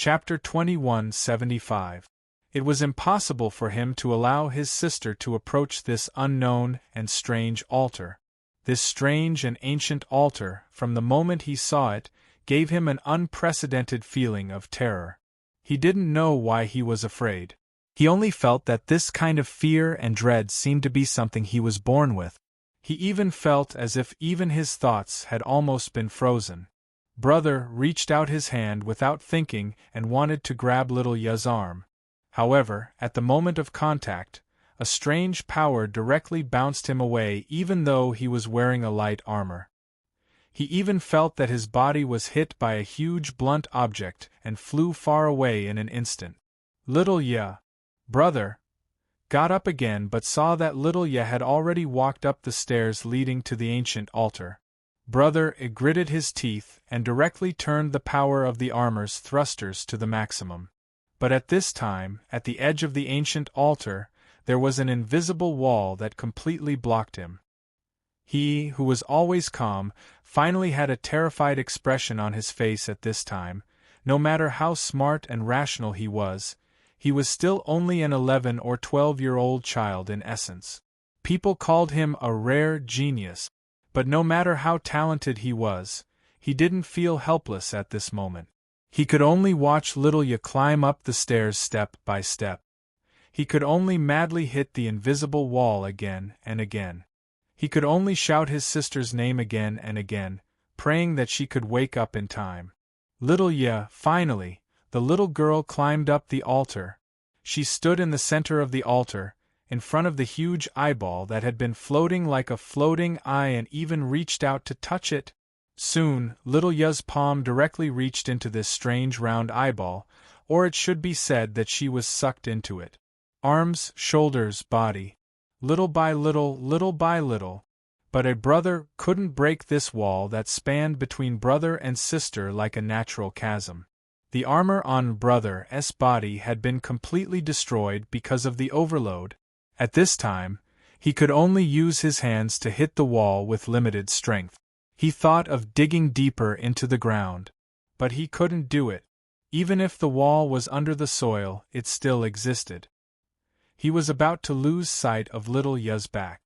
Chapter 2175. It was impossible for him to allow his sister to approach this unknown and strange altar. This strange and ancient altar, from the moment he saw it, gave him an unprecedented feeling of terror. He didn't know why he was afraid. He only felt that this kind of fear and dread seemed to be something he was born with. He even felt as if even his thoughts had almost been frozen. Brother reached out his hand without thinking and wanted to grab little Ya's arm. However, at the moment of contact, a strange power directly bounced him away even though he was wearing a light armor. He even felt that his body was hit by a huge blunt object and flew far away in an instant. Little Ya, brother, got up again but saw that little Ya had already walked up the stairs leading to the ancient altar. Brother gritted his teeth and directly turned the power of the armor's thrusters to the maximum. But at this time, at the edge of the ancient altar, there was an invisible wall that completely blocked him. He, who was always calm, finally had a terrified expression on his face at this time. No matter how smart and rational he was still only an 11 or 12-year-old child in essence. People called him a rare genius, but no matter how talented he was, he didn't feel helpless at this moment. He could only watch little Ya climb up the stairs step by step. He could only madly hit the invisible wall again and again. He could only shout his sister's name again and again, praying that she could wake up in time. Little Ya, finally, the little girl climbed up the altar. She stood in the center of the altar, in front of the huge eyeball that had been floating like a floating eye and even reached out to touch it. Soon, little Ya's palm directly reached into this strange round eyeball, or it should be said that she was sucked into it. Arms, shoulders, body. Little by little, little by little. But a brother couldn't break this wall that spanned between brother and sister like a natural chasm. The armor on brother's body had been completely destroyed because of the overload. At this time, he could only use his hands to hit the wall with limited strength. He thought of digging deeper into the ground, but he couldn't do it. Even if the wall was under the soil, it still existed. He was about to lose sight of little Ya's back.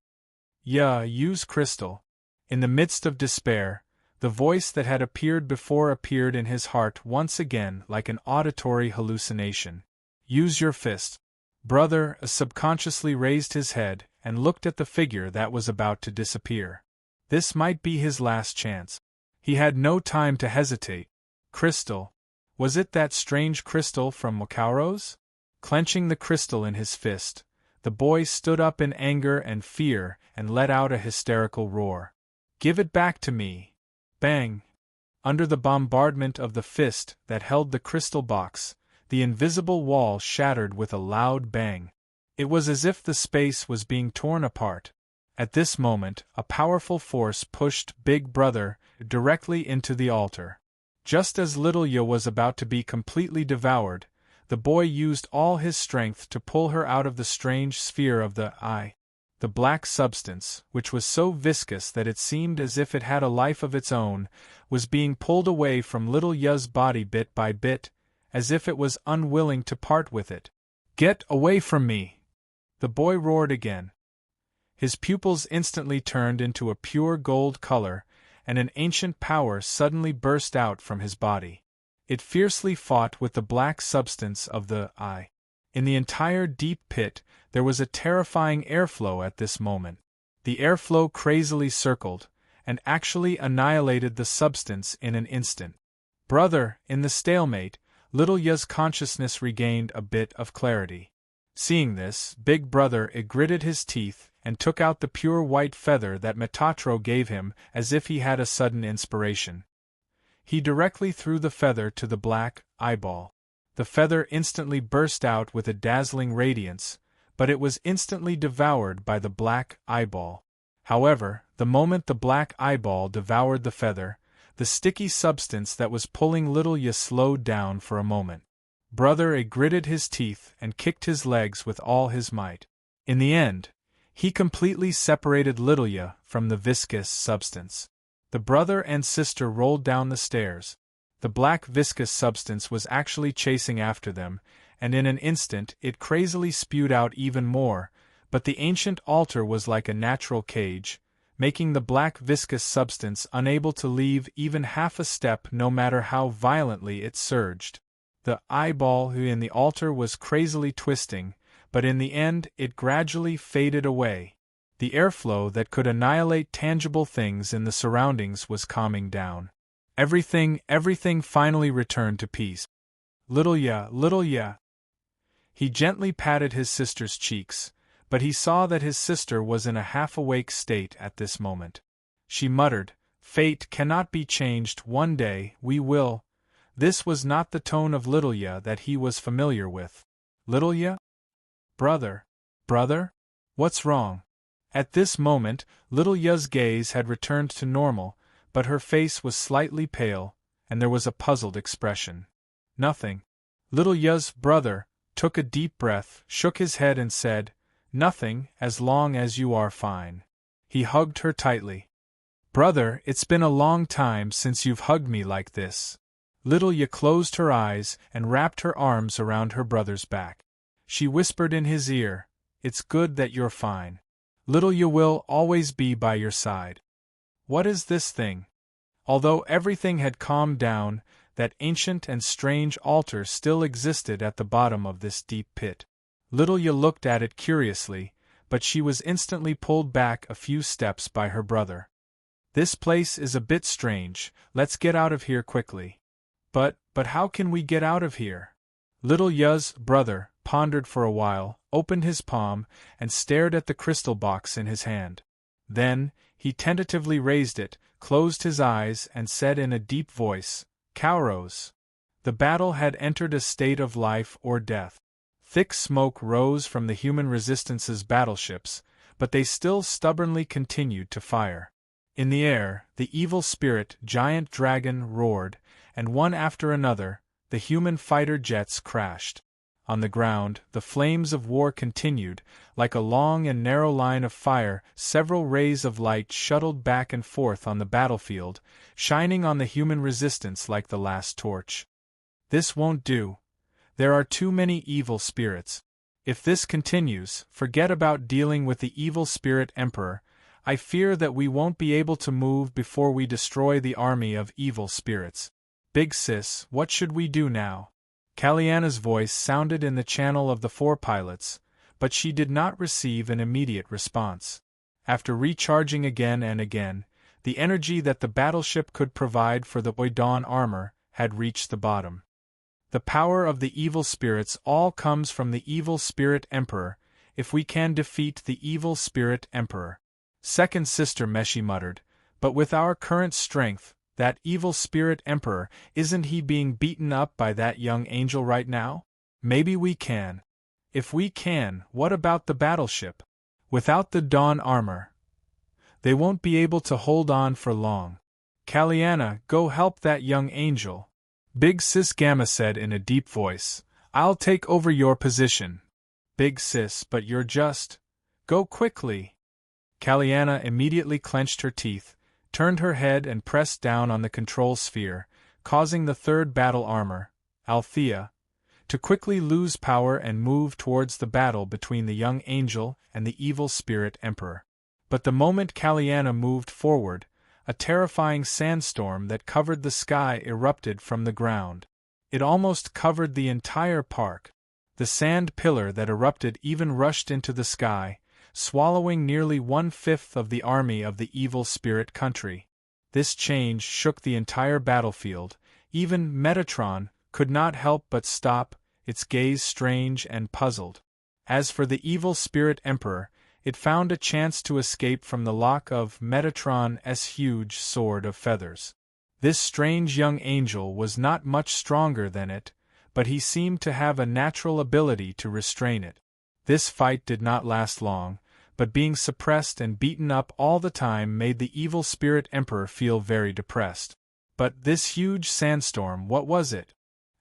Ya, use crystal. In the midst of despair, the voice that had appeared before appeared in his heart once again like an auditory hallucination. Use your fist. Brother subconsciously raised his head and looked at the figure that was about to disappear. This might be his last chance. He had no time to hesitate. Crystal. Was it that strange crystal from Mokauros? Clenching the crystal in his fist, the boy stood up in anger and fear and let out a hysterical roar. Give it back to me! Bang! Under the bombardment of the fist that held the crystal box, the invisible wall shattered with a loud bang. It was as if the space was being torn apart. At this moment, a powerful force pushed Big Brother directly into the altar. Just as little Ya was about to be completely devoured, the boy used all his strength to pull her out of the strange sphere of the eye. The black substance, which was so viscous that it seemed as if it had a life of its own, was being pulled away from little Ya's body bit by bit, as if it was unwilling to part with it. Get away from me! The boy roared again. His pupils instantly turned into a pure gold color, and an ancient power suddenly burst out from his body. It fiercely fought with the black substance of the eye. In the entire deep pit, there was a terrifying airflow at this moment. The airflow crazily circled, and actually annihilated the substance in an instant. Brother, in the stalemate, little Ya's consciousness regained a bit of clarity. Seeing this, Big Brother gritted his teeth and took out the pure white feather that Metatro gave him as if he had a sudden inspiration. He directly threw the feather to the black eyeball. The feather instantly burst out with a dazzling radiance, but it was instantly devoured by the black eyeball. However, the moment the black eyeball devoured the feather, the sticky substance that was pulling little Ya slowed down for a moment. Brother gritted his teeth and kicked his legs with all his might. In the end, he completely separated little Ya from the viscous substance. The brother and sister rolled down the stairs. The black viscous substance was actually chasing after them, and in an instant it crazily spewed out even more, but the ancient altar was like a natural cage, making the black viscous substance unable to leave even half a step no matter how violently it surged. The eyeball in the altar was crazily twisting, but in the end it gradually faded away. The airflow that could annihilate tangible things in the surroundings was calming down. Everything finally returned to peace. Little ya. He gently patted his sister's cheeks, but he saw that his sister was in a half-awake state at this moment. She muttered, "Fate cannot be changed, one day we will." This was not the tone of Little Ya that he was familiar with. "Little Ya? Brother? What's wrong?" At this moment, Little Ya's gaze had returned to normal, but her face was slightly pale, and there was a puzzled expression. "Nothing." Little Ya's brother took a deep breath, shook his head and said, "Nothing, as long as you are fine." He hugged her tightly. "Brother, it's been a long time since you've hugged me like this." Little Ya closed her eyes and wrapped her arms around her brother's back. She whispered in his ear, "It's good that you're fine. Little Ya will always be by your side." What is this thing? Although everything had calmed down, that ancient and strange altar still existed at the bottom of this deep pit. Little Ya looked at it curiously, but she was instantly pulled back a few steps by her brother. "This place is a bit strange, let's get out of here quickly." But how can we get out of here?" Little Ya's brother pondered for a while, opened his palm, and stared at the crystal box in his hand. Then, he tentatively raised it, closed his eyes, and said in a deep voice, "Cowrose." The battle had entered a state of life or death. Thick smoke rose from the human resistance's battleships, but they still stubbornly continued to fire. In the air, the evil spirit giant dragon roared, and one after another, the human fighter jets crashed. On the ground, the flames of war continued, like a long and narrow line of fire. Several rays of light shuttled back and forth on the battlefield, shining on the human resistance like the last torch. "This won't do. There are too many evil spirits. If this continues, forget about dealing with the evil spirit emperor. I fear that we won't be able to move before we destroy the army of evil spirits. Big Sis, what should we do now?" Kaliana's voice sounded in the channel of the four pilots, but she did not receive an immediate response. After recharging again and again, the energy that the battleship could provide for the Dawn armor had reached the bottom. "The power of the evil spirits all comes from the evil spirit emperor. If we can defeat the evil spirit emperor." "Second sister," Meshi muttered, "but with our current strength, that evil spirit emperor, isn't he being beaten up by that young angel right now? Maybe we can." "If we can, what about the battleship? Without the Dawn armor, they won't be able to hold on for long. Kaliana, go help that young angel." Big Sis Gamma said in a deep voice, "I'll take over your position." "Big Sis, but you're just... Go quickly." Kaliana immediately clenched her teeth, turned her head and pressed down on the control sphere, causing the third battle armor, Althea, to quickly lose power and move towards the battle between the young angel and the evil spirit emperor. But the moment Kaliana moved forward, a terrifying sandstorm that covered the sky erupted from the ground. It almost covered the entire park. The sand pillar that erupted even rushed into the sky, swallowing nearly 1/5 of the army of the evil spirit country. This change shook the entire battlefield. Even Metatron could not help but stop, its gaze strange and puzzled. As for the evil spirit emperor, it found a chance to escape from the lock of Metatron's huge sword of feathers. This strange young angel was not much stronger than it, but he seemed to have a natural ability to restrain it. This fight did not last long, but being suppressed and beaten up all the time made the evil spirit emperor feel very depressed. But this huge sandstorm, what was it?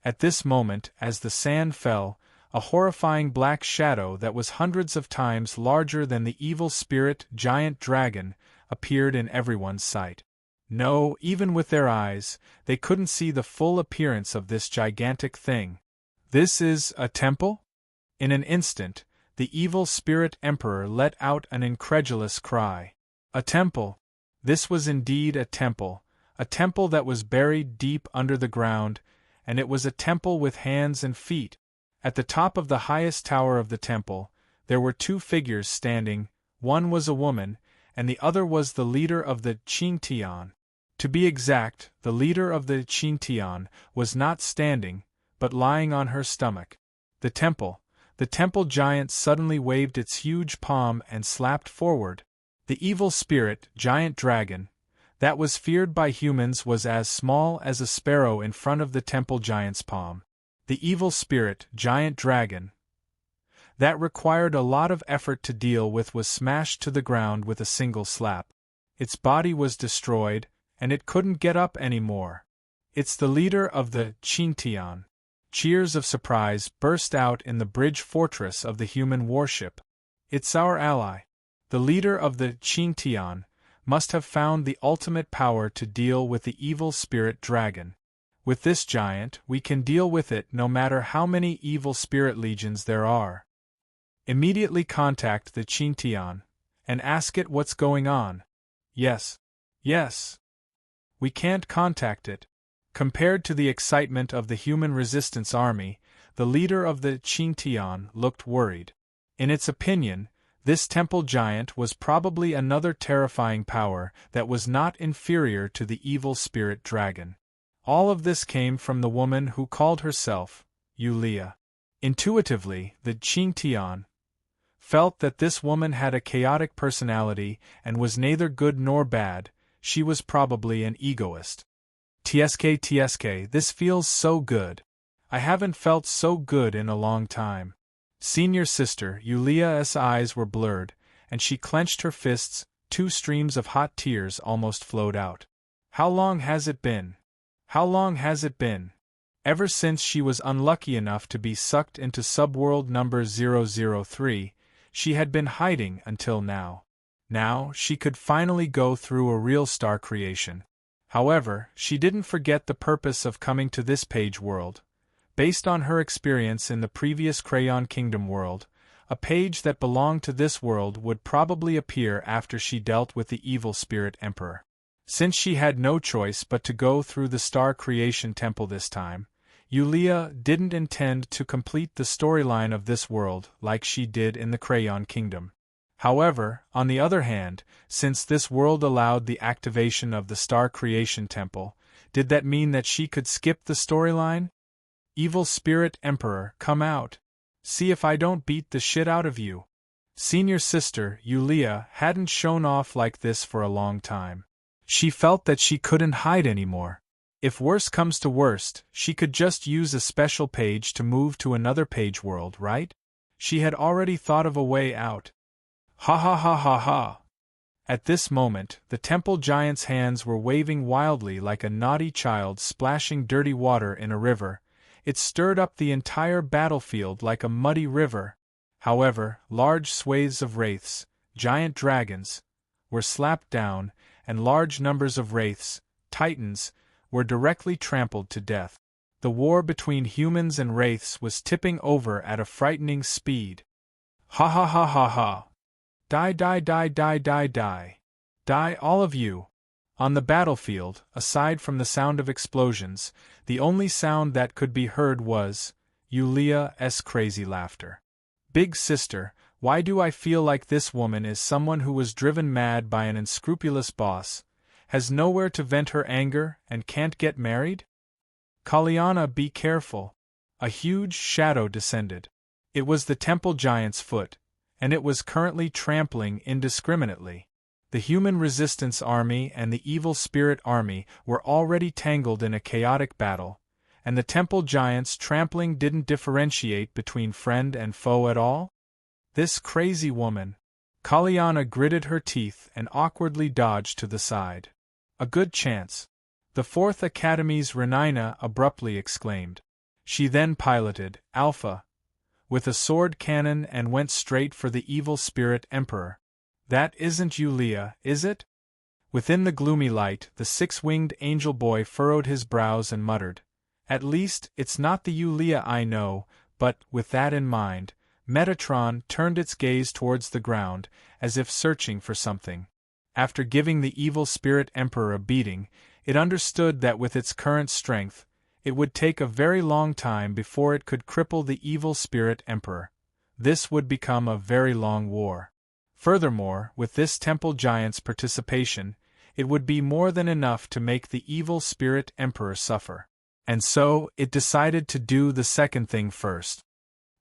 At this moment, as the sand fell, a horrifying black shadow that was hundreds of times larger than the evil spirit giant dragon appeared in everyone's sight. No, even with their eyes, they couldn't see the full appearance of this gigantic thing. This is a temple? In an instant, the evil spirit emperor let out an incredulous cry. A temple! This was indeed a temple that was buried deep under the ground, and it was a temple with hands and feet. At the top of the highest tower of the temple, there were two figures standing. One was a woman, and the other was the leader of the Qingtian. To be exact, the leader of the Qingtian was not standing, but lying on her stomach. The temple giant suddenly waved its huge palm and slapped forward. The evil spirit, giant dragon, that was feared by humans was as small as a sparrow in front of the temple giant's palm. The evil spirit, giant dragon, that required a lot of effort to deal with was smashed to the ground with a single slap. Its body was destroyed, and it couldn't get up anymore. It's the leader of the Qingtian. Cheers of surprise burst out in the bridge fortress of the human warship. It's our ally. The leader of the Qingtian must have found the ultimate power to deal with the evil spirit dragon. With this giant, we can deal with it no matter how many evil spirit legions there are. Immediately contact the Qingtian and ask it what's going on. Yes. We can't contact it. Compared to the excitement of the human resistance army, the leader of the Qingtian looked worried. In its opinion, this temple giant was probably another terrifying power that was not inferior to the evil spirit dragon. All of this came from the woman who called herself Yulia. Intuitively, the Qingtian felt that this woman had a chaotic personality and was neither good nor bad. She was probably an egoist. TSK, this feels so good. I haven't felt so good in a long time. Senior sister Yulia's eyes were blurred, and she clenched her fists. 2 streams of hot tears almost flowed out. How long has it been? Ever since she was unlucky enough to be sucked into subworld number 003, she had been hiding until now. Now, she could finally go through a real star creation. However, she didn't forget the purpose of coming to this page world. Based on her experience in the previous Crayon Kingdom world, a page that belonged to this world would probably appear after she dealt with the evil spirit emperor. Since she had no choice but to go through the Star Creation Temple this time, Yulia didn't intend to complete the storyline of this world like she did in the Crayon Kingdom. However, on the other hand, since this world allowed the activation of the Star Creation Temple, did that mean that she could skip the storyline? Evil Spirit Emperor, come out. See if I don't beat the shit out of you. Senior sister Yulia hadn't shown off like this for a long time. She felt that she couldn't hide anymore. If worse comes to worst, she could just use a special page to move to another page world, right? She had already thought of a way out. Ha. At this moment, the temple giant's hands were waving wildly like a naughty child splashing dirty water in a river. It stirred up the entire battlefield like a muddy river. However, large swathes of wraiths, giant dragons, were slapped down, and large numbers of wraiths, titans, were directly trampled to death. The war between humans and wraiths was tipping over at a frightening speed. Ha. Die. Die, all of you. On the battlefield, aside from the sound of explosions, the only sound that could be heard was Yulia's crazy laughter. Big sister, why do I feel like this woman is someone who was driven mad by an unscrupulous boss, has nowhere to vent her anger, and can't get married? Kalyana, be careful. A huge shadow descended. It was the temple giant's foot, and it was currently trampling indiscriminately. The human resistance army and the evil spirit army were already tangled in a chaotic battle, and the temple giant's trampling didn't differentiate between friend and foe at all? This crazy woman. Kalyana gritted her teeth and awkwardly dodged to the side. A good chance. The 4th Academy's Renina abruptly exclaimed. She then piloted Alpha with a sword cannon and went straight for the evil spirit emperor. That isn't Yulia, is it? Within the gloomy light, the six-winged angel boy furrowed his brows and muttered, "At least, it's not the Yulia I know," but, with that in mind, Metatron turned its gaze towards the ground, as if searching for something. After giving the evil spirit emperor a beating, it understood that with its current strength, it would take a very long time before it could cripple the evil spirit emperor. This would become a very long war. Furthermore, with this temple giant's participation, it would be more than enough to make the evil spirit emperor suffer. And so, it decided to do the second thing first.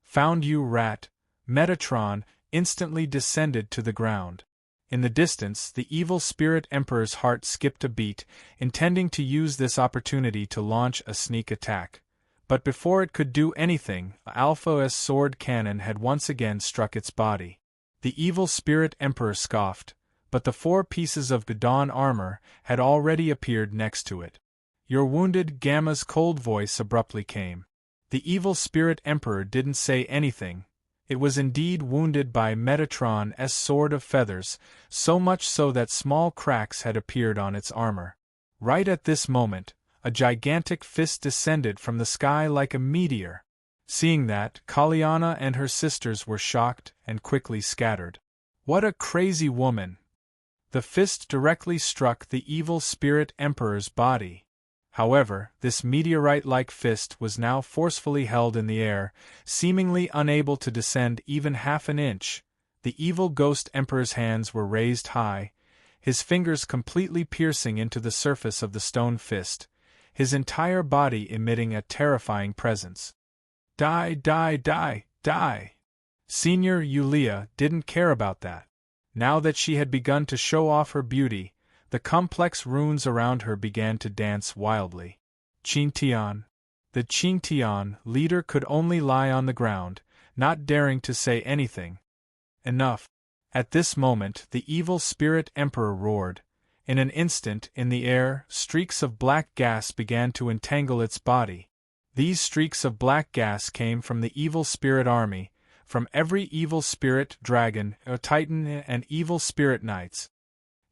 "Found you, rat!" Metatron instantly descended to the ground. In the distance, the evil spirit emperor's heart skipped a beat, intending to use this opportunity to launch a sneak attack. But before it could do anything, Alpha's sword cannon had once again struck its body. The evil spirit emperor scoffed, but the 4 pieces of Gadon armor had already appeared next to it. "You're wounded," Gamma's cold voice abruptly came. The evil spirit emperor didn't say anything. It was indeed wounded by Metatron's sword of feathers, so much so that small cracks had appeared on its armor. Right at this moment, a gigantic fist descended from the sky like a meteor. Seeing that, Kaliana and her sisters were shocked and quickly scattered. What a crazy woman! The fist directly struck the evil spirit emperor's body. However, this meteorite-like fist was now forcefully held in the air, seemingly unable to descend even half an inch. The evil ghost emperor's hands were raised high, his fingers completely piercing into the surface of the stone fist, his entire body emitting a terrifying presence. "Die, die, die, die!" Senior Yulia didn't care about that. Now that she had begun to show off her beauty, the complex runes around her began to dance wildly. Qingtian. The Qingtian leader could only lie on the ground, not daring to say anything. Enough. At this moment the evil spirit emperor roared. In an instant, in the air, streaks of black gas began to entangle its body. These streaks of black gas came from the evil spirit army, from every evil spirit dragon, a titan, and evil spirit knights.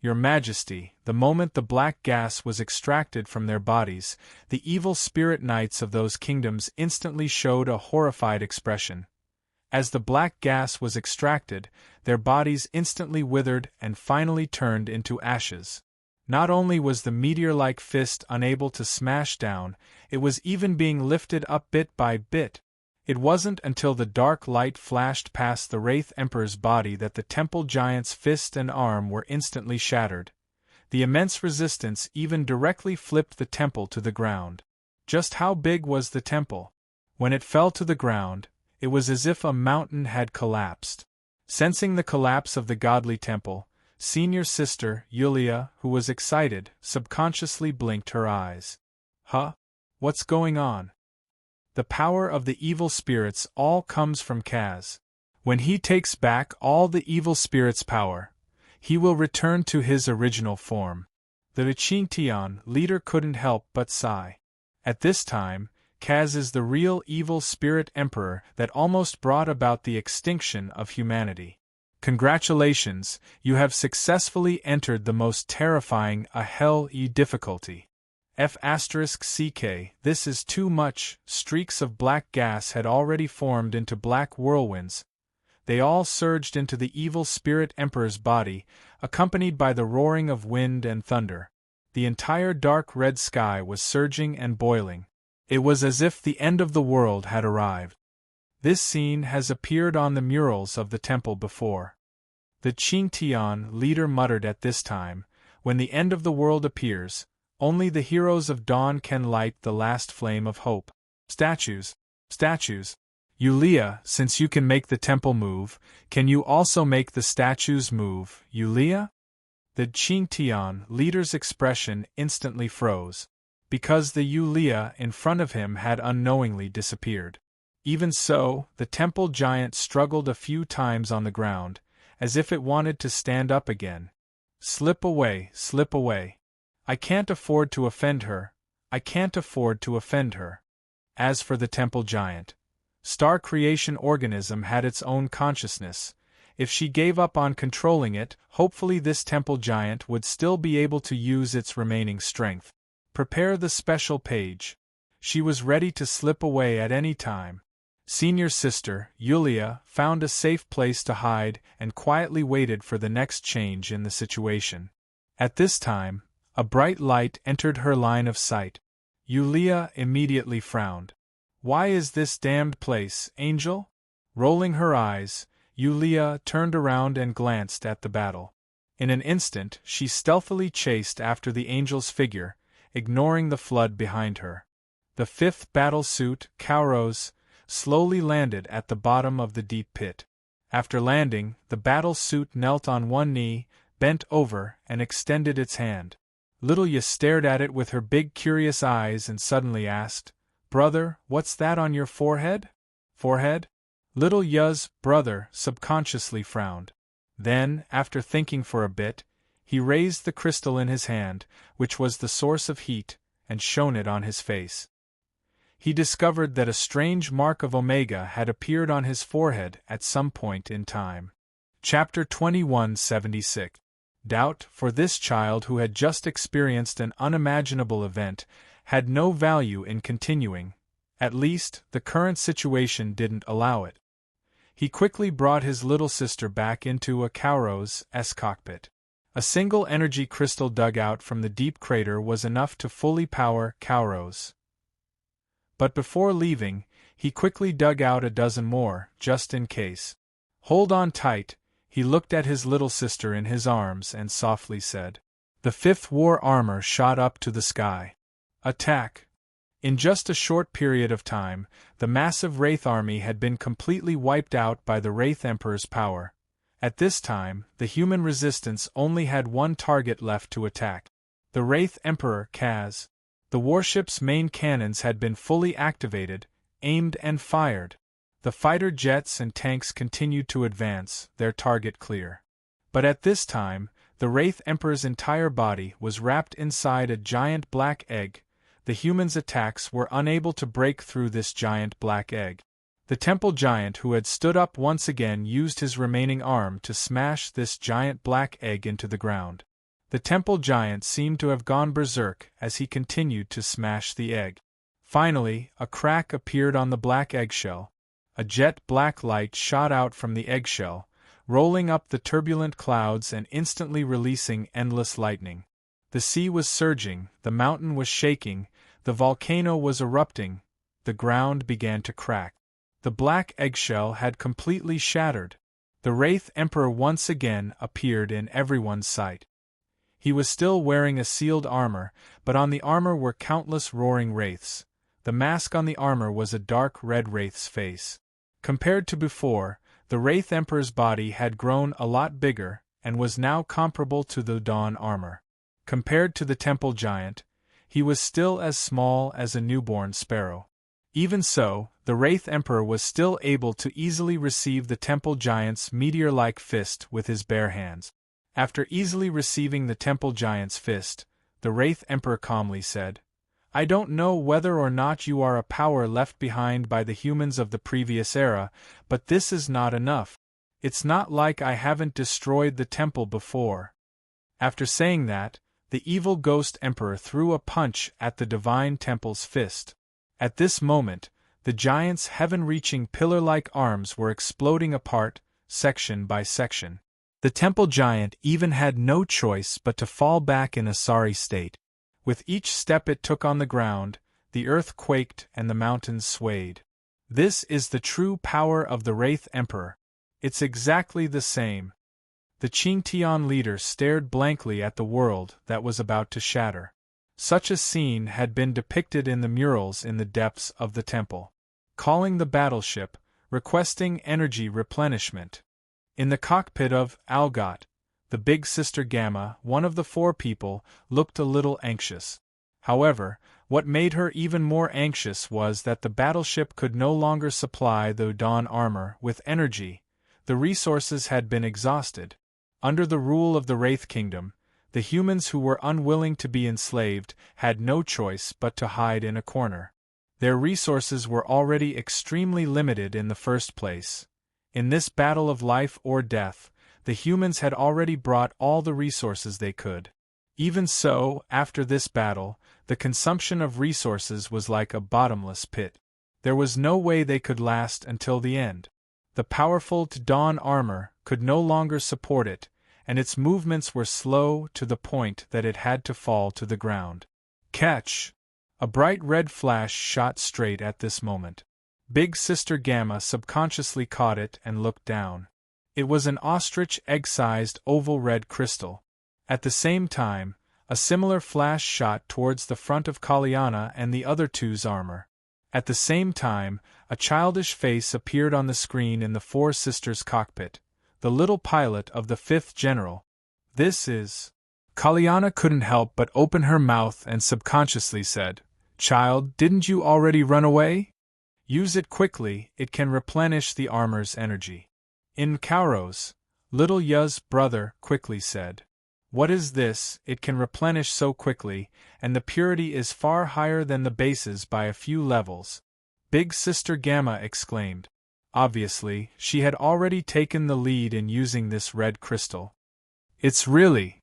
"Your Majesty," the moment the black gas was extracted from their bodies, the evil spirit knights of those kingdoms instantly showed a horrified expression. As the black gas was extracted, their bodies instantly withered and finally turned into ashes. Not only was the meteor-like fist unable to smash down, it was even being lifted up bit by bit. It wasn't until the dark light flashed past the Wraith Emperor's body that the temple giant's fist and arm were instantly shattered. The immense resistance even directly flipped the temple to the ground. Just how big was the temple? When it fell to the ground, it was as if a mountain had collapsed. Sensing the collapse of the godly temple, senior sister, Yulia, who was excited, subconsciously blinked her eyes. "Huh? What's going on?" The power of the evil spirits all comes from Kaz. When he takes back all the evil spirits' power, he will return to his original form. The Qingtian leader couldn't help but sigh. At this time, Kaz is the real evil spirit emperor that almost brought about the extinction of humanity. Congratulations, you have successfully entered the most terrifying hell-y difficulty. F***CK, this is too much. Streaks of black gas had already formed into black whirlwinds. They all surged into the evil spirit emperor's body, accompanied by the roaring of wind and thunder. The entire dark red sky was surging and boiling. It was as if the end of the world had arrived. This scene has appeared on the murals of the temple before. The Qingtian leader muttered at this time, "When the end of the world appears, only the heroes of dawn can light the last flame of hope." Statues. Statues. Yulia, since you can make the temple move, can you also make the statues move, Yulia? The Qingtian leader's expression instantly froze, because the Yulia in front of him had unknowingly disappeared. Even so, the temple giant struggled a few times on the ground, as if it wanted to stand up again. Slip away, slip away. I can't afford to offend her. I can't afford to offend her. As for the temple giant, Star Creation organism had its own consciousness. If she gave up on controlling it, hopefully this temple giant would still be able to use its remaining strength. Prepare the special page. She was ready to slip away at any time. Senior sister, Yulia, found a safe place to hide and quietly waited for the next change in the situation. At this time, a bright light entered her line of sight. Yulia immediately frowned. "Why is this damned place, Angel?" Rolling her eyes, Yulia turned around and glanced at the battle. In an instant she stealthily chased after the angel's figure, ignoring the flood behind her. The fifth battle suit, Kauros, slowly landed at the bottom of the deep pit. After landing, the battle suit knelt on one knee, bent over, and extended its hand. Little Yu stared at it with her big curious eyes and suddenly asked, "Brother, what's that on your forehead?" "Forehead?" Little Yu's brother subconsciously frowned. Then, after thinking for a bit, he raised the crystal in his hand, which was the source of heat, and shone it on his face. He discovered that a strange mark of Omega had appeared on his forehead at some point in time. Chapter 2176. Doubt, for this child who had just experienced an unimaginable event, had no value in continuing. At least, the current situation didn't allow it. He quickly brought his little sister back into a Kauros' cockpit. A single energy crystal dug out from the deep crater was enough to fully power Kauros. But before leaving, he quickly dug out a dozen more, just in case. "Hold on tight," he looked at his little sister in his arms and softly said. The fifth war armor shot up to the sky. Attack! In just a short period of time, the massive Wraith army had been completely wiped out by the Wraith Emperor's power. At this time, the human resistance only had one target left to attack. The Wraith Emperor, Kaz. The warship's main cannons had been fully activated, aimed and fired. The fighter jets and tanks continued to advance, their target clear. But at this time, the Wraith Emperor's entire body was wrapped inside a giant black egg. The humans' attacks were unable to break through this giant black egg. The temple giant who had stood up once again used his remaining arm to smash this giant black egg into the ground. The temple giant seemed to have gone berserk as he continued to smash the egg. Finally, a crack appeared on the black eggshell. A jet black light shot out from the eggshell, rolling up the turbulent clouds and instantly releasing endless lightning. The sea was surging, the mountain was shaking, the volcano was erupting, the ground began to crack. The black eggshell had completely shattered. The Wraith Emperor once again appeared in everyone's sight. He was still wearing a sealed armor, but on the armor were countless roaring wraiths. The mask on the armor was a dark red wraith's face. Compared to before, the Wraith Emperor's body had grown a lot bigger, and was now comparable to the Dawn armor. Compared to the temple giant, he was still as small as a newborn sparrow. Even so, the Wraith Emperor was still able to easily receive the temple giant's meteor-like fist with his bare hands. After easily receiving the temple giant's fist, the Wraith Emperor calmly said, "I don't know whether or not you are a power left behind by the humans of the previous era, but this is not enough. It's not like I haven't destroyed the temple before." After saying that, the evil ghost emperor threw a punch at the divine temple's fist. At this moment, the giant's heaven-reaching pillar-like arms were exploding apart, section by section. The temple giant even had no choice but to fall back in a sorry state. With each step it took on the ground, the earth quaked and the mountains swayed. This is the true power of the Wraith Emperor. It's exactly the same. The Qingtian leader stared blankly at the world that was about to shatter. Such a scene had been depicted in the murals in the depths of the temple. Calling the battleship, requesting energy replenishment. In the cockpit of Algot, the big sister Gamma, one of the four people, looked a little anxious. However, what made her even more anxious was that the battleship could no longer supply the Dawn armor with energy. The resources had been exhausted. Under the rule of the Wraith Kingdom, the humans who were unwilling to be enslaved had no choice but to hide in a corner. Their resources were already extremely limited in the first place. In this battle of life or death, the humans had already brought all the resources they could. Even so, after this battle, the consumption of resources was like a bottomless pit. There was no way they could last until the end. The powerful dawn armor could no longer support it, and its movements were slow to the point that it had to fall to the ground. Catch! A bright red flash shot straight at this moment. Big Sister Gamma subconsciously caught it and looked down. It was an ostrich egg-sized oval red crystal. At the same time, a similar flash shot towards the front of Kalyana and the other two's armor. At the same time, a childish face appeared on the screen in the Four Sisters' cockpit. The little pilot of the 5th General. This is... Kalyana couldn't help but open her mouth and subconsciously said, "Child, didn't you already run away? Use it quickly, it can replenish the armor's energy." In Kauros, little Ya's brother quickly said, "What is this? It can replenish so quickly, and the purity is far higher than the bases by a few levels." Big Sister Gamma exclaimed. Obviously, she had already taken the lead in using this red crystal. "It's really..."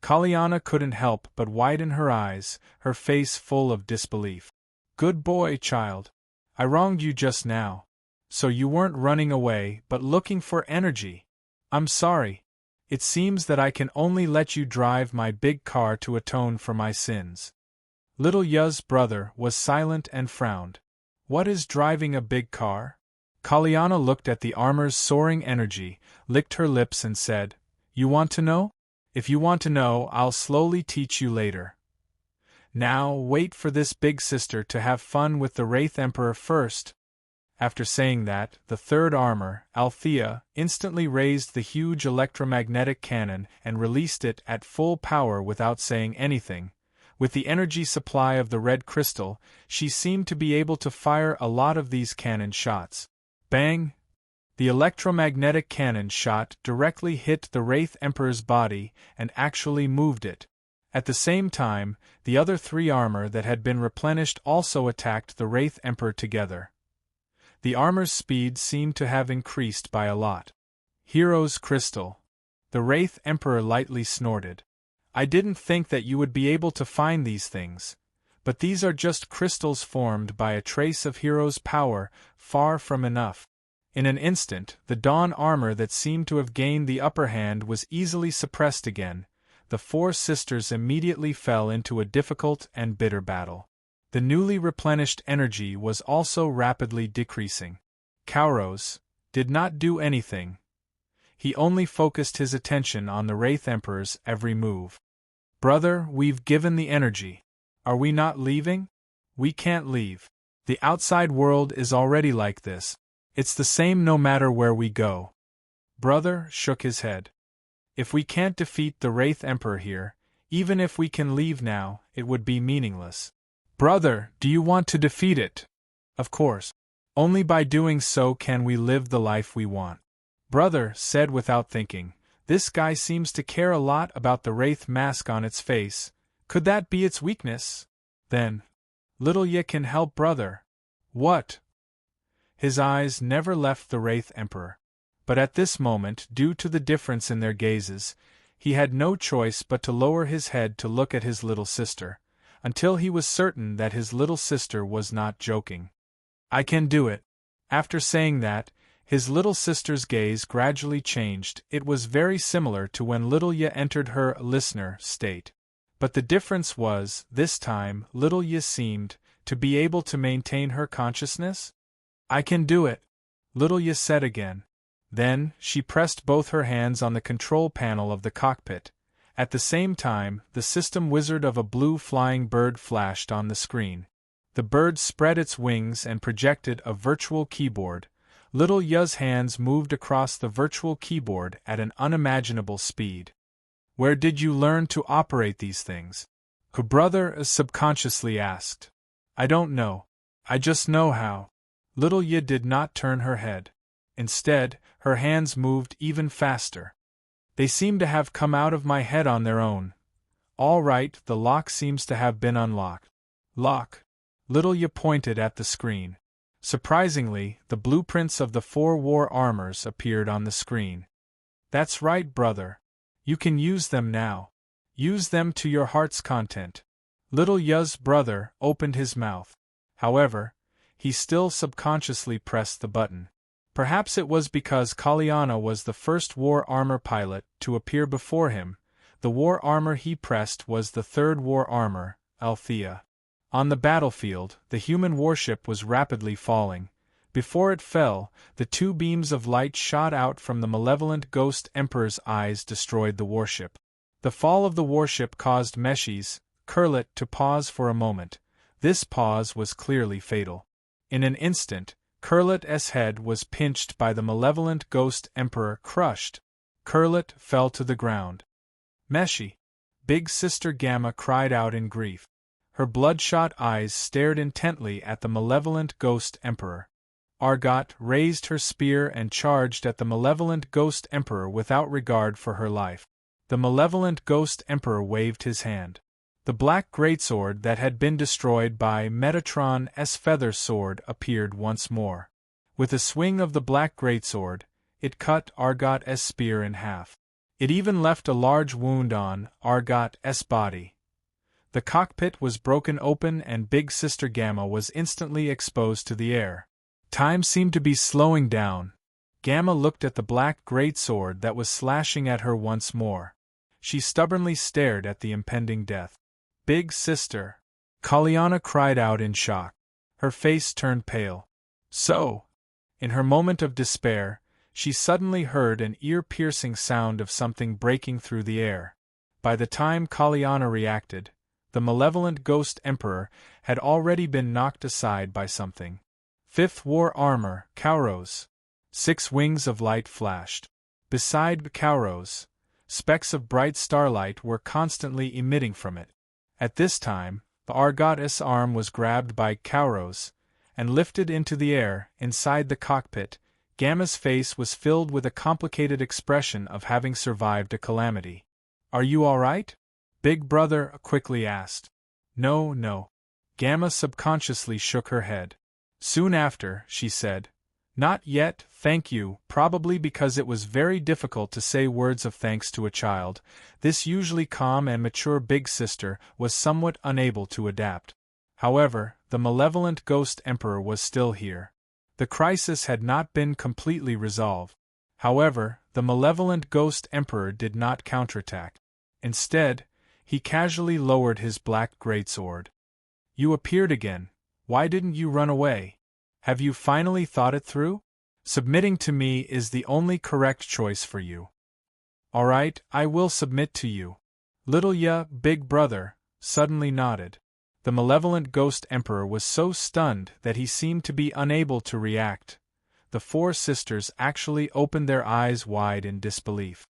Kalyana couldn't help but widen her eyes, her face full of disbelief. "Good boy, child. I wronged you just now. So you weren't running away, but looking for energy. I'm sorry. It seems that I can only let you drive my big car to atone for my sins." Little Ya's brother was silent and frowned. "What is driving a big car?" Kalyana looked at the armor's soaring energy, licked her lips and said, "You want to know? If you want to know, I'll slowly teach you later. Now, wait for this big sister to have fun with the Wraith Emperor first." After saying that, the third armor, Althea, instantly raised the huge electromagnetic cannon and released it at full power without saying anything. With the energy supply of the red crystal, she seemed to be able to fire a lot of these cannon shots. Bang! The electromagnetic cannon shot directly hit the Wraith Emperor's body and actually moved it. At the same time, the other 3 armor that had been replenished also attacked the Wraith Emperor together. The armor's speed seemed to have increased by a lot. Hero's crystal. The Wraith Emperor lightly snorted. "I didn't think that you would be able to find these things. But these are just crystals formed by a trace of Hero's power, far from enough." In an instant, the dawn armor that seemed to have gained the upper hand was easily suppressed again. The 4 sisters immediately fell into a difficult and bitter battle. The newly replenished energy was also rapidly decreasing. Kauros did not do anything. He only focused his attention on the Wraith Emperor's every move. "Brother, we've given the energy. Are we not leaving?" "We can't leave. The outside world is already like this. It's the same no matter where we go." Brother shook his head. "If we can't defeat the Wraith Emperor here, even if we can leave now, it would be meaningless." "Brother, do you want to defeat it?" "Of course. Only by doing so can we live the life we want." Brother said without thinking, "This guy seems to care a lot about the Wraith mask on its face. Could that be its weakness? Then, little Ya can help brother." "What?" His eyes never left the Wraith Emperor. But at this moment, due to the difference in their gazes, he had no choice but to lower his head to look at his little sister, until he was certain that his little sister was not joking. "I can do it." After saying that, his little sister's gaze gradually changed. It was very similar to when little Ya entered her listener state. But the difference was, this time, little Ya seemed to be able to maintain her consciousness. "I can do it," little Ya said again. Then, she pressed both her hands on the control panel of the cockpit. At the same time, the system wizard of a blue flying bird flashed on the screen. The bird spread its wings and projected a virtual keyboard. Little Ya's hands moved across the virtual keyboard at an unimaginable speed. "Where did you learn to operate these things?" her brother subconsciously asked. "I don't know. I just know how." Little Ya did not turn her head. Instead, her hands moved even faster. "They seem to have come out of my head on their own. All right, the lock seems to have been unlocked." "Lock." Little Ya pointed at the screen. Surprisingly, the blueprints of the 4 war armors appeared on the screen. That's right, brother. You can use them now. Use them to your heart's content. Little Ya's brother opened his mouth. However, he still subconsciously pressed the button. Perhaps it was because Kaliana was the first war armor pilot to appear before him. The war armor he pressed was the 3rd war armor, Althea. On the battlefield, the human warship was rapidly falling. Before it fell, the 2 beams of light shot out from the malevolent Ghost Emperor's eyes destroyed the warship. The fall of the warship caused Meshi's, Kurlet, to pause for a moment. This pause was clearly fatal. In an instant, Kurlet's head was pinched by the malevolent Ghost Emperor, crushed. Kurlet fell to the ground. Meshi! Big Sister Gamma cried out in grief. Her bloodshot eyes stared intently at the malevolent Ghost Emperor. Argot raised her spear and charged at the malevolent Ghost Emperor without regard for her life. The malevolent Ghost Emperor waved his hand. The black greatsword that had been destroyed by Metatron's feather sword appeared once more. With a swing of the black greatsword, it cut Argot's spear in half. It even left a large wound on Argot's body. The cockpit was broken open and Big Sister Gamma was instantly exposed to the air. Time seemed to be slowing down. Gamma looked at the black greatsword that was slashing at her once more. She stubbornly stared at the impending death. Big Sister! Kaliana cried out in shock. Her face turned pale. So! In her moment of despair, she suddenly heard an ear-piercing sound of something breaking through the air. By the time Kaliana reacted, the malevolent Ghost Emperor had already been knocked aside by something. 5th War Armor, Kauros. 6 wings of light flashed. Beside Kauros, specks of bright starlight were constantly emitting from it. At this time, the Argot's arm was grabbed by Kauros and lifted into the air. Inside the cockpit, Gamma's face was filled with a complicated expression of having survived a calamity. "Are you all right?" Big Brother quickly asked. No. Gamma subconsciously shook her head. Soon after, she said, "Not yet, thank you," probably because it was very difficult to say words of thanks to a child. This usually calm and mature Big Sister was somewhat unable to adapt. However, the malevolent Ghost Emperor was still here. The crisis had not been completely resolved. However, the malevolent Ghost Emperor did not counterattack. Instead, he casually lowered his black greatsword. "You appeared again. Why didn't you run away? Have you finally thought it through? Submitting to me is the only correct choice for you." "All right, I will submit to you." Little Ya, Big Brother, suddenly nodded. The malevolent Ghost Emperor was so stunned that he seemed to be unable to react. The 4 sisters actually opened their eyes wide in disbelief.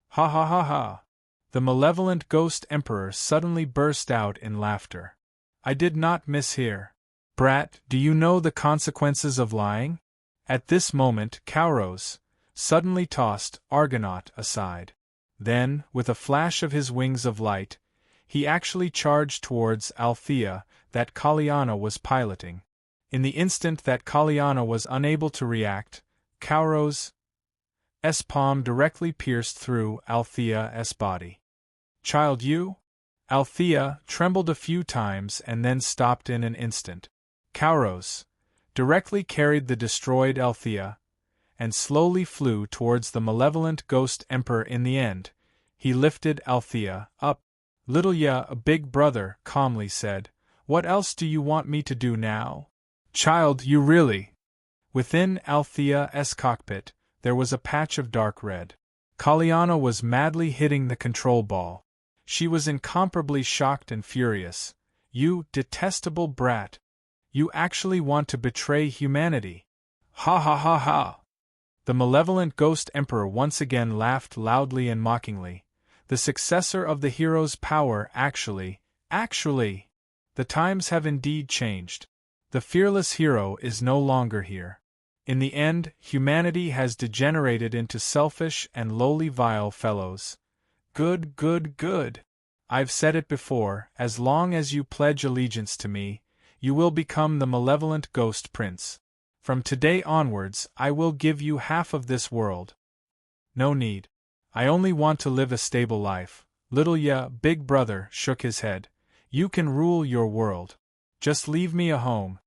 "Ha ha ha ha!" The malevolent Ghost Emperor suddenly burst out in laughter. "I did not mishear. Brat, do you know the consequences of lying?" At this moment Kauros suddenly tossed Argonaut aside. Then, with a flash of his wings of light, he actually charged towards Althea that Kaliana was piloting. In the instant that Kaliana was unable to react, Kauros' palm directly pierced through Althea's body. "Child, you?" Althea trembled a few times and then stopped in an instant. Kauros directly carried the destroyed Althea and slowly flew towards the malevolent Ghost Emperor. In the end, he lifted Althea up. Little Ya, a Big Brother, calmly said, "What else do you want me to do now?" "Child, you really—" Within Althea's cockpit, there was a patch of dark red. Kaliana was madly hitting the control ball. She was incomparably shocked and furious. "You detestable brat! You actually want to betray humanity! Ha ha ha ha!" The malevolent Ghost Emperor once again laughed loudly and mockingly. The successor of the hero's power actually, the times have indeed changed. The fearless hero is no longer here. In the end, humanity has degenerated into selfish and lowly vile fellows. Good. I've said it before, as long as you pledge allegiance to me, you will become the malevolent Ghost Prince. From today onwards, I will give you half of this world. No need. I only want to live a stable life. Little Big Brother shook his head. You can rule your world. Just leave me a home.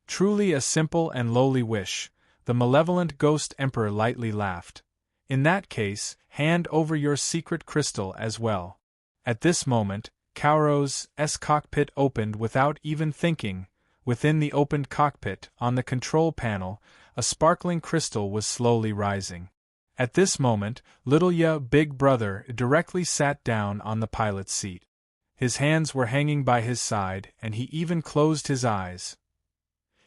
Truly a simple and lowly wish, the malevolent Ghost Emperor lightly laughed. In that case, hand over your secret crystal as well. At this moment, Cauro's cockpit opened without even thinking. Within the opened cockpit, on the control panel, a sparkling crystal was slowly rising. At this moment, Little Big Brother directly sat down on the pilot's seat. His hands were hanging by his side, and he even closed his eyes.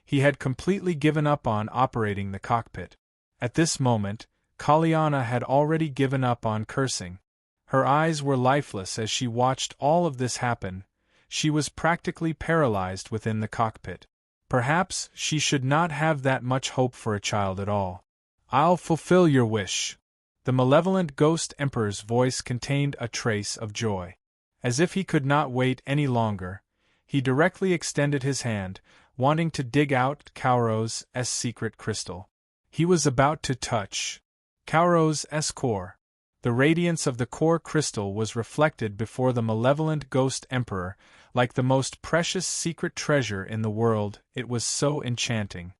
He had completely given up on operating the cockpit. At this moment, Kaliana had already given up on cursing. Her eyes were lifeless as she watched all of this happen. She was practically paralyzed within the cockpit. Perhaps she should not have that much hope for a child at all. I'll fulfill your wish. The malevolent Ghost Emperor's voice contained a trace of joy. As if he could not wait any longer, he directly extended his hand, wanting to dig out Cauro's secret crystal. He was about to touch Cauro's core. The radiance of the core crystal was reflected before the malevolent Ghost Emperor, like the most precious secret treasure in the world. It was so enchanting.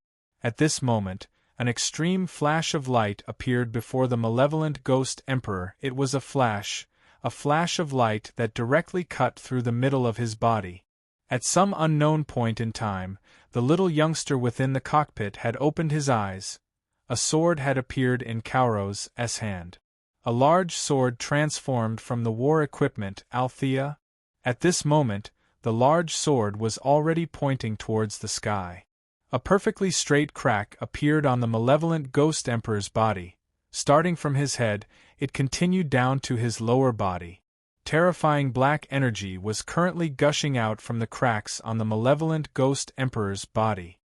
At this moment, an extreme flash of light appeared before the malevolent Ghost Emperor. It was a flash of light that directly cut through the middle of his body. At some unknown point in time, the little youngster within the cockpit had opened his eyes. A sword had appeared in Cauro's hand. A large sword transformed from the war equipment Althea. At this moment, the large sword was already pointing towards the sky. A perfectly straight crack appeared on the malevolent Ghost Emperor's body. Starting from his head, it continued down to his lower body. Terrifying black energy was currently gushing out from the cracks on the malevolent Ghost Emperor's body.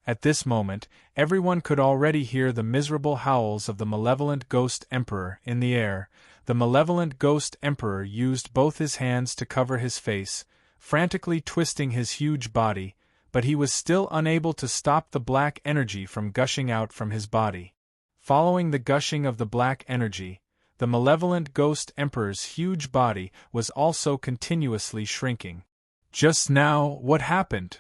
At this moment, everyone could already hear the miserable howls of the malevolent Ghost Emperor in the air. The malevolent Ghost Emperor used both his hands to cover his face, frantically twisting his huge body, but he was still unable to stop the black energy from gushing out from his body. Following the gushing of the black energy, the malevolent Ghost Emperor's huge body was also continuously shrinking. Just now, what happened?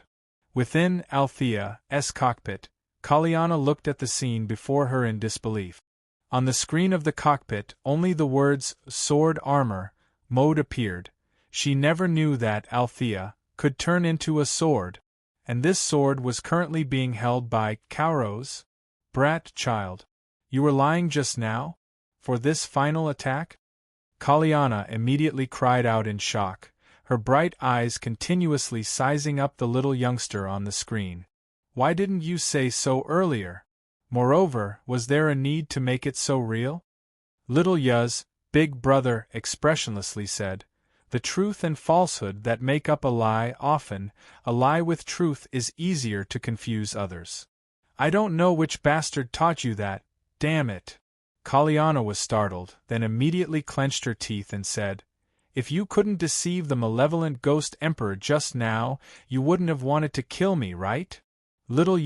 Within Althea's cockpit, Kaliana looked at the scene before her in disbelief. On the screen of the cockpit, only the words "Sword Armor" mode appeared. She never knew that Althea could turn into a sword, and this sword was currently being held by Cauro's brat child. You were lying just now? For this final attack? Kaliana immediately cried out in shock, her bright eyes continuously sizing up the little youngster on the screen. Why didn't you say so earlier? Moreover, was there a need to make it so real? Little Big Brother expressionlessly said, "The truth and falsehood that make up a lie often, a lie with truth is easier to confuse others. I don't know which bastard taught you that, damn it." Kaliana was startled, then immediately clenched her teeth and said, "If you couldn't deceive the malevolent Ghost Emperor just now, you wouldn't have wanted to kill me, right?" Little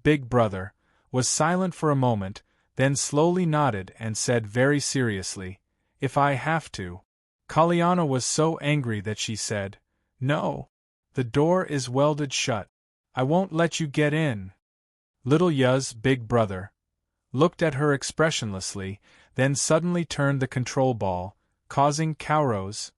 Big Brother was silent for a moment, then slowly nodded and said very seriously, "If I have to." Kaliana was so angry that she said, "No. The door is welded shut. I won't let you get in." Little Big Brother looked at her expressionlessly, then suddenly turned the control ball, causing Cauro's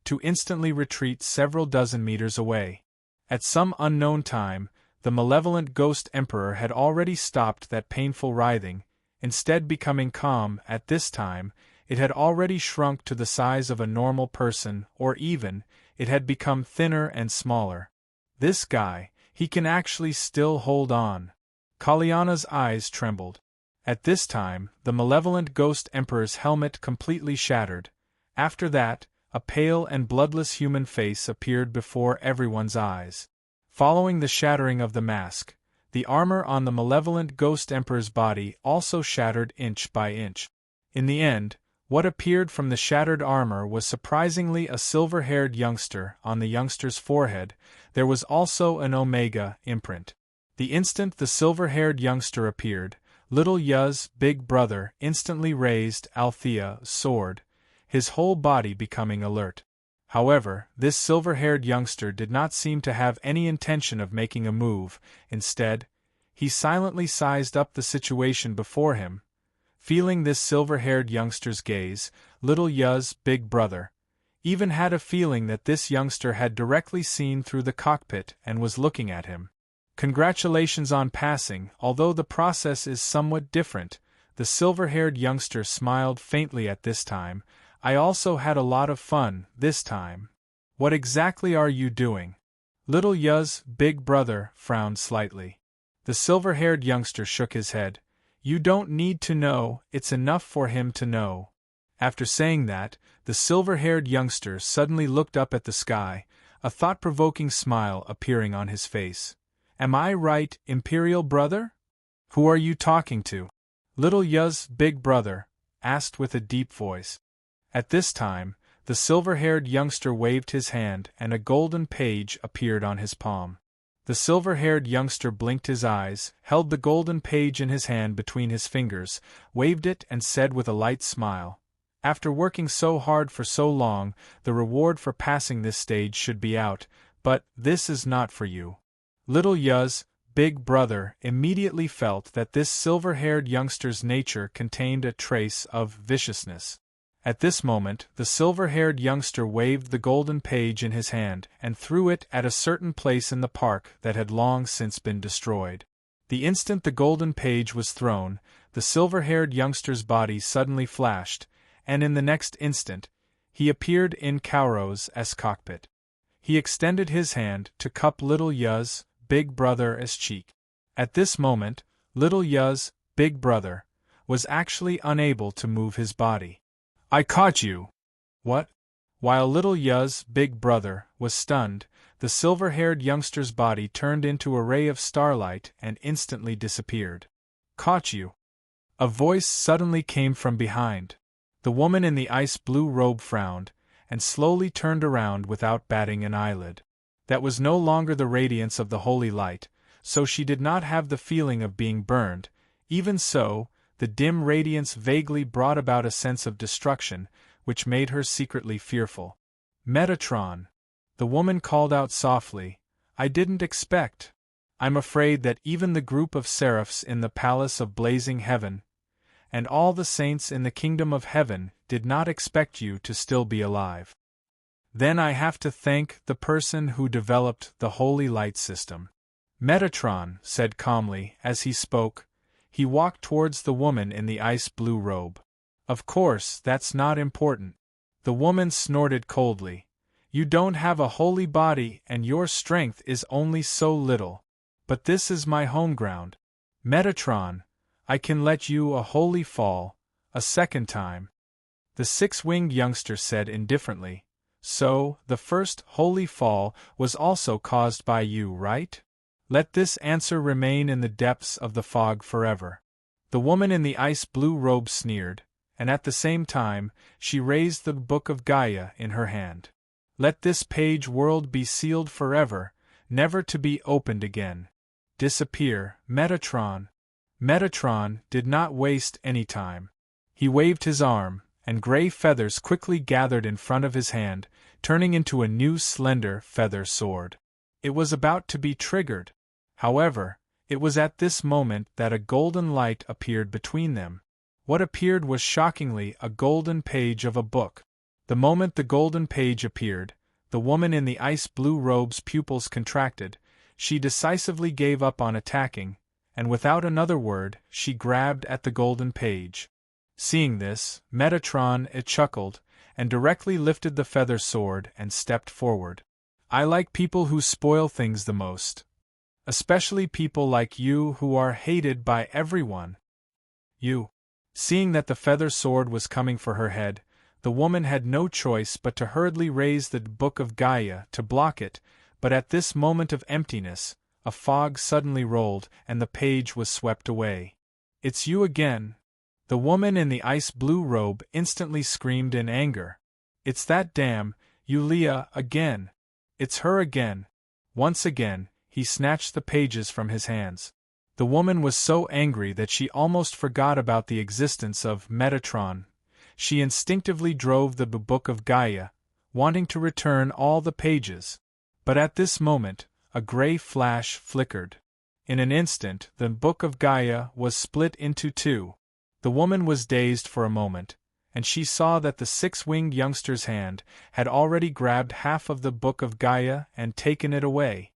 to instantly retreat several dozen meters away. At some unknown time, the malevolent Ghost Emperor had already stopped that painful writhing, instead becoming calm. At this time, it had already shrunk to the size of a normal person, or even, it had become thinner and smaller. This guy, he can actually still hold on. Kaliana's eyes trembled. At this time, the malevolent Ghost Emperor's helmet completely shattered. After that, a pale and bloodless human face appeared before everyone's eyes. Following the shattering of the mask, the armor on the malevolent Ghost Emperor's body also shattered inch by inch. In the end, what appeared from the shattered armor was surprisingly a silver-haired youngster. On the youngster's forehead, there was also an Omega imprint. The instant the silver-haired youngster appeared, little Yuz, big brother, instantly raised Althea's sword, his whole body becoming alert. However, this silver-haired youngster did not seem to have any intention of making a move. Instead, he silently sized up the situation before him. Feeling this silver-haired youngster's gaze, little Yuz, big brother, even had a feeling that this youngster had directly seen through the cockpit and was looking at him. Congratulations on passing, although the process is somewhat different. The silver-haired youngster smiled faintly at this time. I also had a lot of fun, this time. What exactly are you doing? Little Yuz, big brother, frowned slightly. The silver-haired youngster shook his head. You don't need to know, it's enough for him to know. After saying that, the silver-haired youngster suddenly looked up at the sky, a thought-provoking smile appearing on his face. Am I right, Imperial brother? Who are you talking to? Little Yuz, big brother, asked with a deep voice. At this time, the silver-haired youngster waved his hand and a golden page appeared on his palm. The silver-haired youngster blinked his eyes, held the golden page in his hand between his fingers, waved it and said with a light smile, after working so hard for so long, the reward for passing this stage should be out, but this is not for you. Little Yuz, big brother, immediately felt that this silver-haired youngster's nature contained a trace of viciousness. At this moment, the silver-haired youngster waved the golden page in his hand and threw it at a certain place in the park that had long since been destroyed. The instant the golden page was thrown, the silver-haired youngster's body suddenly flashed, and in the next instant, he appeared in Kauro's cockpit. He extended his hand to cup little Yuz, big brother's cheek. At this moment, little Yuz, big brother, was actually unable to move his body. I caught you! What? While little Yuz, big brother, was stunned, the silver-haired youngster's body turned into a ray of starlight and instantly disappeared. Caught you! A voice suddenly came from behind. The woman in the ice-blue robe frowned, and slowly turned around without batting an eyelid. That was no longer the radiance of the holy light, so she did not have the feeling of being burned. Even so, the dim radiance vaguely brought about a sense of destruction, which made her secretly fearful. Metatron! The woman called out softly, I didn't expect. I'm afraid that even the group of seraphs in the palace of blazing heaven, and all the saints in the kingdom of heaven, did not expect you to still be alive. Then I have to thank the person who developed the holy light system. Metatron said calmly as he spoke. He walked towards the woman in the ice-blue robe. Of course, that's not important. The woman snorted coldly. You don't have a holy body and your strength is only so little. But this is my home ground. Metatron, I can let you a holy fall, a second time. The six-winged youngster said indifferently. So, the first holy fall was also caused by you, right? Let this answer remain in the depths of the fog forever. The woman in the ice-blue robe sneered, and at the same time, she raised the Book of Gaia in her hand. Let this page world be sealed forever, never to be opened again. Disappear, Metatron. Metatron did not waste any time. He waved his arm, and gray feathers quickly gathered in front of his hand, turning into a new slender feather sword. It was about to be triggered. However, it was at this moment that a golden light appeared between them. What appeared was shockingly a golden page of a book. The moment the golden page appeared, the woman in the ice-blue robe's pupils contracted. She decisively gave up on attacking, and without another word, she grabbed at the golden page. Seeing this, Metatron chuckled, and directly lifted the feather sword and stepped forward. I like people who spoil things the most. Especially people like you who are hated by everyone. You. Seeing that the feather sword was coming for her head, the woman had no choice but to hurriedly raise the Book of Gaia to block it, but at this moment of emptiness, a fog suddenly rolled and the page was swept away. It's you again. The woman in the ice-blue robe instantly screamed in anger. It's that damn Yulia again. It's her again. Once again, he snatched the pages from his hands. The woman was so angry that she almost forgot about the existence of Metatron. She instinctively drove the book of Gaia, wanting to return all the pages. But at this moment, a gray flash flickered. In an instant, the book of Gaia was split into two. The woman was dazed for a moment, and she saw that the six-winged youngster's hand had already grabbed half of the book of Gaia and taken it away.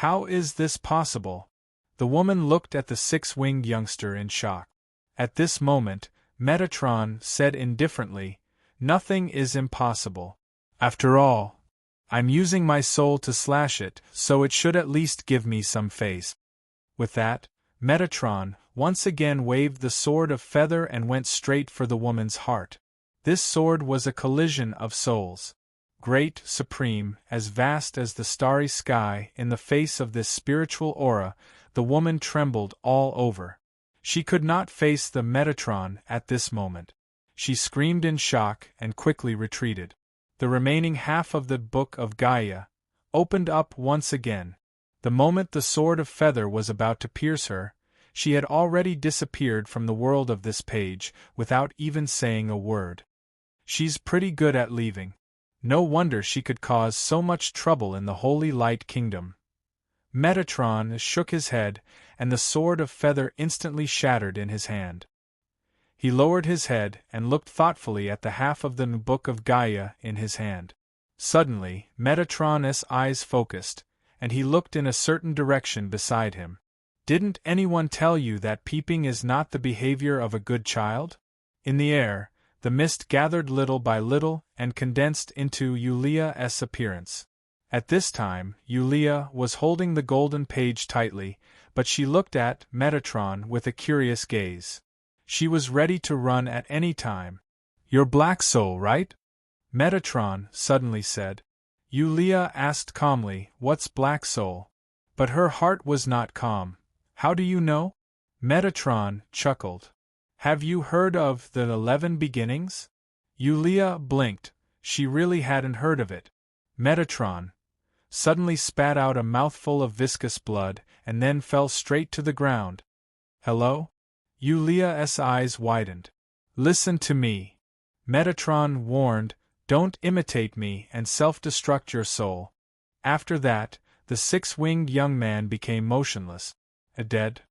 How is this possible? The woman looked at the six-winged youngster in shock. At this moment, Metatron said indifferently, "Nothing is impossible. After all, I'm using my soul to slash it, so it should at least give me some face." With that, Metatron once again waved the sword of feather and went straight for the woman's heart. This sword was a collision of souls. Great, supreme, as vast as the starry sky, in the face of this spiritual aura, the woman trembled all over. She could not face the Metatron at this moment. She screamed in shock and quickly retreated. The remaining half of the book of Gaia opened up once again. The moment the sword of feather was about to pierce her, she had already disappeared from the world of this page without even saying a word. She's pretty good at leaving. No wonder she could cause so much trouble in the Holy Light Kingdom. Metatron shook his head, and the sword of feather instantly shattered in his hand. He lowered his head and looked thoughtfully at the half of the book of Gaia in his hand. Suddenly, Metatron's eyes focused, and he looked in a certain direction beside him. "Didn't anyone tell you that peeping is not the behavior of a good child?" In the air, the mist gathered little by little and condensed into Yulia's appearance. At this time, Yulia was holding the golden page tightly, but she looked at Metatron with a curious gaze. She was ready to run at any time. "You're Black Soul, right?" Metatron suddenly said. Yulia asked calmly, "What's Black Soul?" But her heart was not calm. "How do you know?" Metatron chuckled. "Have you heard of the 11 Beginnings?" Yulia blinked. She really hadn't heard of it. Metatron suddenly spat out a mouthful of viscous blood and then fell straight to the ground. "Hello?" Yulia's eyes widened. "Listen to me," Metatron warned. "Don't imitate me and self-destruct your soul." After that, the six-winged young man became motionless. Dead?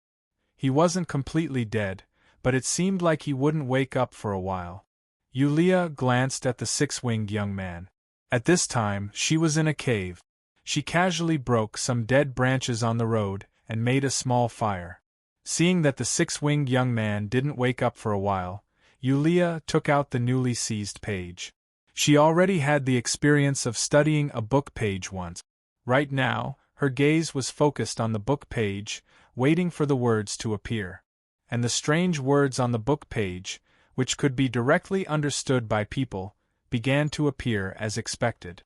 He wasn't completely dead, but it seemed like he wouldn't wake up for a while. Yulia glanced at the six-winged young man. At this time, she was in a cave. She casually broke some dead branches on the road and made a small fire. Seeing that the six-winged young man didn't wake up for a while, Yulia took out the newly seized page. She already had the experience of studying a book page once. Right now, her gaze was focused on the book page, waiting for the words to appear. And the strange words on the book page, which could be directly understood by people, began to appear as expected.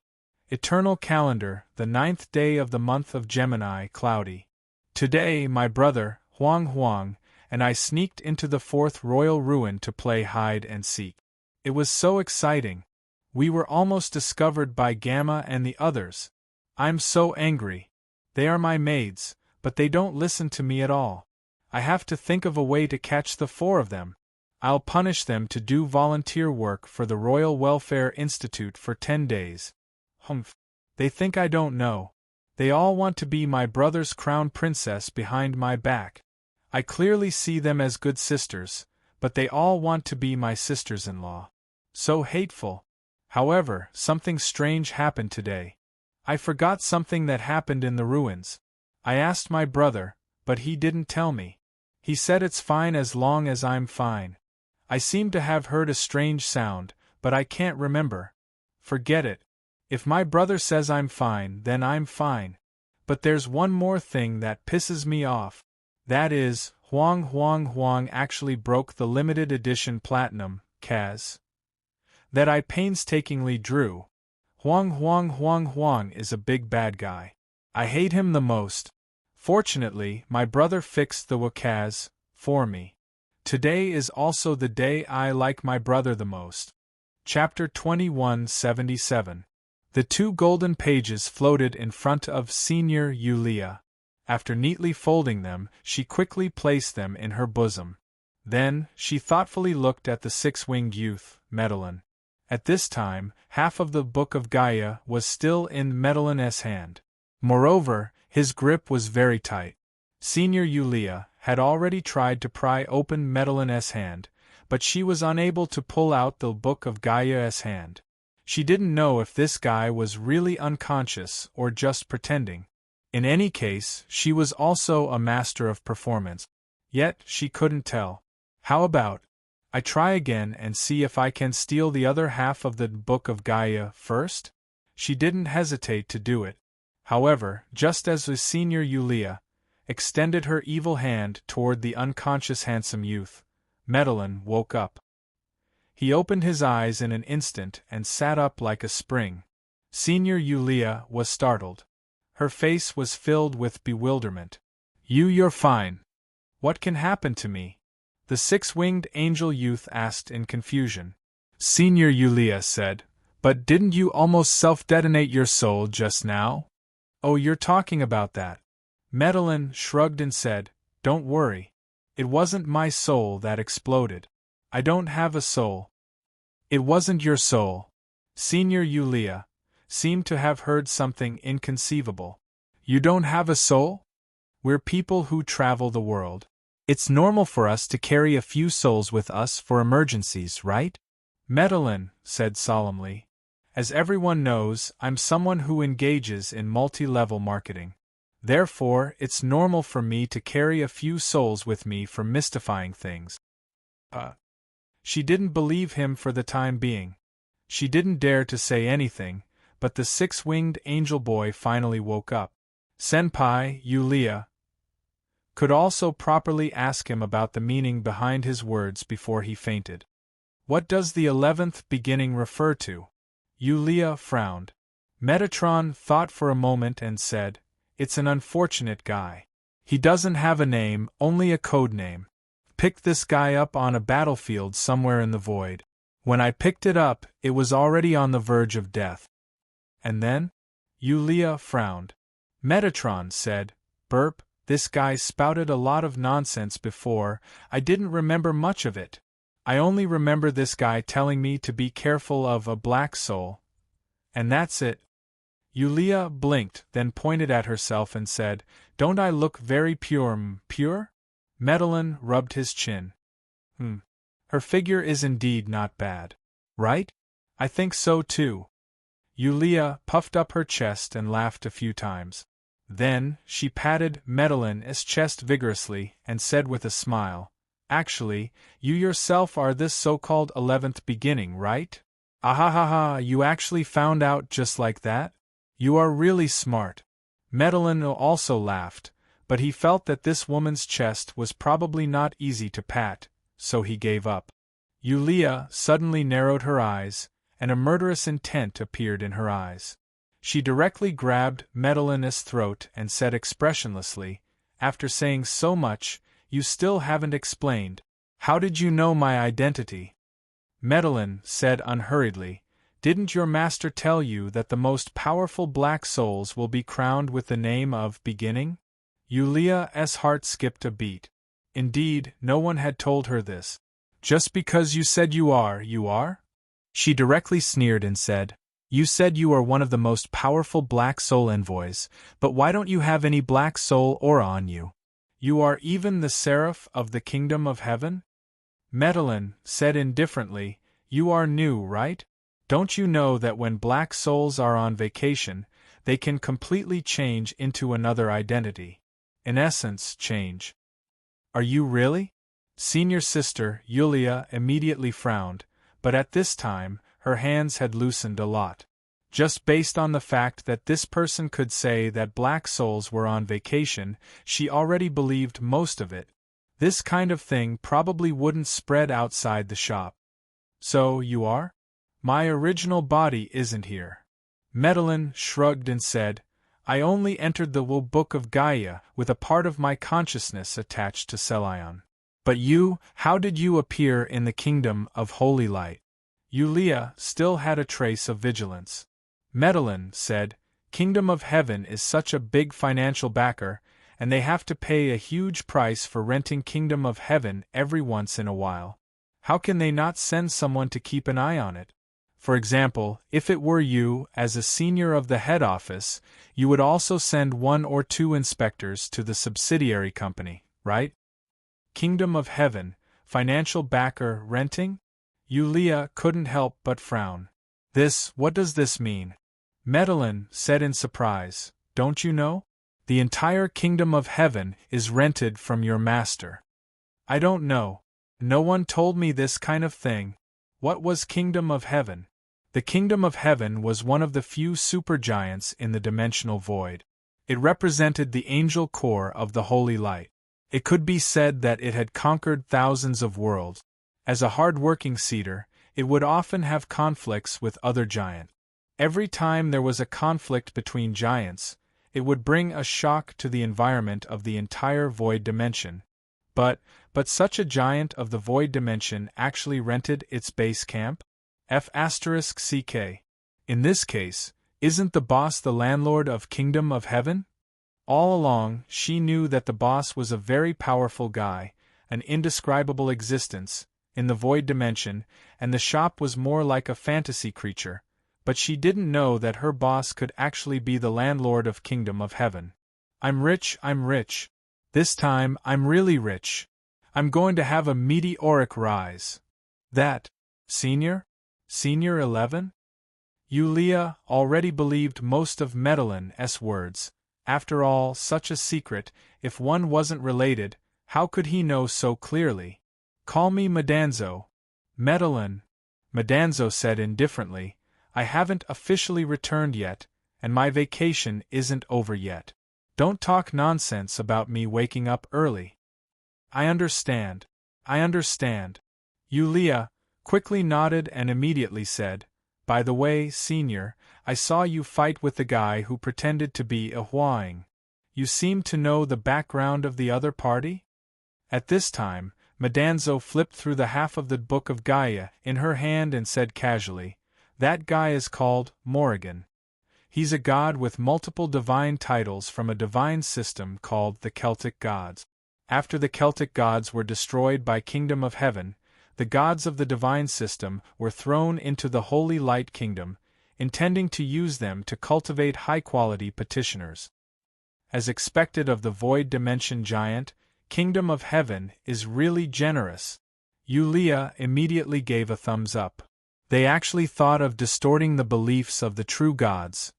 Eternal calendar, the 9th day of the month of Gemini, cloudy. Today my brother, Huang, and I sneaked into the 4th royal ruin to play hide and seek. It was so exciting. We were almost discovered by Gamma and the others. I'm so angry. They are my maids, but they don't listen to me at all. I have to think of a way to catch the 4 of them. I'll punish them to do volunteer work for the Royal Welfare Institute for 10 days. Humph. They think I don't know. They all want to be my brother's crown princess behind my back. I clearly see them as good sisters, but they all want to be my sisters-in-law. So hateful. However, something strange happened today. I forgot something that happened in the ruins. I asked my brother, but he didn't tell me. He said it's fine as long as I'm fine. I seem to have heard a strange sound, but I can't remember. Forget it. If my brother says I'm fine, then I'm fine. But there's one more thing that pisses me off. That is, Huang actually broke the limited edition platinum, Kaz, that I painstakingly drew. Huang is a big bad guy. I hate him the most. Fortunately, my brother fixed the Wakaz for me. Today is also the day I like my brother the most. Chapter 2177. The 2 golden pages floated in front of Senior Yulia. After neatly folding them, she quickly placed them in her bosom. Then, she thoughtfully looked at the six-winged youth, Medellin. At this time, half of the Book of Gaia was still in Medellin's hand. Moreover, his grip was very tight. Senior Yulia had already tried to pry open Medellin's hand, but she was unable to pull out the Book of Gaia's hand. She didn't know if this guy was really unconscious or just pretending. In any case, she was also a master of performance. Yet, she couldn't tell. How about I try again and see if I can steal the other half of the Book of Gaia first? She didn't hesitate to do it. However, just as the senior Yulia extended her evil hand toward the unconscious handsome youth, Medellin woke up. He opened his eyes in an instant and sat up like a spring. Senior Yulia was startled. Her face was filled with bewilderment. You're fine. What can happen to me? The six-winged angel youth asked in confusion. Senior Yulia said, but didn't you almost self-detonate your soul just now? Oh, you're talking about that. Medellin shrugged and said, don't worry. It wasn't my soul that exploded. I don't have a soul. It wasn't your soul. Senior Yulia seemed to have heard something inconceivable. You don't have a soul? We're people who travel the world. It's normal for us to carry a few souls with us for emergencies, right? Medellin said solemnly. As everyone knows, I'm someone who engages in multi-level marketing. Therefore, it's normal for me to carry a few souls with me for mystifying things. She didn't believe him for the time being. She didn't dare to say anything, but the six-winged angel boy finally woke up. Senpai, Yulia, could also properly ask him about the meaning behind his words before he fainted. What does the 11th beginning refer to? Yulia frowned. Metatron thought for a moment and said, it's an unfortunate guy. He doesn't have a name, only a code name. Picked this guy up on a battlefield somewhere in the void. When I picked it up, it was already on the verge of death. And then? Yulia frowned. Metatron said, burp, this guy spouted a lot of nonsense before, I didn't remember much of it. I only remember this guy telling me to be careful of a black soul. And that's it. Yulia blinked, then pointed at herself and said, don't I look very pure? Pure? Medellin rubbed his chin. Her figure is indeed not bad. Right? I think so too. Yulia puffed up her chest and laughed a few times. Then, she patted Medellin's chest vigorously and said with a smile, actually, you yourself are this so-called 11th beginning, right? Ahahaha, you actually found out just like that? You are really smart. Medellin also laughed, but he felt that this woman's chest was probably not easy to pat, so he gave up. Yulia suddenly narrowed her eyes, and a murderous intent appeared in her eyes. She directly grabbed Medellin's throat and said expressionlessly, after saying so much, you still haven't explained. How did you know my identity? Medellin said unhurriedly, didn't your master tell you that the most powerful black souls will be crowned with the name of Beginning? Yulia's heart skipped a beat. Indeed, no one had told her this. Just because you said you are? She directly sneered and said, you said you are one of the most powerful black soul envoys, but why don't you have any black soul aura on you? You are even the seraph of the kingdom of heaven? Medellin said indifferently, you are new, right? Don't you know that when black souls are on vacation, they can completely change into another identity? In essence, change. Are you really? Senior sister, Yulia, immediately frowned, but at this time, her hands had loosened a lot. Just based on the fact that this person could say that black souls were on vacation, she already believed most of it. This kind of thing probably wouldn't spread outside the shop. So, you are? My original body isn't here. Medellin shrugged and said, I only entered the Book of Gaia with a part of my consciousness attached to Celion. But you, how did you appear in the kingdom of holy light? Yulia still had a trace of vigilance. Medellin said, Kingdom of Heaven is such a big financial backer, and they have to pay a huge price for renting Kingdom of Heaven every once in a while. How can they not send someone to keep an eye on it? For example, if it were you, as a senior of the head office, you would also send 1 or 2 inspectors to the subsidiary company, right? Kingdom of Heaven, financial backer, renting? Yulia couldn't help but frown. What does this mean? Medellin said in surprise, don't you know? The entire Kingdom of Heaven is rented from your master. I don't know. No one told me this kind of thing. What was Kingdom of Heaven? The Kingdom of Heaven was one of the few supergiants in the dimensional void. It represented the angel core of the holy light. It could be said that it had conquered thousands of worlds. As a hard-working seeder, it would often have conflicts with other giants. Every time there was a conflict between giants, it would bring a shock to the environment of the entire void dimension. But such a giant of the void dimension actually rented its base camp? F***ck. In this case, isn't the boss the landlord of Kingdom of Heaven? All along, she knew that the boss was a very powerful guy, an indescribable existence, in the void dimension, and the shop was more like a fantasy creature, but she didn't know that her boss could actually be the landlord of Kingdom of Heaven. I'm rich. This time, I'm really rich. I'm going to have a meteoric rise. That, Senior 11? Yulia already believed most of Medellin's words. After all, such a secret, if one wasn't related, how could he know so clearly? Call me Madanzo. Medellin. Madanzo said indifferently, I haven't officially returned yet, and my vacation isn't over yet. Don't talk nonsense about me waking up early. I understand. Yulia quickly nodded and immediately said, by the way, Senior, I saw you fight with the guy who pretended to be a Huang. You seem to know the background of the other party? At this time, Madanzo flipped through the half of the Book of Gaia in her hand and said casually, that guy is called Morrigan. He's a god with multiple divine titles from a divine system called the Celtic gods. After the Celtic gods were destroyed by Kingdom of Heaven, the gods of the divine system were thrown into the Holy Light Kingdom, intending to use them to cultivate high-quality petitioners. As expected of the void dimension giant, Kingdom of Heaven is really generous. Yulia immediately gave a thumbs up. They actually thought of distorting the beliefs of the true gods.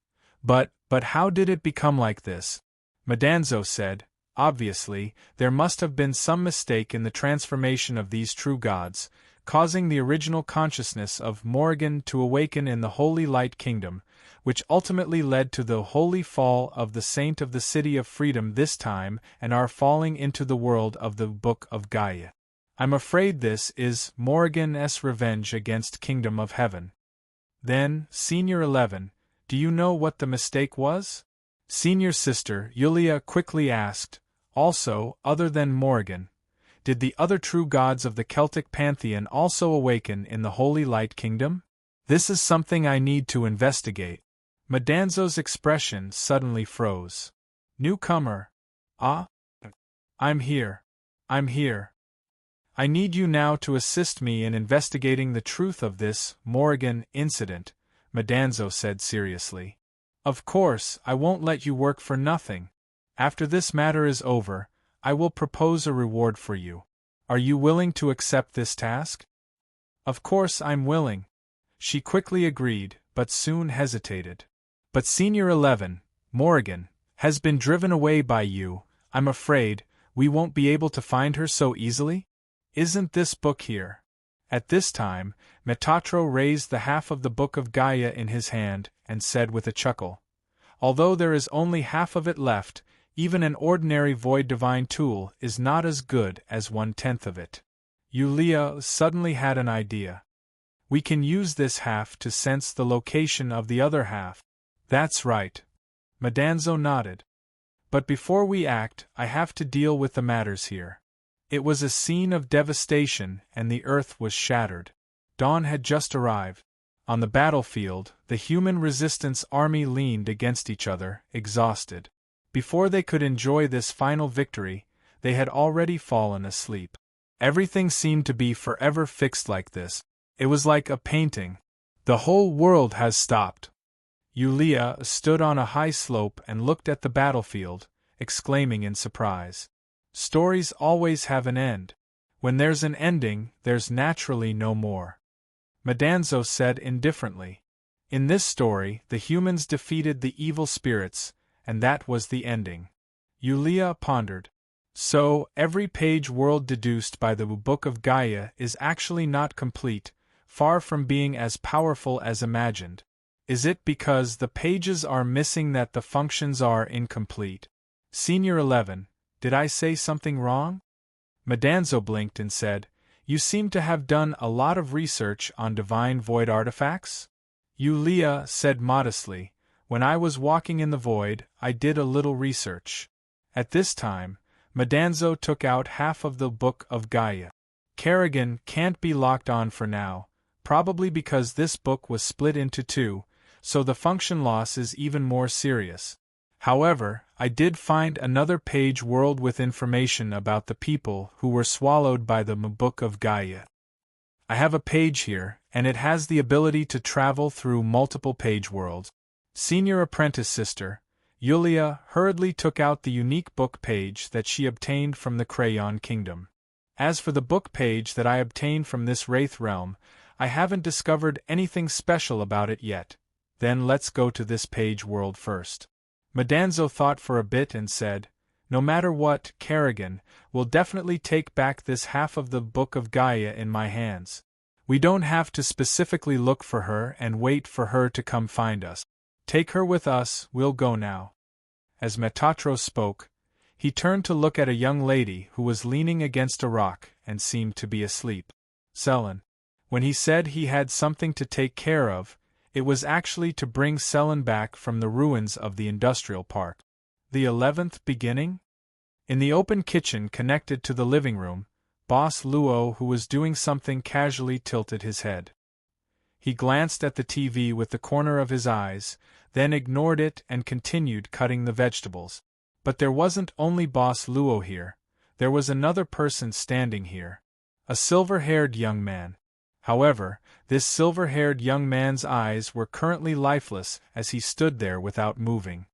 But how did it become like this? Madanzo said, obviously, there must have been some mistake in the transformation of these true gods, causing the original consciousness of Morrigan to awaken in the Holy Light Kingdom, which ultimately led to the holy fall of the Saint of the City of Freedom this time and our falling into the world of the Book of Gaia. I'm afraid this is Morrigan's revenge against Kingdom of Heaven. Then, Senior 11, do you know what the mistake was? Senior Sister Yulia quickly asked. Also, other than Morrigan, did the other true gods of the Celtic pantheon also awaken in the Holy Light Kingdom? This is something I need to investigate. Madanzo's expression suddenly froze. Newcomer. Ah? I'm here. I need you now to assist me in investigating the truth of this Morrigan incident, Madanzo said seriously. Of course, I won't let you work for nothing. After this matter is over, I will propose a reward for you. Are you willing to accept this task? Of course I'm willing. She quickly agreed, but soon hesitated. But Senior 11, Morrigan, has been driven away by you. I'm afraid we won't be able to find her so easily? Isn't this book here? At this time, Metatro raised the half of the Book of Gaia in his hand and said with a chuckle, although there is only half of it left, even an ordinary void divine tool is not as good as 1/10 of it. Yulia suddenly had an idea. We can use this half to sense the location of the other half. That's right. Madanzo nodded. But before we act, I have to deal with the matters here. It was a scene of devastation and the earth was shattered. Dawn had just arrived. On the battlefield, the human resistance army leaned against each other, exhausted. Before they could enjoy this final victory, they had already fallen asleep. Everything seemed to be forever fixed like this. It was like a painting. The whole world has stopped. Yulia stood on a high slope and looked at the battlefield, exclaiming in surprise. Stories always have an end. When there's an ending, there's naturally no more. Madanzo said indifferently. In this story, the humans defeated the evil spirits, and that was the ending. Yulia pondered. So, every page world deduced by the Book of Gaia is actually not complete, far from being as powerful as imagined. Is it because the pages are missing that the functions are incomplete? Senior 11, did I say something wrong? Madanzo blinked and said, You seem to have done a lot of research on divine void artifacts? Yulia said modestly, When I was walking in the void, I did a little research. At this time, Madanzo took out half of the Book of Gaia. Kerrigan can't be locked on for now, probably because this book was split into two, so the function loss is even more serious. However, I did find another page world with information about the people who were swallowed by the Book of Gaia. I have a page here, and it has the ability to travel through multiple page worlds. Senior apprentice sister, Yulia hurriedly took out the unique book page that she obtained from the Crayon Kingdom. As for the book page that I obtained from this Wraith realm, I haven't discovered anything special about it yet. Then let's go to this page world first. Madanzo thought for a bit and said, No matter what, Kerrigan, will definitely take back this half of the Book of Gaia in my hands. We don't have to specifically look for her and wait for her to come find us. Take her with us, we'll go now. As Metatro spoke, he turned to look at a young lady who was leaning against a rock and seemed to be asleep. Selin. When he said he had something to take care of, it was actually to bring Selin back from the ruins of the industrial park. The 11th beginning? In the open kitchen connected to the living room, Boss Luo, who was doing something casually, tilted his head. He glanced at the TV with the corner of his eyes, then ignored it and continued cutting the vegetables. But there wasn't only Boss Luo here, there was another person standing here. A silver-haired young man. However, this silver-haired young man's eyes were currently lifeless as he stood there without moving.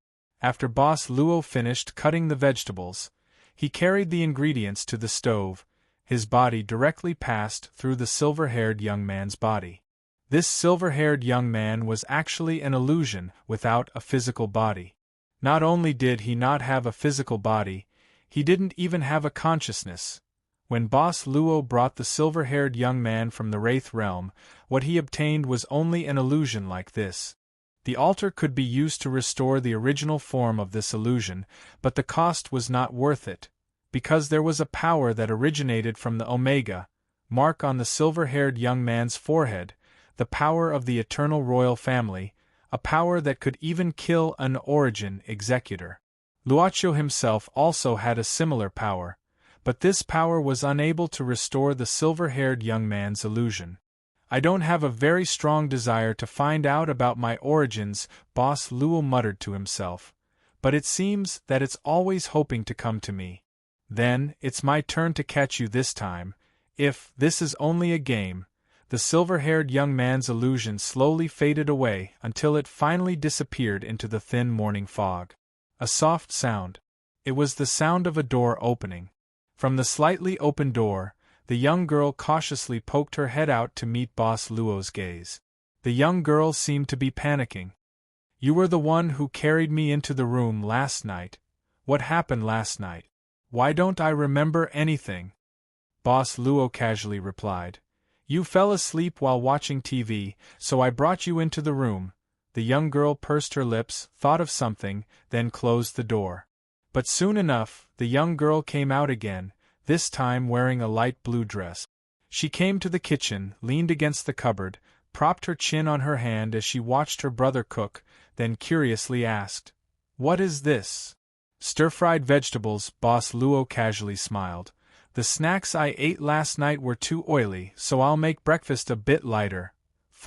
After Boss Luo finished cutting the vegetables, he carried the ingredients to the stove. His body directly passed through the silver-haired young man's body. This silver-haired young man was actually an illusion without a physical body. Not only did he not have a physical body, he didn't even have a consciousness. When Boss Luo brought the silver-haired young man from the Wraith realm, what he obtained was only an illusion like this. The altar could be used to restore the original form of this illusion, but the cost was not worth it, because there was a power that originated from the Omega mark on the silver-haired young man's forehead, the power of the eternal royal family, a power that could even kill an origin executor. Luocho himself also had a similar power, but this power was unable to restore the silver-haired young man's illusion. I don't have a very strong desire to find out about my origins, Boss Luo muttered to himself, but it seems that it's always hoping to come to me. Then, it's my turn to catch you this time. If this is only a game. The silver-haired young man's illusion slowly faded away until it finally disappeared into the thin morning fog. A soft sound. It was the sound of a door opening. From the slightly open door, the young girl cautiously poked her head out to meet Boss Luo's gaze. The young girl seemed to be panicking. You were the one who carried me into the room last night. What happened last night? Why don't I remember anything? Boss Luo casually replied. You fell asleep while watching TV, so I brought you into the room. The young girl pursed her lips, thought of something, then closed the door. But soon enough, the young girl came out again, this time wearing a light blue dress. She came to the kitchen, leaned against the cupboard, propped her chin on her hand as she watched her brother cook, then curiously asked, What is this? Stir-fried vegetables, Boss Luo casually smiled. The snacks I ate last night were too oily, so I'll make breakfast a bit lighter. /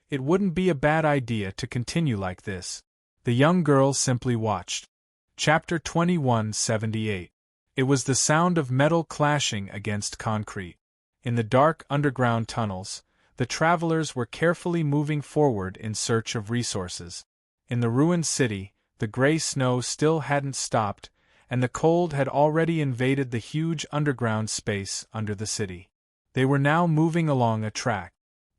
It wouldn't be a bad idea to continue like this. The young girl simply watched. Chapter 2178. It was the sound of metal clashing against concrete. In the dark underground tunnels, the travelers were carefully moving forward in search of resources. In the ruined city, the gray snow still hadn't stopped, and the cold had already invaded the huge underground space under the city. They were now moving along a track.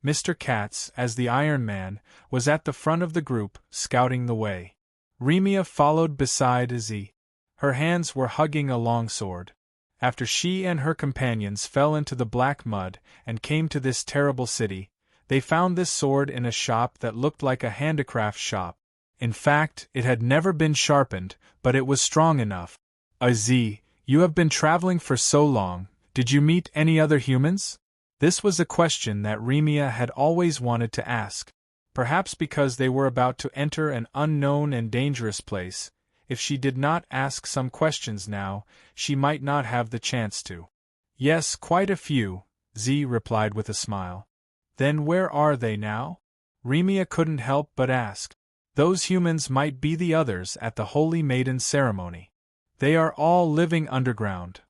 Mr. Katz, as the Iron Man, was at the front of the group, scouting the way. Remia followed beside Izzy. Her hands were hugging a longsword. After she and her companions fell into the black mud and came to this terrible city, they found this sword in a shop that looked like a handicraft shop. In fact, it had never been sharpened, but it was strong enough. Izzy, you have been traveling for so long, did you meet any other humans? This was a question that Remia had always wanted to ask. Perhaps because they were about to enter an unknown and dangerous place, if she did not ask some questions now, she might not have the chance to. Yes, quite a few, Z replied with a smile. Then where are they now? Remia couldn't help but ask. Those humans might be the others at the Holy Maiden ceremony. They are all living underground.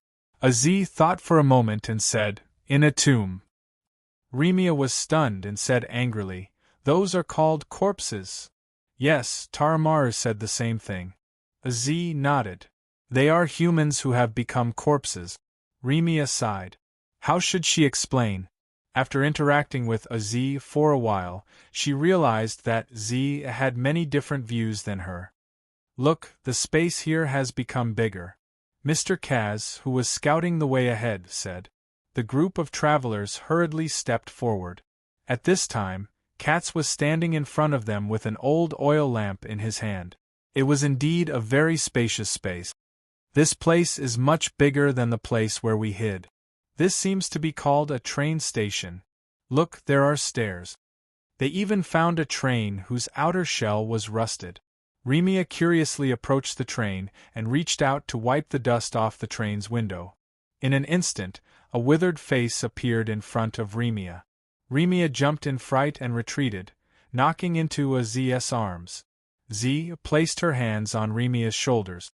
Z thought for a moment and said, in a tomb. Remia was stunned and said angrily, those are called corpses. Yes, Taramaru said the same thing. Z nodded. They are humans who have become corpses. Remia sighed. How should she explain? After interacting with Z for a while, she realized that Z had many different views than her. Look, the space here has become bigger. Mr. Kaz, who was scouting the way ahead, said. The group of travelers hurriedly stepped forward. At this time, Katz was standing in front of them with an old oil lamp in his hand. It was indeed a very spacious space. This place is much bigger than the place where we hid. This seems to be called a train station. Look, there are stairs. They even found a train whose outer shell was rusted. Remia curiously approached the train and reached out to wipe the dust off the train's window. In an instant, a withered face appeared in front of Remia. Remia jumped in fright and retreated, knocking into Z's arms. Z placed her hands on Remia's shoulders.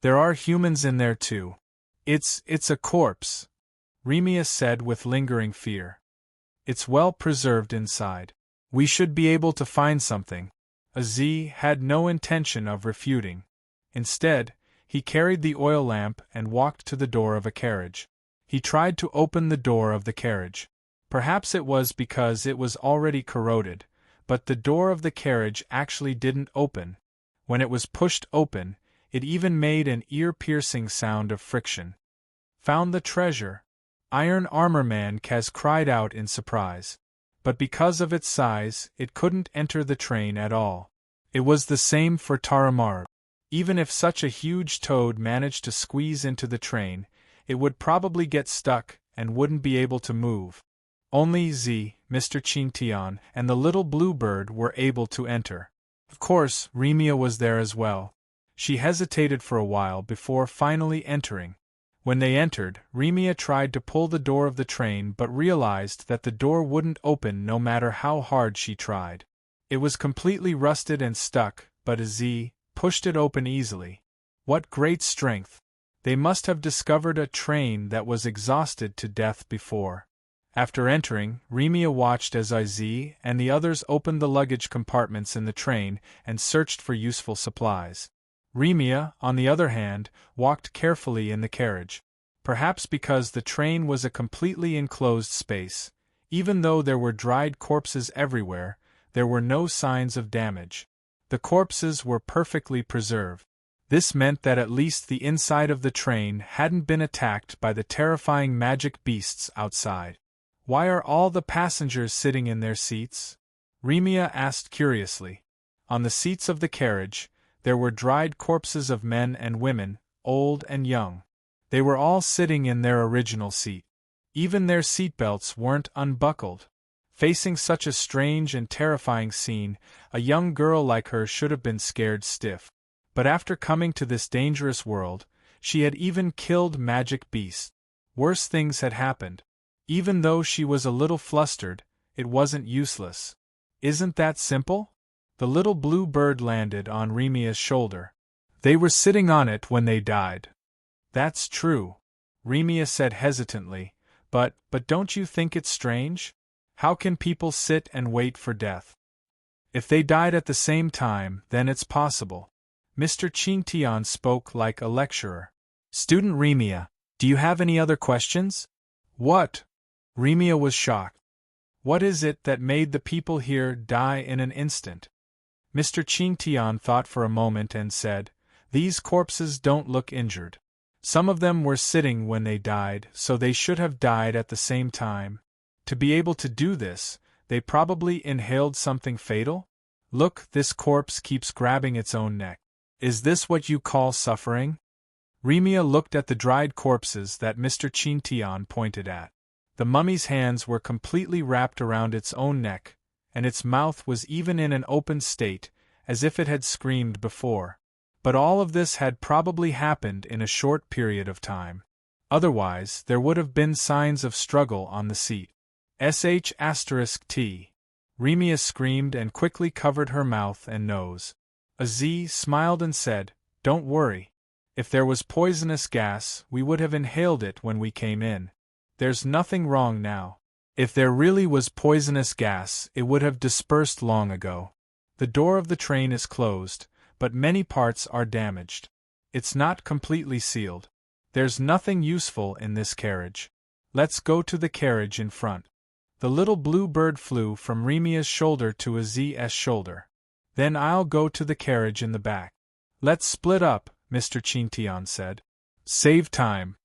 There are humans in there too. It's a corpse, Remia said with lingering fear. It's well preserved inside. We should be able to find something. Z had no intention of refuting. Instead, he carried the oil lamp and walked to the door of a carriage. He tried to open the door of the carriage. Perhaps it was because it was already corroded, but the door of the carriage actually didn't open. When it was pushed open, it even made an ear-piercing sound of friction. Found the treasure? Iron Armor Man Kaz cried out in surprise. But because of its size, it couldn't enter the train at all. It was the same for Taramaru. Even if such a huge toad managed to squeeze into the train, it would probably get stuck and wouldn't be able to move. Only Z, Mr. Chintian, and the little blue bird were able to enter. Of course, Remia was there as well. She hesitated for a while before finally entering. When they entered, Remia tried to pull the door of the train but realized that the door wouldn't open no matter how hard she tried. It was completely rusted and stuck, but Z pushed it open easily. What great strength! They must have discovered a train that was exhausted to death before. After entering, Remia watched as Z and the others opened the luggage compartments in the train and searched for useful supplies. Remia, on the other hand, walked carefully in the carriage. Perhaps because the train was a completely enclosed space, even though there were dried corpses everywhere, there were no signs of damage. The corpses were perfectly preserved. This meant that at least the inside of the train hadn't been attacked by the terrifying magic beasts outside. Why are all the passengers sitting in their seats? Remia asked curiously. On the seats of the carriage, there were dried corpses of men and women, old and young. They were all sitting in their original seat. Even their seatbelts weren't unbuckled. Facing such a strange and terrifying scene, a young girl like her should have been scared stiff. But after coming to this dangerous world, she had even killed magic beasts. Worse things had happened. Even though she was a little flustered, it wasn't useless. Isn't that simple? The little blue bird landed on Remia's shoulder. They were sitting on it when they died. That's true, Remia said hesitantly, but don't you think it's strange? How can people sit and wait for death? If they died at the same time, then it's possible. Mr. Qingtian spoke like a lecturer. Student Remia, do you have any other questions? What? Remia was shocked. What is it that made the people here die in an instant? Mr. Qingtian thought for a moment and said, These corpses don't look injured. Some of them were sitting when they died, so they should have died at the same time. To be able to do this, they probably inhaled something fatal? Look, this corpse keeps grabbing its own neck. Is this what you call suffering? Remia looked at the dried corpses that Mr. Qingtian pointed at. The mummy's hands were completely wrapped around its own neck, and its mouth was even in an open state, as if it had screamed before. But all of this had probably happened in a short period of time. Otherwise, there would have been signs of struggle on the seat. **T. Remia screamed and quickly covered her mouth and nose. Aziz smiled and said, Don't worry. If there was poisonous gas, we would have inhaled it when we came in. There's nothing wrong now. If there really was poisonous gas, it would have dispersed long ago. The door of the train is closed, but many parts are damaged. It's not completely sealed. There's nothing useful in this carriage. Let's go to the carriage in front. The little blue bird flew from Remia's shoulder to Aziz's shoulder. Then I'll go to the carriage in the back. Let's split up, Mr. Qingtian said. Save time.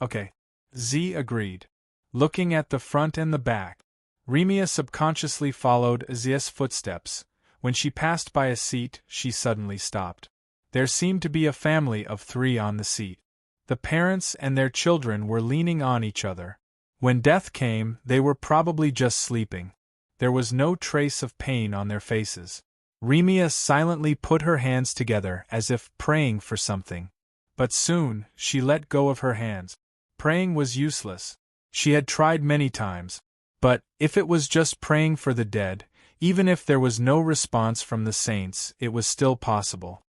Okay. Z agreed. Looking at the front and the back, Remia subconsciously followed Aziz's footsteps. When she passed by a seat, she suddenly stopped. There seemed to be a family of 3 on the seat. The parents and their children were leaning on each other. When death came, they were probably just sleeping. There was no trace of pain on their faces. Remia silently put her hands together as if praying for something. But soon, she let go of her hands. Praying was useless. She had tried many times. But, if it was just praying for the dead, even if there was no response from the saints, it was still possible.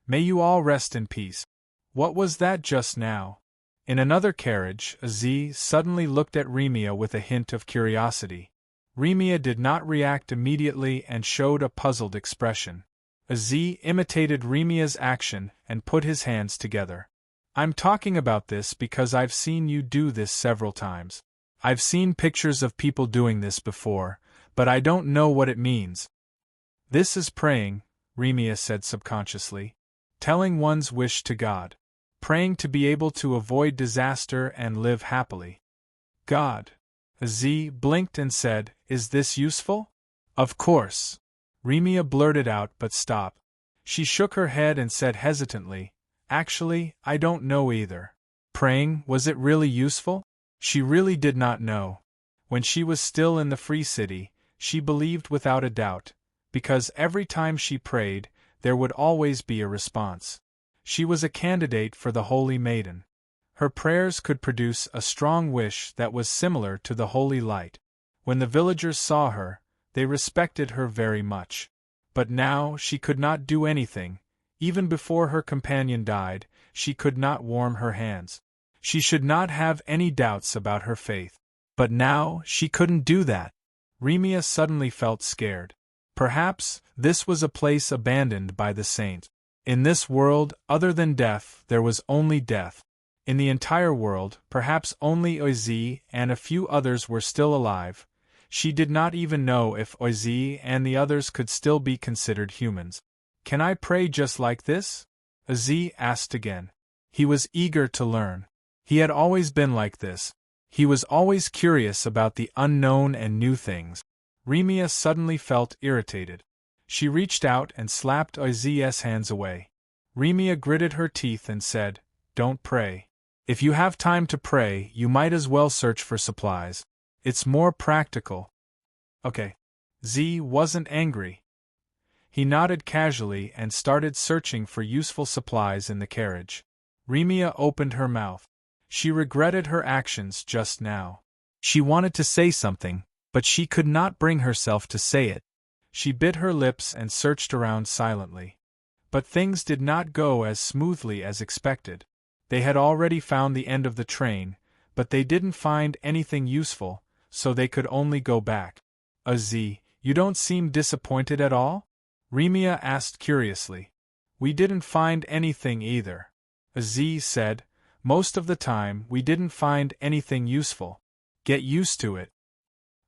May you all rest in peace. What was that just now? In another carriage, Aziz suddenly looked at Remia with a hint of curiosity. Remia did not react immediately and showed a puzzled expression. Aziz imitated Remia's action and put his hands together. I'm talking about this because I've seen you do this several times. I've seen pictures of people doing this before, but I don't know what it means. This is praying, Remia said subconsciously. Telling one's wish to God. Praying to be able to avoid disaster and live happily. God. Aziz blinked and said, Is this useful? Of course. Remia blurted out but stopped. She shook her head and said hesitantly, Actually, I don't know either. Praying, was it really useful? She really did not know. When she was still in the Free City, she believed without a doubt, because every time she prayed, there would always be a response. She was a candidate for the Holy Maiden. Her prayers could produce a strong wish that was similar to the holy light. When the villagers saw her, they respected her very much. But now she could not do anything. Even before her companion died, she could not warm her hands. She should not have any doubts about her faith. But now, she couldn't do that. Remia suddenly felt scared. Perhaps, this was a place abandoned by the saint. In this world, other than death, there was only death. In the entire world, perhaps only Oizi and a few others were still alive. She did not even know if Oizi and the others could still be considered humans. Can I pray just like this? Oizi asked again. He was eager to learn. He had always been like this. He was always curious about the unknown and new things. Remia suddenly felt irritated. She reached out and slapped Oizi's hands away. Remia gritted her teeth and said, Don't pray. If you have time to pray, you might as well search for supplies. It's more practical. Okay. Z wasn't angry. He nodded casually and started searching for useful supplies in the carriage. Remia opened her mouth. She regretted her actions just now. She wanted to say something, but she could not bring herself to say it. She bit her lips and searched around silently. But things did not go as smoothly as expected. They had already found the end of the train, but they didn't find anything useful, so they could only go back. Z, you don't seem disappointed at all? Remia asked curiously. We didn't find anything either. Z said, most of the time we didn't find anything useful. Get used to it.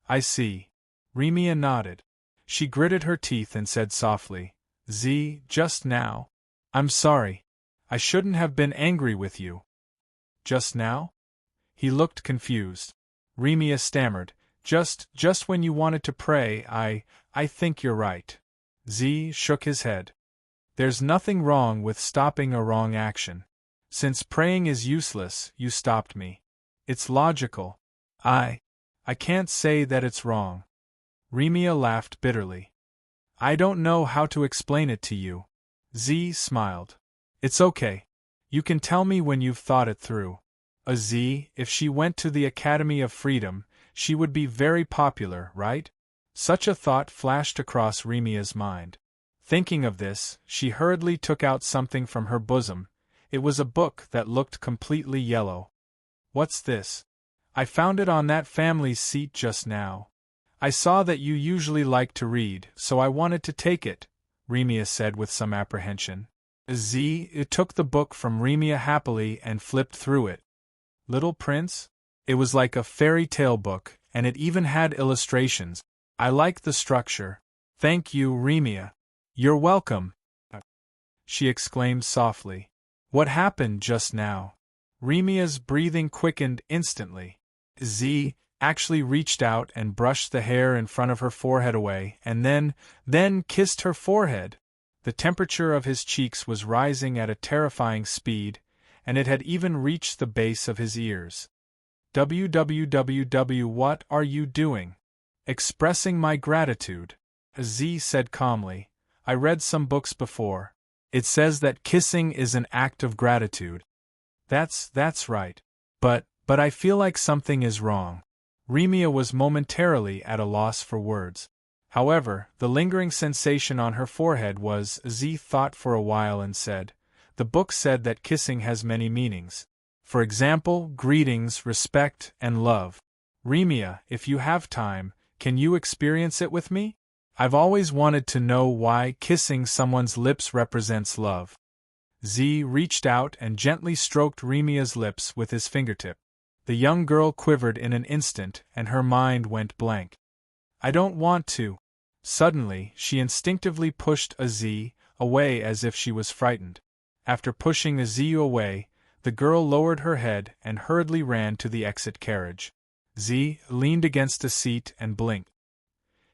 I see. Remia nodded. She gritted her teeth and said softly, Z, just now? I'm sorry. I shouldn't have been angry with you. Just now? He looked confused. Remia stammered, just when you wanted to pray, I think you're right. Z shook his head. There's nothing wrong with stopping a wrong action. Since praying is useless, you stopped me. It's logical. I can't say that it's wrong. Remia laughed bitterly. I don't know how to explain it to you. Z smiled. It's okay. You can tell me when you've thought it through. Z, if she went to the Academy of Freedom, she would be very popular, right? Such a thought flashed across Remia's mind. Thinking of this, she hurriedly took out something from her bosom. It was a book that looked completely yellow. What's this? I found it on that family's seat just now. I saw that you usually like to read, so I wanted to take it, Remia said with some apprehension. Z took the book from Remia happily and flipped through it. Little Prince? It was like a fairy tale book, and it even had illustrations. I like the structure. Thank you, Remia. You're welcome, she exclaimed softly. What happened just now? Remia's breathing quickened instantly. Z actually reached out and brushed the hair in front of her forehead away, and then kissed her forehead. The temperature of his cheeks was rising at a terrifying speed, and it had even reached the base of his ears. "WWWW, what are you doing?" "Expressing my gratitude," Z said calmly. "I read some books before. It says that kissing is an act of gratitude." That's right. But I feel like something is wrong." Remia was momentarily at a loss for words. However, the lingering sensation on her forehead was, Z thought for a while and said, the book said that kissing has many meanings. For example, greetings, respect, and love. Remia, if you have time, can you experience it with me? I've always wanted to know why kissing someone's lips represents love. Z reached out and gently stroked Remia's lips with his fingertip. The young girl quivered in an instant and her mind went blank. I don't want to. Suddenly, she instinctively pushed a Z away as if she was frightened. After pushing a Z away, the girl lowered her head and hurriedly ran to the exit carriage. Z leaned against a seat and blinked.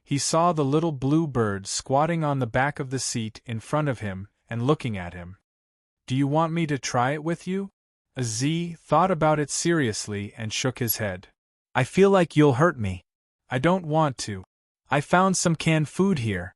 He saw the little blue bird squatting on the back of the seat in front of him and looking at him. Do you want me to try it with you? Z thought about it seriously and shook his head. I feel like you'll hurt me. I don't want to. I found some canned food here.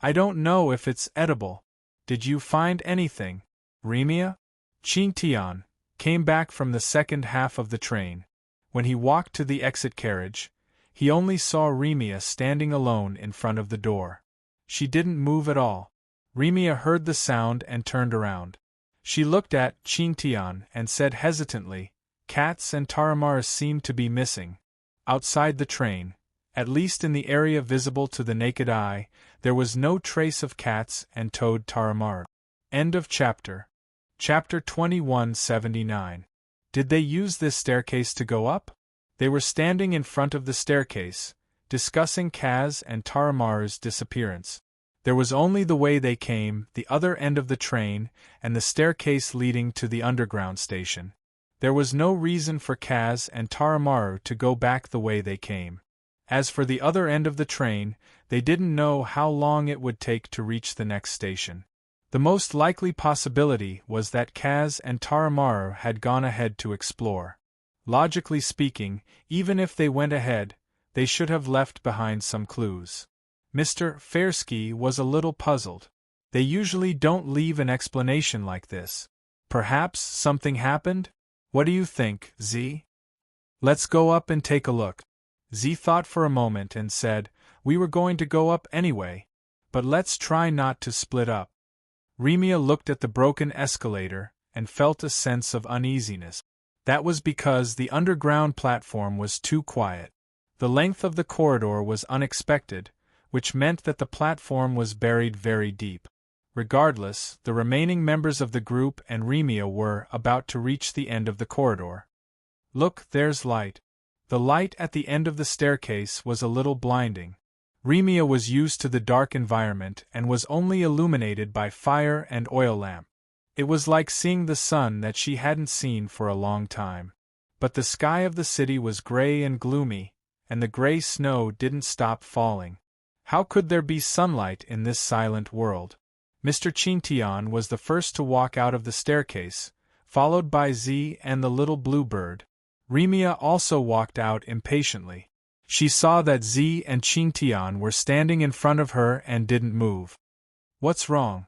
I don't know if it's edible. Did you find anything, Remia? Qingtian came back from the second half of the train. When he walked to the exit carriage, he only saw Remia standing alone in front of the door. She didn't move at all. Remia heard the sound and turned around. She looked at Qingtian and said hesitantly, Cats and Taramaras seem to be missing. Outside the train, at least in the area visible to the naked eye, there was no trace of cats and toad Taramara. End of chapter. Chapter 2179. Did they use this staircase to go up? They were standing in front of the staircase, discussing Kaz and Taramara's disappearance. There was only the way they came, the other end of the train, and the staircase leading to the underground station. There was no reason for Kaz and Taramaru to go back the way they came. As for the other end of the train, they didn't know how long it would take to reach the next station. The most likely possibility was that Kaz and Taramaru had gone ahead to explore. Logically speaking, even if they went ahead, they should have left behind some clues. Mr. Fairski was a little puzzled. They usually don't leave an explanation like this. Perhaps something happened? What do you think, Z? Let's go up and take a look. Z thought for a moment and said, We were going to go up anyway, but let's try not to split up. Remia looked at the broken escalator and felt a sense of uneasiness. That was because the underground platform was too quiet. The length of the corridor was unexpected, which meant that the platform was buried very deep. Regardless, the remaining members of the group and Remia were about to reach the end of the corridor. Look, there's light. The light at the end of the staircase was a little blinding. Remia was used to the dark environment and was only illuminated by fire and oil lamp. It was like seeing the sun that she hadn't seen for a long time. But the sky of the city was gray and gloomy, and the gray snow didn't stop falling. How could there be sunlight in this silent world? Mr. Chintian was the first to walk out of the staircase, followed by Z and the little blue bird. Remia also walked out impatiently. She saw that Z and Chintian were standing in front of her and didn't move. What's wrong?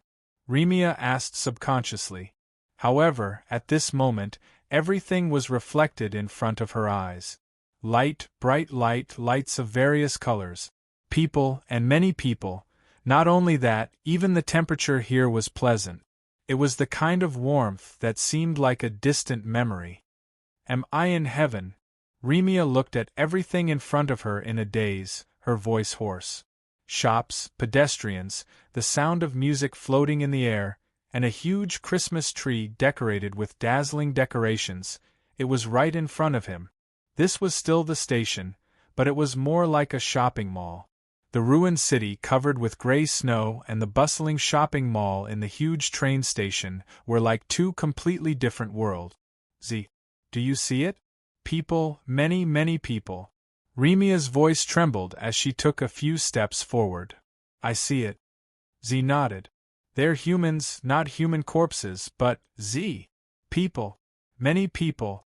Remia asked subconsciously. However, at this moment, everything was reflected in front of her eyes. Light, bright light, lights of various colors. People, and many people. Not only that, even the temperature here was pleasant. It was the kind of warmth that seemed like a distant memory. Am I in heaven? Remia looked at everything in front of her in a daze, her voice hoarse. Shops, pedestrians, the sound of music floating in the air, and a huge Christmas tree decorated with dazzling decorations. It was right in front of him. This was still the station, but it was more like a shopping mall. The ruined city covered with gray snow and the bustling shopping mall in the huge train station were like two completely different worlds. Z, do you see it? People, many, many people. Remia's voice trembled as she took a few steps forward. I see it. Z nodded. They're humans, not human corpses, but, Z. People. Many people.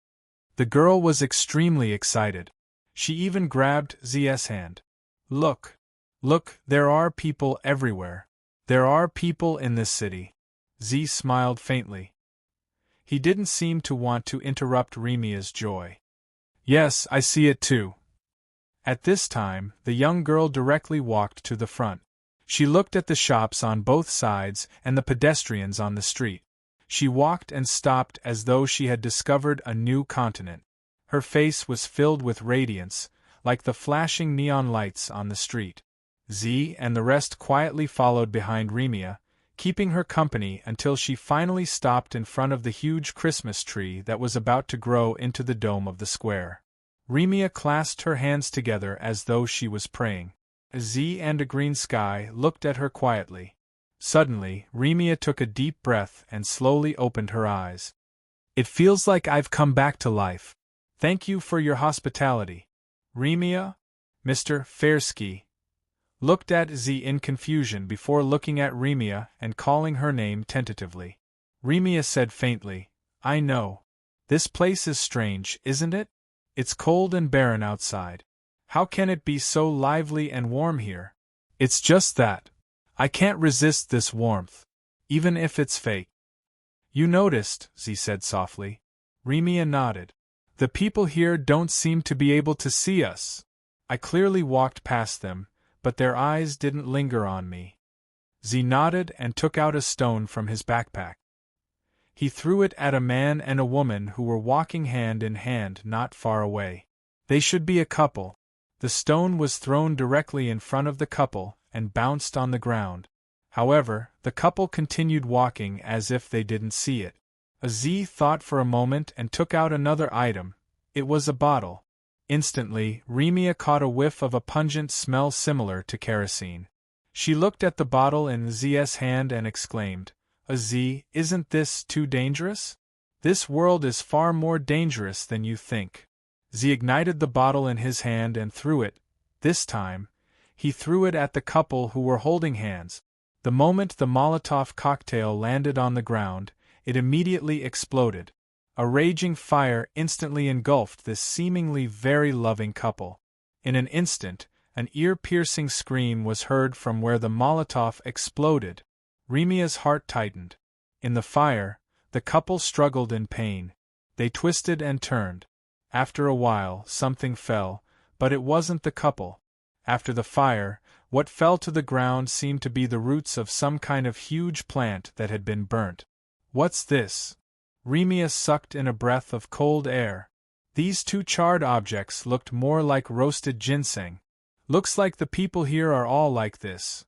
The girl was extremely excited. She even grabbed Z's hand. Look. Look, there are people everywhere. There are people in this city. Z smiled faintly. He didn't seem to want to interrupt Remia's joy. Yes, I see it too. At this time, the young girl directly walked to the front. She looked at the shops on both sides and the pedestrians on the street. She walked and stopped as though she had discovered a new continent. Her face was filled with radiance, like the flashing neon lights on the street. Z and the rest quietly followed behind Remia, keeping her company until she finally stopped in front of the huge Christmas tree that was about to grow into the dome of the square. Remia clasped her hands together as though she was praying. Z and a green sky looked at her quietly. Suddenly, Remia took a deep breath and slowly opened her eyes. It feels like I've come back to life. Thank you for your hospitality. Remia? Mr. Fairsky looked at Z in confusion before looking at Remia and calling her name tentatively. Remia said faintly, I know. This place is strange, isn't it? It's cold and barren outside. How can it be so lively and warm here? It's just that. I can't resist this warmth, even if it's fake. You noticed, Z said softly. Remia nodded. The people here don't seem to be able to see us. I clearly walked past them, but their eyes didn't linger on me. Z nodded and took out a stone from his backpack. He threw it at a man and a woman who were walking hand in hand not far away. They should be a couple. The stone was thrown directly in front of the couple and bounced on the ground. However, the couple continued walking as if they didn't see it. Z thought for a moment and took out another item. It was a bottle. Instantly, Remia caught a whiff of a pungent smell similar to kerosene. She looked at the bottle in Z's hand and exclaimed, Z, isn't this too dangerous? This world is far more dangerous than you think. Z ignited the bottle in his hand and threw it. This time, he threw it at the couple who were holding hands. The moment the Molotov cocktail landed on the ground, it immediately exploded. A raging fire instantly engulfed this seemingly very loving couple. In an instant, an ear-piercing scream was heard from where the Molotov exploded. Remia's heart tightened. In the fire, the couple struggled in pain. They twisted and turned. After a while, something fell, but it wasn't the couple. After the fire, what fell to the ground seemed to be the roots of some kind of huge plant that had been burnt. What's this? Remia sucked in a breath of cold air. These two charred objects looked more like roasted ginseng. Looks like the people here are all like this.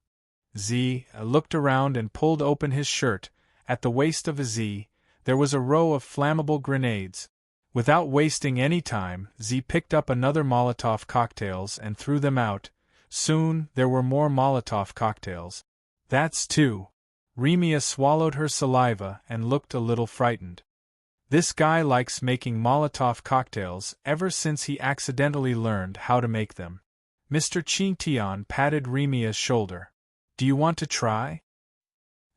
Z looked around and pulled open his shirt. At the waist of Z, there was a row of flammable grenades. Without wasting any time, Z picked up another Molotov cocktails and threw them out. Soon, there were more Molotov cocktails. That's two. Remia swallowed her saliva and looked a little frightened. This guy likes making Molotov cocktails ever since he accidentally learned how to make them. Mr. Chintian patted Remia's shoulder. Do you want to try?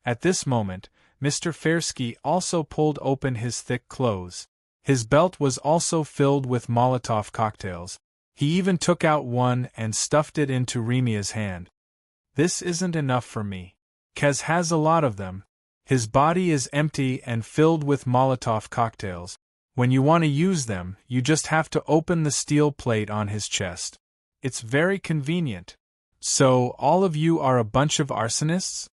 At this moment, Mr. Fersky also pulled open his thick clothes. His belt was also filled with Molotov cocktails. He even took out one and stuffed it into Remia's hand. This isn't enough for me. Kaz has a lot of them. His body is empty and filled with Molotov cocktails. When you want to use them, you just have to open the steel plate on his chest. It's very convenient. So, all of you are a bunch of arsonists?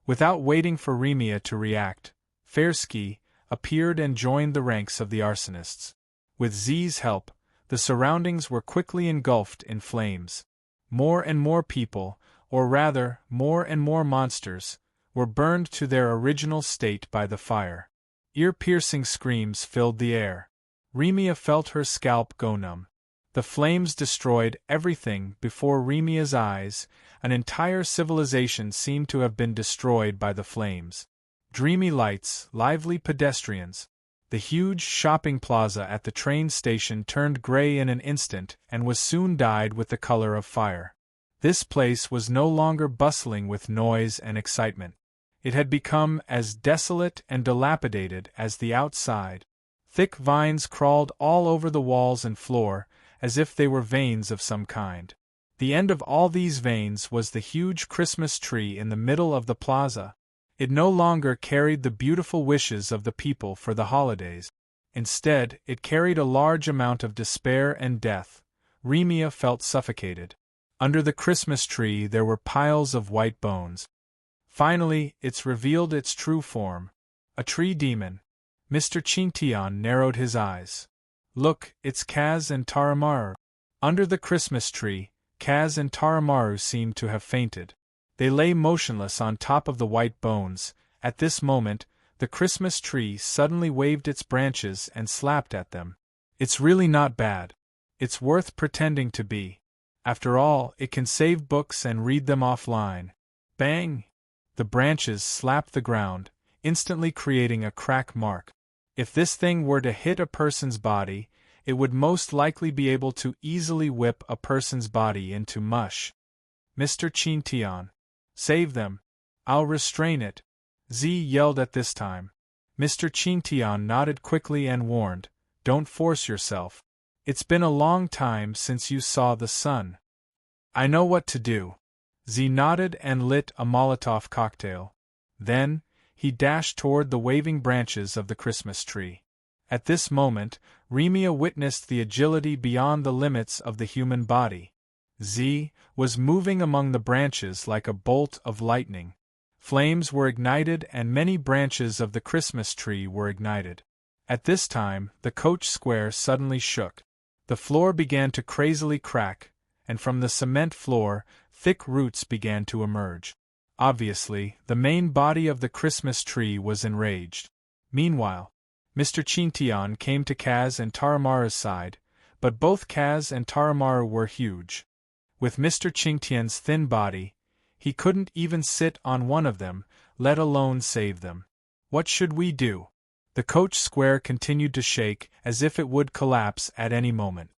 Without waiting for Remia to react, Fersky appeared and joined the ranks of the arsonists. With Z's help, the surroundings were quickly engulfed in flames. More and more people, or rather, more and more monsters, were burned to their original state by the fire. Ear-piercing screams filled the air. Remia felt her scalp go numb. The flames destroyed everything before Remia's eyes. An entire civilization seemed to have been destroyed by the flames. Dreamy lights, lively pedestrians. The huge shopping plaza at the train station turned gray in an instant and was soon dyed with the color of fire. This place was no longer bustling with noise and excitement. It had become as desolate and dilapidated as the outside. Thick vines crawled all over the walls and floor, as if they were veins of some kind. The end of all these veins was the huge Christmas tree in the middle of the plaza. It no longer carried the beautiful wishes of the people for the holidays. Instead, it carried a large amount of despair and death. Remia felt suffocated. Under the Christmas tree there were piles of white bones. Finally, it's revealed its true form. A tree demon. Mr. Chintian narrowed his eyes. Look, it's Kaz and Taramaru. Under the Christmas tree, Kaz and Taramaru seemed to have fainted. They lay motionless on top of the white bones. At this moment, the Christmas tree suddenly waved its branches and slapped at them. It's really not bad. It's worth pretending to be. After all, it can save books and read them offline. Bang! The branches slapped the ground, instantly creating a crack mark. If this thing were to hit a person's body, it would most likely be able to easily whip a person's body into mush. Mr. Chintian. Save them. I'll restrain it. Z yelled at this time. Mr. Chintian nodded quickly and warned, Don't force yourself. It's been a long time since you saw the sun. I know what to do. Z nodded and lit a Molotov cocktail. Then, he dashed toward the waving branches of the Christmas tree. At this moment, Remia witnessed the agility beyond the limits of the human body. Z was moving among the branches like a bolt of lightning. Flames were ignited and many branches of the Christmas tree were ignited. At this time, the coach square suddenly shook. The floor began to crazily crack, and from the cement floor, thick roots began to emerge. Obviously, the main body of the Christmas tree was enraged. Meanwhile, Mr. Chintian came to Kaz and Taramaru's side, but both Kaz and Taramaru were huge. With Mr. Chintian's thin body, he couldn't even sit on one of them, let alone save them. What should we do? The coach square continued to shake as if it would collapse at any moment.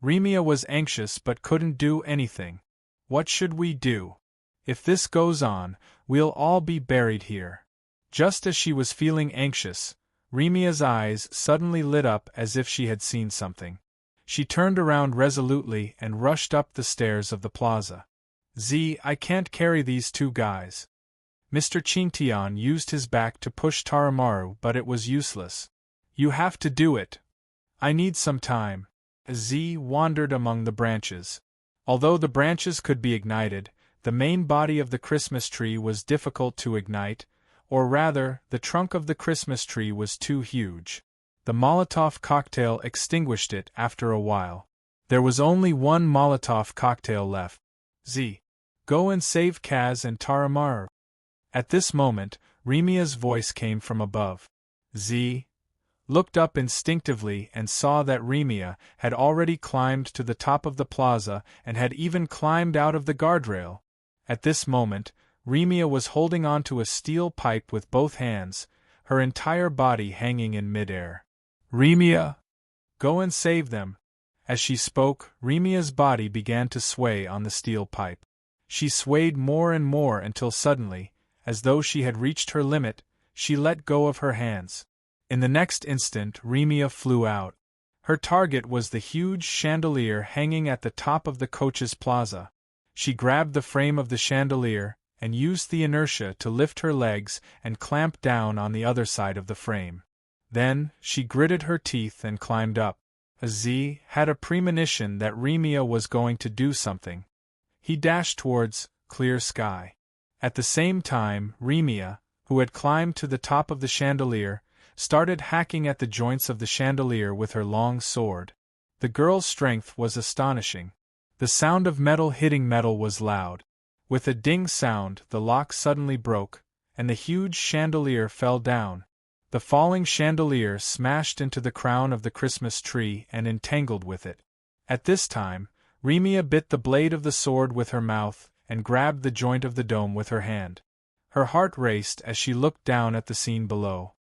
Remia was anxious but couldn't do anything. What should we do? If this goes on, we'll all be buried here. Just as she was feeling anxious, Remia's eyes suddenly lit up as if she had seen something. She turned around resolutely and rushed up the stairs of the plaza. Z, I can't carry these two guys. Mr. Chintian used his back to push Taramaru, but it was useless. You have to do it. I need some time. Z wandered among the branches. Although the branches could be ignited, the main body of the Christmas tree was difficult to ignite, or rather, the trunk of the Christmas tree was too huge. The Molotov cocktail extinguished it after a while. There was only one Molotov cocktail left. Z. Go and save Kaz and Taramaru. At this moment, Remia's voice came from above. Z looked up instinctively and saw that Remia had already climbed to the top of the plaza and had even climbed out of the guardrail. At this moment, Remia was holding onto a steel pipe with both hands, her entire body hanging in midair. Remia! Go and save them! As she spoke, Remia's body began to sway on the steel pipe. She swayed more and more until suddenly, as though she had reached her limit, she let go of her hands. In the next instant, Remia flew out. Her target was the huge chandelier hanging at the top of the coach's plaza. She grabbed the frame of the chandelier, and used the inertia to lift her legs and clamp down on the other side of the frame. Then, she gritted her teeth and climbed up. Z had a premonition that Remia was going to do something. He dashed towards clear sky. At the same time, Remia, who had climbed to the top of the chandelier, started hacking at the joints of the chandelier with her long sword. The girl's strength was astonishing. The sound of metal hitting metal was loud. With a ding sound, the lock suddenly broke, and the huge chandelier fell down. The falling chandelier smashed into the crown of the Christmas tree and entangled with it. At this time, Remia bit the blade of the sword with her mouth and grabbed the joint of the dome with her hand. Her heart raced as she looked down at the scene below.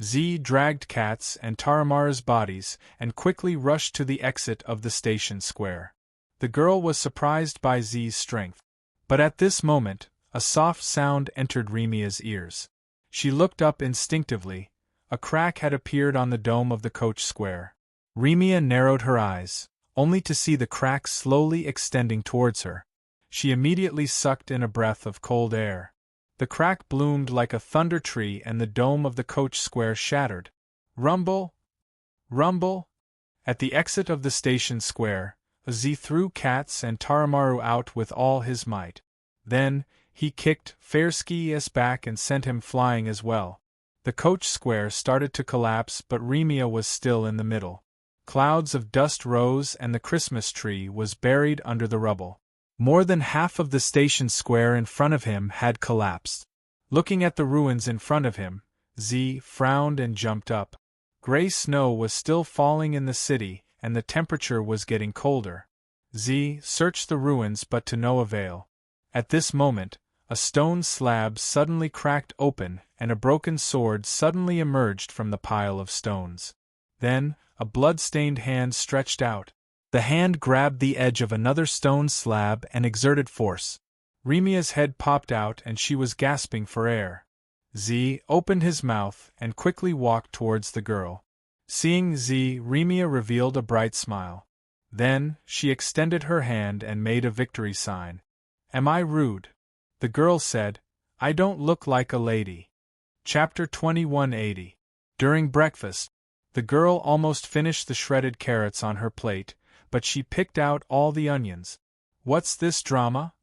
Z dragged Kat's and Taramaru's bodies and quickly rushed to the exit of the station square. The girl was surprised by Z's strength. But at this moment, a soft sound entered Remia's ears. She looked up instinctively. A crack had appeared on the dome of the coach square. Remia narrowed her eyes, only to see the crack slowly extending towards her. She immediately sucked in a breath of cold air. The crack bloomed like a thunder tree and the dome of the coach square shattered. Rumble! Rumble! At the exit of the station square, Z threw Kat's and Taramaru out with all his might. Then, he kicked Fairski's back and sent him flying as well. The coach square started to collapse, but Remia was still in the middle. Clouds of dust rose and the Christmas tree was buried under the rubble. More than half of the station square in front of him had collapsed. Looking at the ruins in front of him, Z frowned and jumped up. Gray snow was still falling in the city, and the temperature was getting colder. Z searched the ruins but to no avail. At this moment, a stone slab suddenly cracked open and a broken sword suddenly emerged from the pile of stones. Then, a blood-stained hand stretched out. The hand grabbed the edge of another stone slab and exerted force. Remia's head popped out and she was gasping for air. Z opened his mouth and quickly walked towards the girl. Seeing Z, Remia revealed a bright smile. Then, she extended her hand and made a victory sign. "Am I rude?" The girl said, "I don't look like a lady." Chapter 2180. During breakfast, the girl almost finished the shredded carrots on her plate, but she picked out all the onions. "What's this drama?"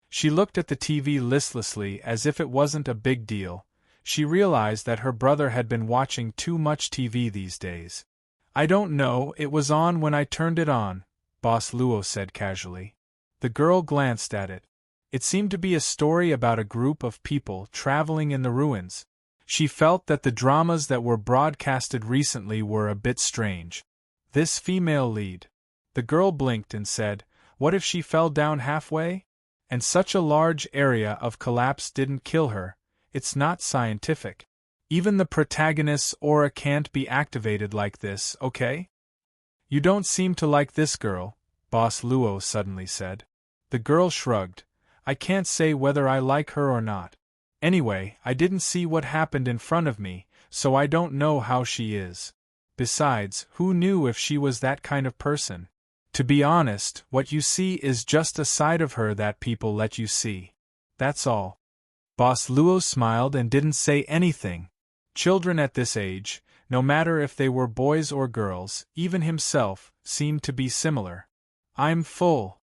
She looked at the TV listlessly as if it wasn't a big deal. She realized that her brother had been watching too much TV these days. "I don't know, it was on when I turned it on," Boss Luo said casually. The girl glanced at it. It seemed to be a story about a group of people traveling in the ruins. She felt that the dramas that were broadcasted recently were a bit strange. This female lead. The girl blinked and said, "What if she fell down halfway? And such a large area of collapse didn't kill her. It's not scientific. Even the protagonist's aura can't be activated like this, okay?" "You don't seem to like this girl," Boss Luo suddenly said. The girl shrugged. "I can't say whether I like her or not. Anyway, I didn't see what happened in front of me, so I don't know how she is. Besides, who knew if she was that kind of person? To be honest, what you see is just a side of her that people let you see. That's all." Boss Luo smiled and didn't say anything. Children at this age, no matter if they were boys or girls, even himself, seemed to be similar. "I'm full."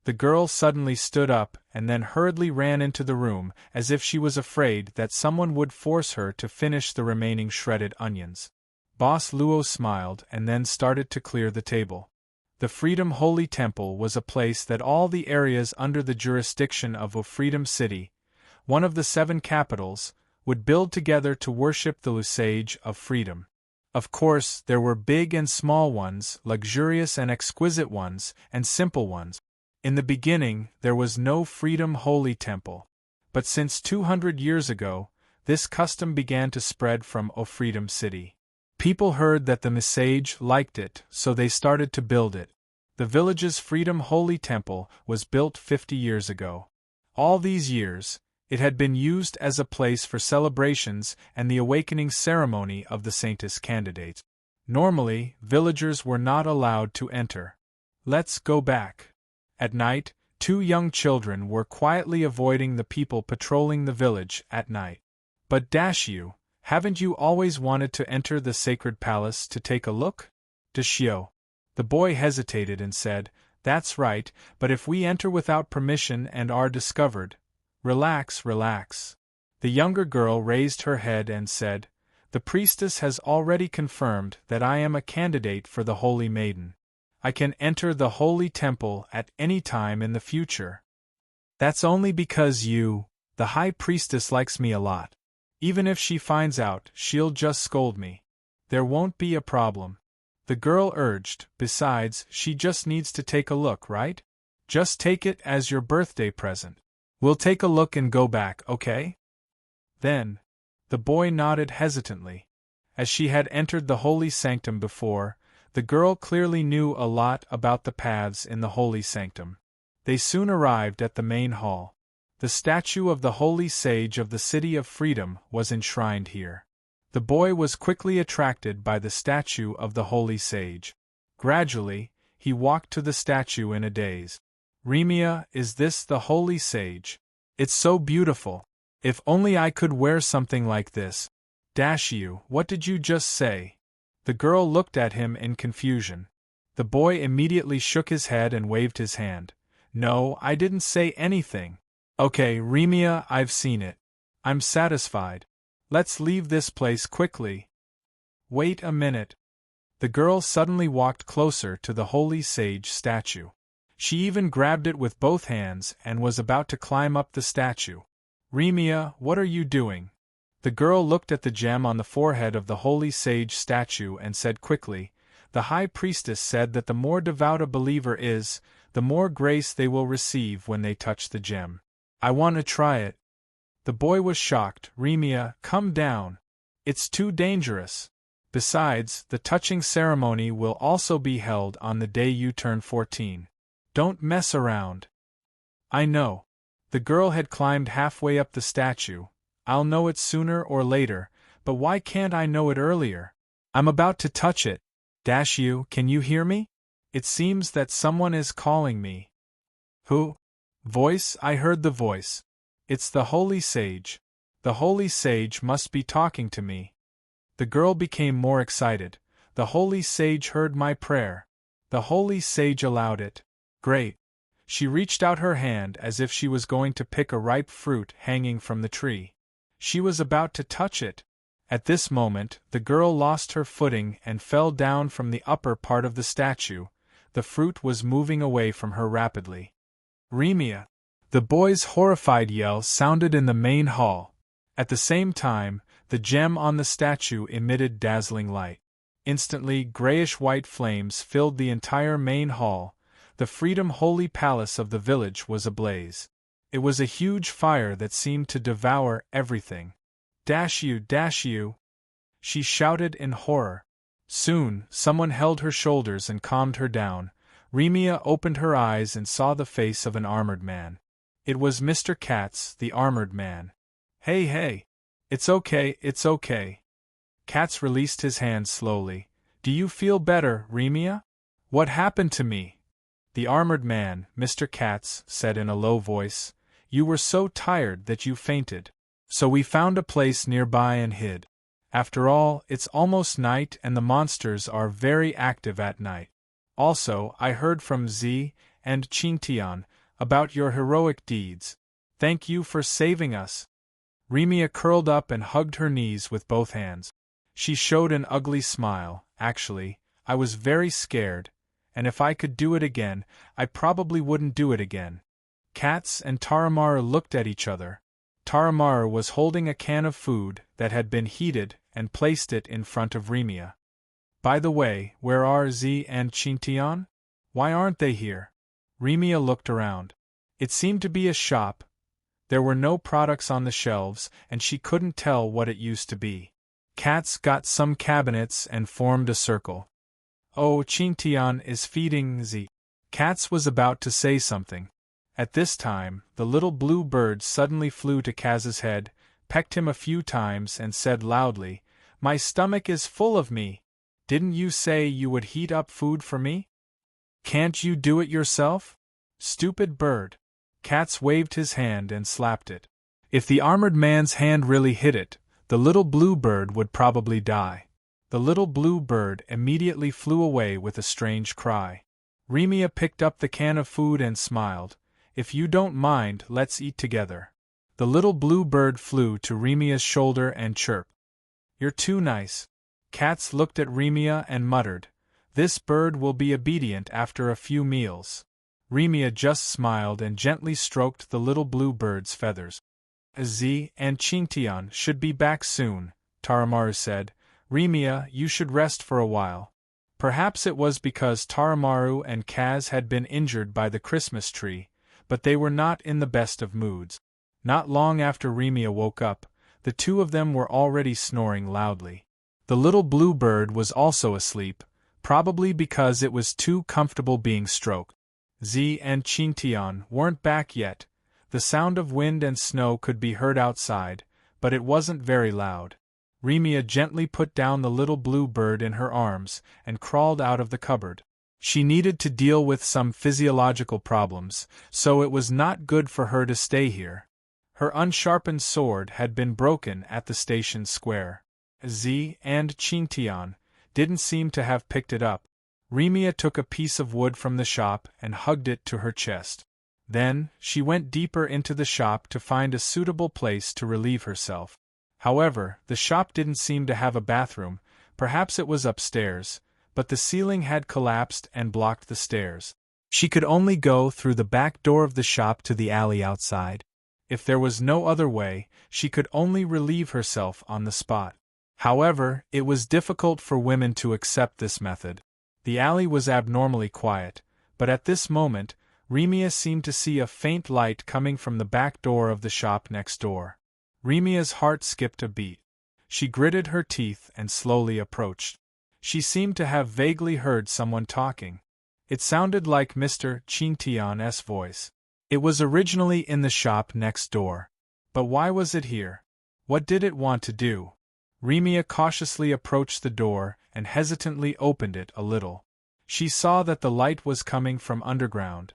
The girl suddenly stood up and then hurriedly ran into the room, as if she was afraid that someone would force her to finish the remaining shredded onions. Boss Luo smiled and then started to clear the table. The Freedom Holy Temple was a place that all the areas under the jurisdiction of Freedom City, one of the 7 capitals, would build together to worship the Sage of Freedom. Of course, there were big and small ones, luxurious and exquisite ones, and simple ones. In the beginning, there was no Freedom Holy Temple. But since 200 years ago, this custom began to spread from Freedom City. People heard that the Sage liked it, so they started to build it. The village's Freedom Holy Temple was built 50 years ago. All these years, it had been used as a place for celebrations and the awakening ceremony of the Saintess candidates. Normally, villagers were not allowed to enter. Let's go back. At night, 2 young children were quietly avoiding the people patrolling the village at night. But Dashio, haven't you always wanted to enter the sacred palace to take a look? Dashio. The boy hesitated and said, "That's right, but if we enter without permission and are discovered..." Relax, relax. The younger girl raised her head and said, "The priestess has already confirmed that I am a candidate for the Holy Maiden. I can enter the Holy Temple at any time in the future. That's only because the High Priestess likes me a lot. Even if she finds out, she'll just scold me. There won't be a problem." The girl urged, "Besides, she just needs to take a look, right? Just take it as your birthday present. We'll take a look and go back, okay?" Then, the boy nodded hesitantly. As she had entered the holy sanctum before, the girl clearly knew a lot about the paths in the holy sanctum. They soon arrived at the main hall. The statue of the Holy Sage of the City of Freedom was enshrined here. The boy was quickly attracted by the statue of the Holy Sage. Gradually, he walked to the statue in a daze. "Remia, is this the Holy Sage? It's so beautiful. If only I could wear something like this." "Dashio, what did you just say?" The girl looked at him in confusion. The boy immediately shook his head and waved his hand. "No, I didn't say anything. Okay, Remia, I've seen it. I'm satisfied. Let's leave this place quickly." "Wait a minute." The girl suddenly walked closer to the Holy Sage statue. She even grabbed it with both hands and was about to climb up the statue. "Remia, what are you doing?" The girl looked at the gem on the forehead of the Holy Sage statue and said quickly, "The High Priestess said that the more devout a believer is, the more grace they will receive when they touch the gem. I want to try it." The boy was shocked. "Remia, come down. It's too dangerous. Besides, the touching ceremony will also be held on the day you turn 14. Don't mess around." "I know." The girl had climbed halfway up the statue. "I'll know it sooner or later, but why can't I know it earlier? I'm about to touch it. Dashio, can you hear me? It seems that someone is calling me." "Who?" "Voice, I heard the voice. It's the Holy Sage. The Holy Sage must be talking to me." The girl became more excited. "The Holy Sage heard my prayer. The Holy Sage allowed it. Great." She reached out her hand as if she was going to pick a ripe fruit hanging from the tree. She was about to touch it. At this moment, the girl lost her footing and fell down from the upper part of the statue. The fruit was moving away from her rapidly. "Remia!" The boy's horrified yell sounded in the main hall. At the same time, the gem on the statue emitted dazzling light. Instantly, grayish-white flames filled the entire main hall. The Freedom Holy Palace of the village was ablaze. It was a huge fire that seemed to devour everything. "Dashio, Dashio!" she shouted in horror. Soon, someone held her shoulders and calmed her down. Remia opened her eyes and saw the face of an armored man. It was Mr. Katz, the armored man. "Hey, hey! It's okay, it's okay." Katz released his hand slowly. "Do you feel better, Remia? What happened to me?" The armored man, Mr. Katz, said in a low voice, "You were so tired that you fainted. So we found a place nearby and hid. After all, it's almost night and the monsters are very active at night. Also, I heard from Z and Qingtian, About your heroic deeds. Thank you for saving us. Remia curled up and hugged her knees with both hands. She showed an ugly smile. Actually, I was very scared, and if I could do it again, I probably wouldn't do it again. Katz and Taramaru looked at each other. Taramaru was holding a can of food that had been heated and placed it in front of Remia. By the way, where are Z and Chintian? Why aren't they here? Remia looked around. It seemed to be a shop. There were no products on the shelves, and she couldn't tell what it used to be. Katz got some cabinets and formed a circle. Oh, Chintian is feeding Z. Katz was about to say something. At this time, the little blue bird suddenly flew to Kaz's head, pecked him a few times and said loudly, "My stomach is full of me. Didn't you say you would heat up food for me? Can't you do it yourself? Stupid bird." Katz waved his hand and slapped it. If the armored man's hand really hit it, the little blue bird would probably die. The little blue bird immediately flew away with a strange cry. Remia picked up the can of food and smiled. "If you don't mind, let's eat together." The little blue bird flew to Remia's shoulder and chirped. "You're too nice." Katz looked at Remia and muttered, "This bird will be obedient after a few meals." Remia just smiled and gently stroked the little blue bird's feathers. "Z and Chintian should be back soon," Taramaru said. "Remia, you should rest for a while." Perhaps it was because Taramaru and Kaz had been injured by the Christmas tree, but they were not in the best of moods. Not long after Remia woke up, the two of them were already snoring loudly. The little blue bird was also asleep, probably because it was too comfortable being stroked. Z and Chintian weren't back yet. The sound of wind and snow could be heard outside, but it wasn't very loud. Remia gently put down the little blue bird in her arms and crawled out of the cupboard. She needed to deal with some physiological problems, so it was not good for her to stay here. Her unsharpened sword had been broken at the station square. Z and Chintian didn't seem to have picked it up. Remia took a piece of wood from the shop and hugged it to her chest. Then, she went deeper into the shop to find a suitable place to relieve herself. However, the shop didn't seem to have a bathroom. Perhaps it was upstairs, but the ceiling had collapsed and blocked the stairs. She could only go through the back door of the shop to the alley outside. If there was no other way, she could only relieve herself on the spot. However, it was difficult for women to accept this method. The alley was abnormally quiet, but at this moment, Remia seemed to see a faint light coming from the back door of the shop next door. Remia's heart skipped a beat. She gritted her teeth and slowly approached. She seemed to have vaguely heard someone talking. It sounded like Mr. Chintian's voice. It was originally in the shop next door. But why was it here? What did it want to do? Remia cautiously approached the door and hesitantly opened it a little. She saw that the light was coming from underground.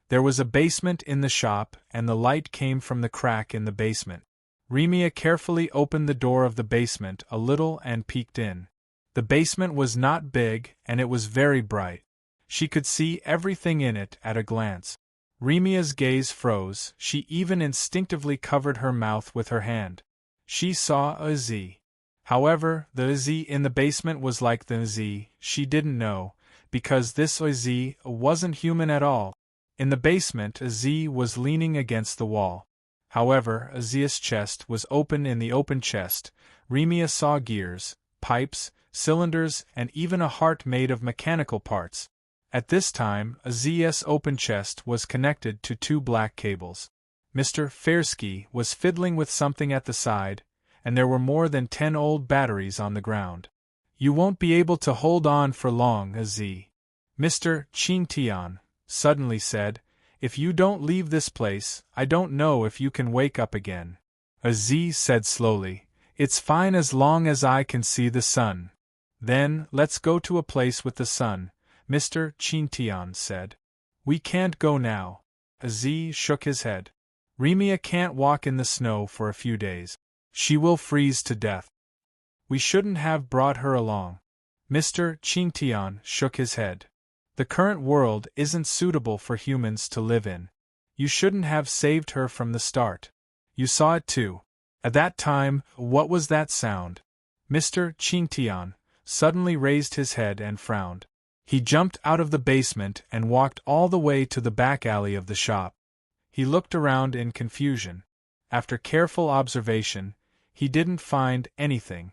There was a basement in the shop, and the light came from the crack in the basement. Remia carefully opened the door of the basement a little and peeked in. The basement was not big, and it was very bright. She could see everything in it at a glance. Remia's gaze froze. She even instinctively covered her mouth with her hand. She saw a Z. However, the Z in the basement was like the Z she didn't know, because this Z wasn't human at all. In the basement, a Z was leaning against the wall. However, a Z's chest was open. In the open chest, Remia saw gears, pipes, cylinders, and even a heart made of mechanical parts. At this time, a Z's open chest was connected to two black cables. Mr. Fairski was fiddling with something at the side, and there were more than 10 old batteries on the ground. "You won't be able to hold on for long, a Z," Mr. Chintian suddenly said. "If you don't leave this place, I don't know if you can wake up again." A Z said slowly, "It's fine as long as I can see the sun." "Then, let's go to a place with the sun," Mr. Chintian said. "We can't go now." A Z shook his head. "Remia can't walk in the snow for a few days. She will freeze to death. We shouldn't have brought her along." Mr. Chintian shook his head. "The current world isn't suitable for humans to live in. You shouldn't have saved her from the start. You saw it too. At that time, what was that sound? Mr. Qingtian suddenly raised his head and frowned. He jumped out of the basement and walked all the way to the back alley of the shop. He looked around in confusion. After careful observation, he didn't find anything.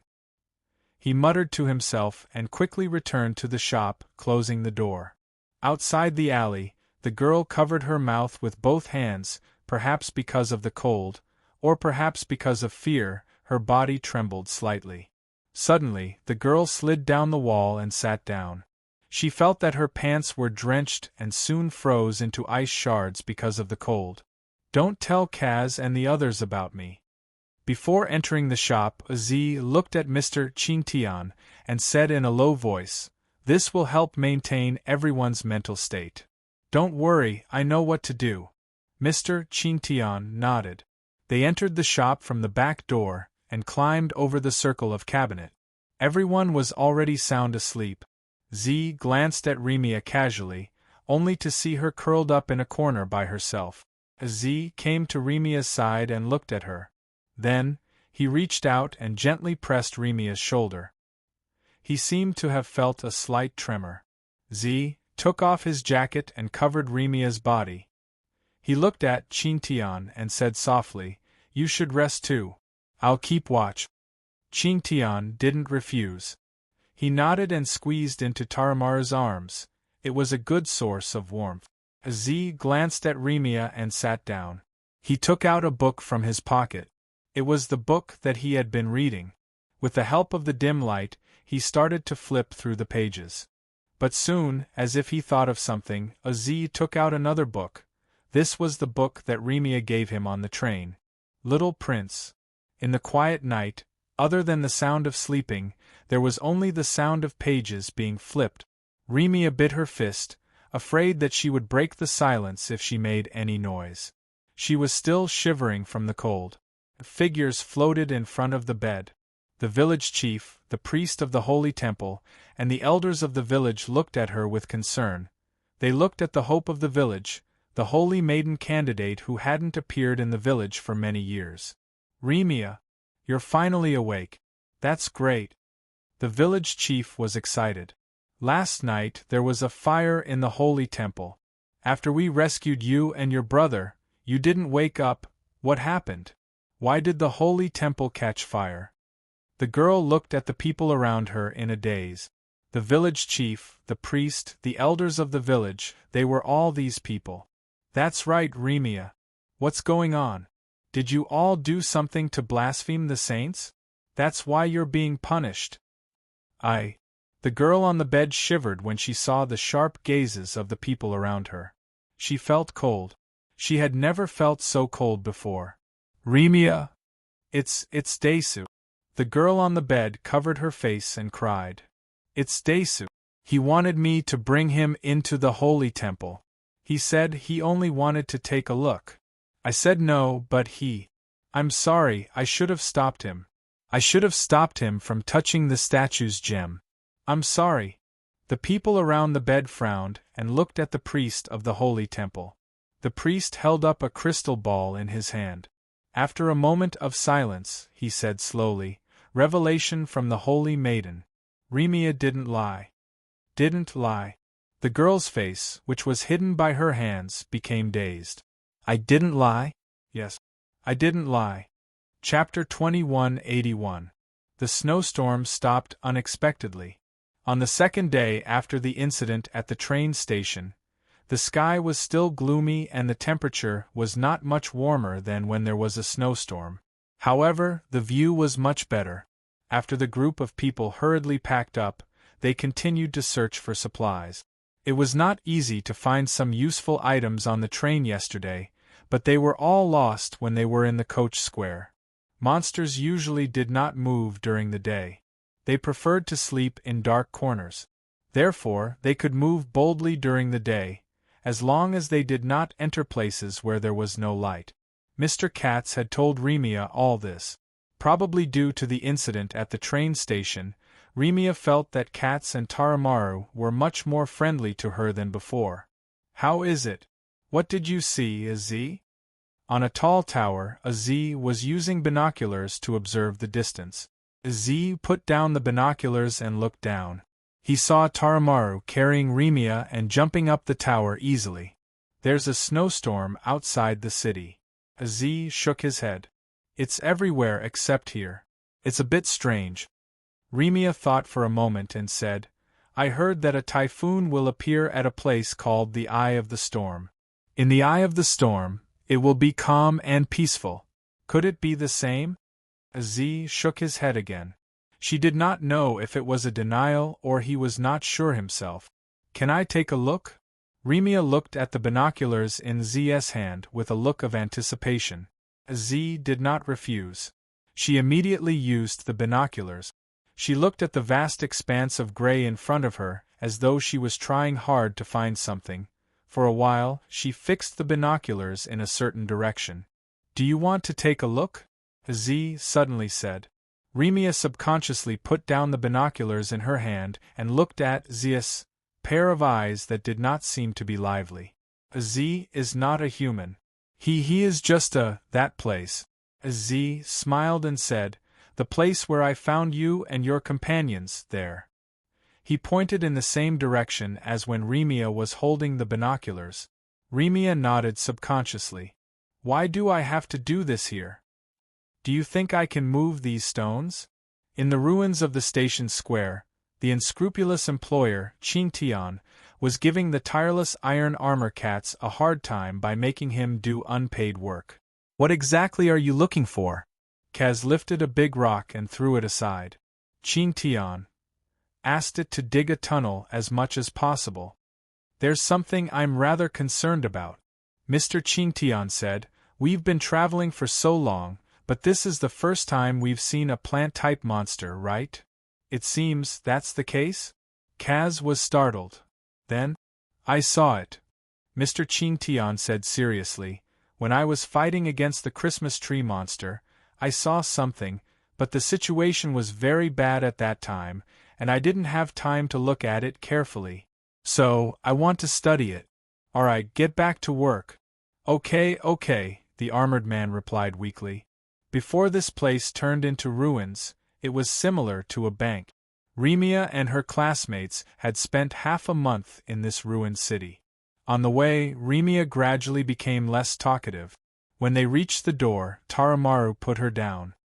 He muttered to himself and quickly returned to the shop, closing the door. Outside the alley, the girl covered her mouth with both hands, perhaps because of the cold, or perhaps because of fear. Her body trembled slightly. Suddenly, the girl slid down the wall and sat down. She felt that her pants were drenched and soon froze into ice shards because of the cold. Don't tell Kaz and the others about me. Before entering the shop, Z looked at Mr. Qingtian and said in a low voice, "This will help maintain everyone's mental state." "Don't worry, I know what to do." Mr. Qingtian nodded. They entered the shop from the back door and climbed over the circle of cabinet. Everyone was already sound asleep. Z glanced at Remia casually, only to see her curled up in a corner by herself. Z came to Remia's side and looked at her. Then, he reached out and gently pressed Remia's shoulder. He seemed to have felt a slight tremor. Z took off his jacket and covered Remia's body. He looked at Qingtian and said softly, "You should rest too. I'll keep watch." Qingtian didn't refuse. He nodded and squeezed into Taramaru's arms. It was a good source of warmth. Z glanced at Remia and sat down. He took out a book from his pocket. It was the book that he had been reading. With the help of the dim light, he started to flip through the pages. But soon, as if he thought of something, Z took out another book. This was the book that Remia gave him on the train. Little Prince. In the quiet night, other than the sound of sleeping, there was only the sound of pages being flipped. Remia bit her fist, afraid that she would break the silence if she made any noise. She was still shivering from the cold. Figures floated in front of the bed. The village chief, the priest of the holy temple, and the elders of the village looked at her with concern. They looked at the hope of the village, the holy maiden candidate who hadn't appeared in the village for many years. "Remia, you're finally awake. That's great." The village chief was excited. "Last night there was a fire in the holy temple. After we rescued you and your brother, you didn't wake up. What happened? Why did the holy temple catch fire?" The girl looked at the people around her in a daze. The village chief, the priest, the elders of the village, they were all these people. "That's right, Remia. What's going on? Did you all do something to blaspheme the saints? That's why you're being punished." The girl on the bed shivered when she saw the sharp gazes of the people around her. She felt cold. She had never felt so cold before. "Remia! It's Desu." The girl on the bed covered her face and cried. "It's Desu. He wanted me to bring him into the holy temple. He said he only wanted to take a look. I said no, but I'm sorry, I should have stopped him. I should have stopped him from touching the statue's gem. I'm sorry." The people around the bed frowned and looked at the priest of the holy temple. The priest held up a crystal ball in his hand. After a moment of silence, he said slowly, "Revelation from the holy maiden. Remia didn't lie." Didn't lie. The girl's face, which was hidden by her hands, became dazed. "I didn't lie?" "Yes, I didn't lie." Chapter 2181. The snowstorm stopped unexpectedly. On the second day after the incident at the train station, the sky was still gloomy and the temperature was not much warmer than when there was a snowstorm. However, the view was much better. After the group of people hurriedly packed up, they continued to search for supplies. It was not easy to find some useful items on the train yesterday, but they were all lost when they were in the coach square. Monsters usually did not move during the day. They preferred to sleep in dark corners. Therefore, they could move boldly during the day, as long as they did not enter places where there was no light. Mr. Katz had told Remia all this. Probably due to the incident at the train station, Remia felt that Katz and Taramaru were much more friendly to her than before. "How is it?" What did you see, Z? On a tall tower, Z was using binoculars to observe the distance. Z put down the binoculars and looked down. He saw Taramaru carrying Remia and jumping up the tower easily. There's a snowstorm outside the city. Z shook his head. It's everywhere except here. It's a bit strange. Remia thought for a moment and said, I heard that a typhoon will appear at a place called the Eye of the Storm. In the Eye of the Storm, it will be calm and peaceful. Could it be the same? Z shook his head again. She did not know if it was a denial or he was not sure himself. Can I take a look? Remia looked at the binoculars in Z's hand with a look of anticipation. Z did not refuse. She immediately used the binoculars. She looked at the vast expanse of gray in front of her, as though she was trying hard to find something. For a while, she fixed the binoculars in a certain direction. Do you want to take a look? Z suddenly said. Remia subconsciously put down the binoculars in her hand and looked at Z's pair of eyes that did not seem to be lively. Z is not a human. He is just that place. Z smiled and said, the place where I found you and your companions, there. He pointed in the same direction as when Remia was holding the binoculars. Remia nodded subconsciously. Why do I have to do this here? Do you think I can move these stones? In the ruins of the station square, the unscrupulous employer, Qin Tian, was giving the tireless iron armor cats a hard time by making him do unpaid work. What exactly are you looking for? Kaz lifted a big rock and threw it aside. Qin Tian asked it to dig a tunnel as much as possible. There's something I'm rather concerned about, Mr. Qin Tian said. We've been traveling for so long, but this is the first time we've seen a plant-type monster, right? It seems that's the case? Kaz was startled. Then, I saw it, Mr. Qin Tian said seriously. When I was fighting against the Christmas tree monster, I saw something, but the situation was very bad at that time, and I didn't have time to look at it carefully. So, I want to study it. Alright, get back to work. Okay, the armored man replied weakly. Before this place turned into ruins, it was similar to a bank. Remia and her classmates had spent half a month in this ruined city. On the way, Remia gradually became less talkative. When they reached the door, Taramaru put her down.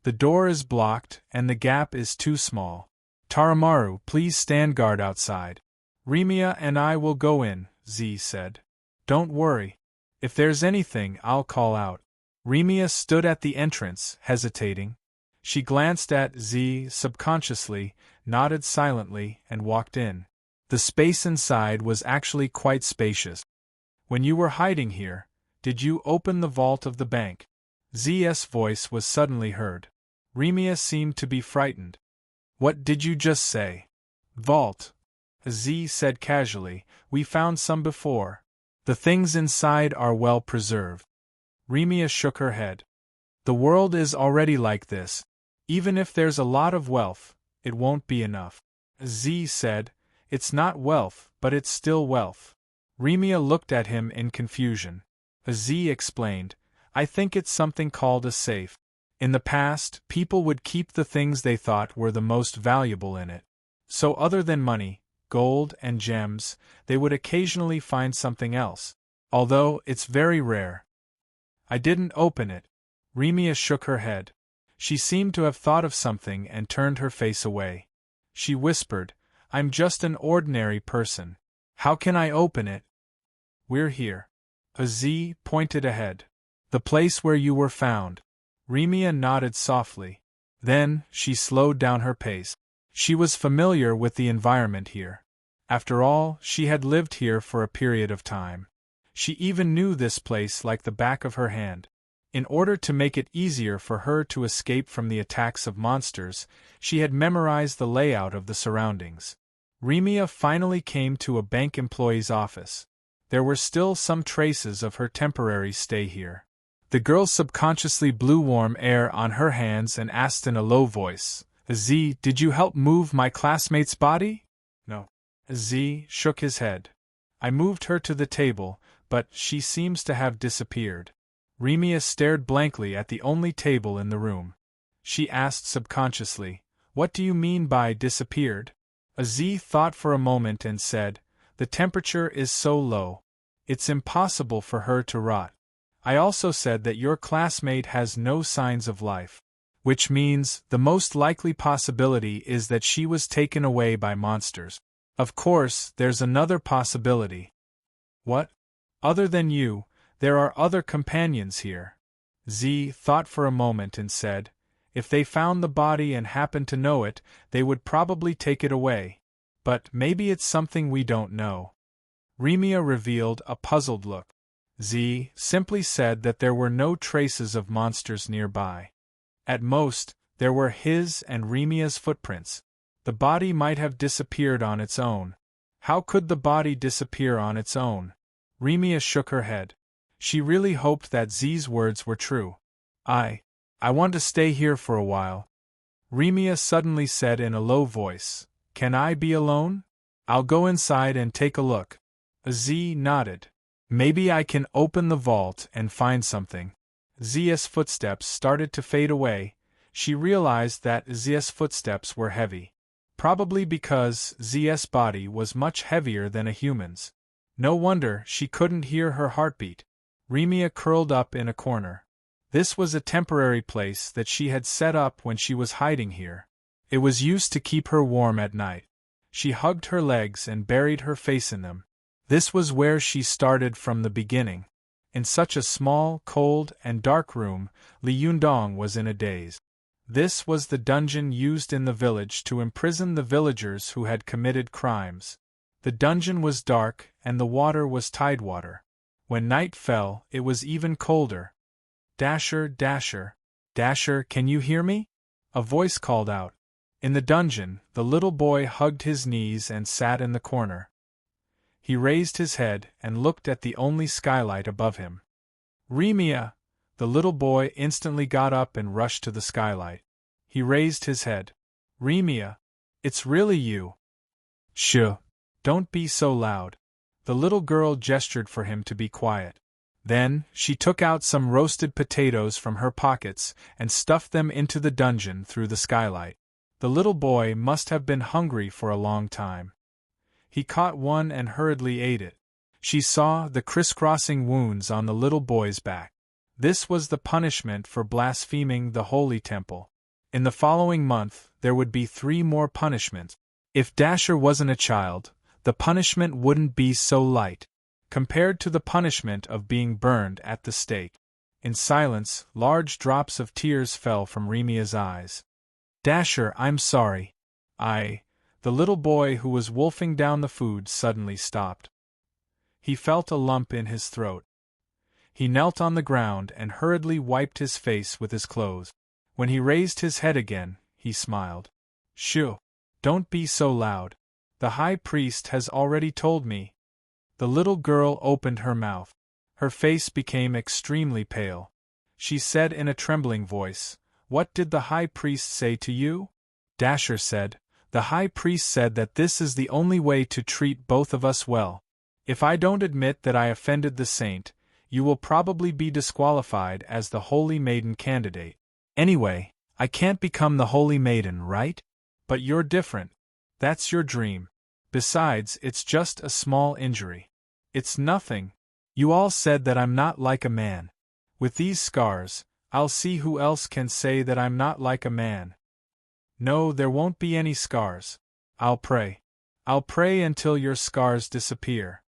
The door is blocked, and the gap is too small. Taramaru, please stand guard outside. Remia and I will go in, Z said. Don't worry. If there's anything, I'll call out. Remia stood at the entrance, hesitating. She glanced at Z subconsciously, nodded silently, and walked in. The space inside was actually quite spacious. When you were hiding here, did you open the vault of the bank? Z's voice was suddenly heard. Remia seemed to be frightened. What did you just say? Vault. Z said casually, we found some before. The things inside are well preserved. Remia shook her head. The world is already like this. Even if there's a lot of wealth, it won't be enough. Z said, it's not wealth, but it's still wealth. Remia looked at him in confusion. Z explained, I think it's something called a safe. In the past, people would keep the things they thought were the most valuable in it. So other than money, gold, and gems, they would occasionally find something else. Although, it's very rare. I didn't open it. Remia shook her head. She seemed to have thought of something and turned her face away. She whispered, I'm just an ordinary person. How can I open it? We're here. Z pointed ahead. The place where you were found. Remia nodded softly. Then, she slowed down her pace. She was familiar with the environment here. After all, she had lived here for a period of time. She even knew this place like the back of her hand. In order to make it easier for her to escape from the attacks of monsters, she had memorized the layout of the surroundings. Remia finally came to a bank employee's office. There were still some traces of her temporary stay here. The girl subconsciously blew warm air on her hands and asked in a low voice, Z, did you help move my classmate's body? No. Z shook his head. I moved her to the table, but she seems to have disappeared. Remia stared blankly at the only table in the room. She asked subconsciously, "What do you mean by disappeared?" Z thought for a moment and said, "The temperature is so low. It's impossible for her to rot. I also said that your classmate has no signs of life. Which means, the most likely possibility is that she was taken away by monsters. Of course, there's another possibility." "What?" "Other than you, there are other companions here." Z thought for a moment and said, "If they found the body and happened to know it, they would probably take it away. But maybe it's something we don't know." Remia revealed a puzzled look. Z simply said that there were no traces of monsters nearby. At most, there were his and Remia's footprints. The body might have disappeared on its own. How could the body disappear on its own? Remia shook her head. She really hoped that Z's words were true. I want to stay here for a while." Remia suddenly said in a low voice, "Can I be alone? I'll go inside and take a look." Z nodded. "Maybe I can open the vault and find something." Z's footsteps started to fade away. She realized that Z's footsteps were heavy. Probably because Z's body was much heavier than a human's. No wonder she couldn't hear her heartbeat. Remia curled up in a corner. This was a temporary place that she had set up when she was hiding here. It was used to keep her warm at night. She hugged her legs and buried her face in them. This was where she started from the beginning. In such a small, cold, and dark room, Li Yundong was in a daze. This was the dungeon used in the village to imprison the villagers who had committed crimes. The dungeon was dark, and the water was tidewater. When night fell, it was even colder. "Dasher, Dasher, Dasher, can you hear me?" a voice called out. In the dungeon, the little boy hugged his knees and sat in the corner. He raised his head and looked at the only skylight above him. "Remia!" The little boy instantly got up and rushed to the skylight. He raised his head. "Remia! It's really you!" "Shh! Don't be so loud." The little girl gestured for him to be quiet. Then, she took out some roasted potatoes from her pockets and stuffed them into the dungeon through the skylight. The little boy must have been hungry for a long time. He caught one and hurriedly ate it. She saw the crisscrossing wounds on the little boy's back. This was the punishment for blaspheming the holy temple. In the following month, there would be 3 more punishments. If Dasher wasn't a child, the punishment wouldn't be so light, compared to the punishment of being burned at the stake. In silence, large drops of tears fell from Remia's eyes. "Dasher, I'm sorry." The little boy who was wolfing down the food suddenly stopped. He felt a lump in his throat. He knelt on the ground and hurriedly wiped his face with his clothes. When he raised his head again, he smiled. "Shoo! Don't be so loud. The high priest has already told me." The little girl opened her mouth. Her face became extremely pale. She said in a trembling voice, "What did the high priest say to you?" Dasher said, "The high priest said that this is the only way to treat both of us well. If I don't admit that I offended the saint, you will probably be disqualified as the Holy Maiden candidate. Anyway, I can't become the Holy Maiden, right? But you're different. That's your dream. Besides, it's just a small injury. It's nothing. You all said that I'm not like a man. With these scars, I'll see who else can say that I'm not like a man." "No, there won't be any scars. I'll pray. I'll pray until your scars disappear."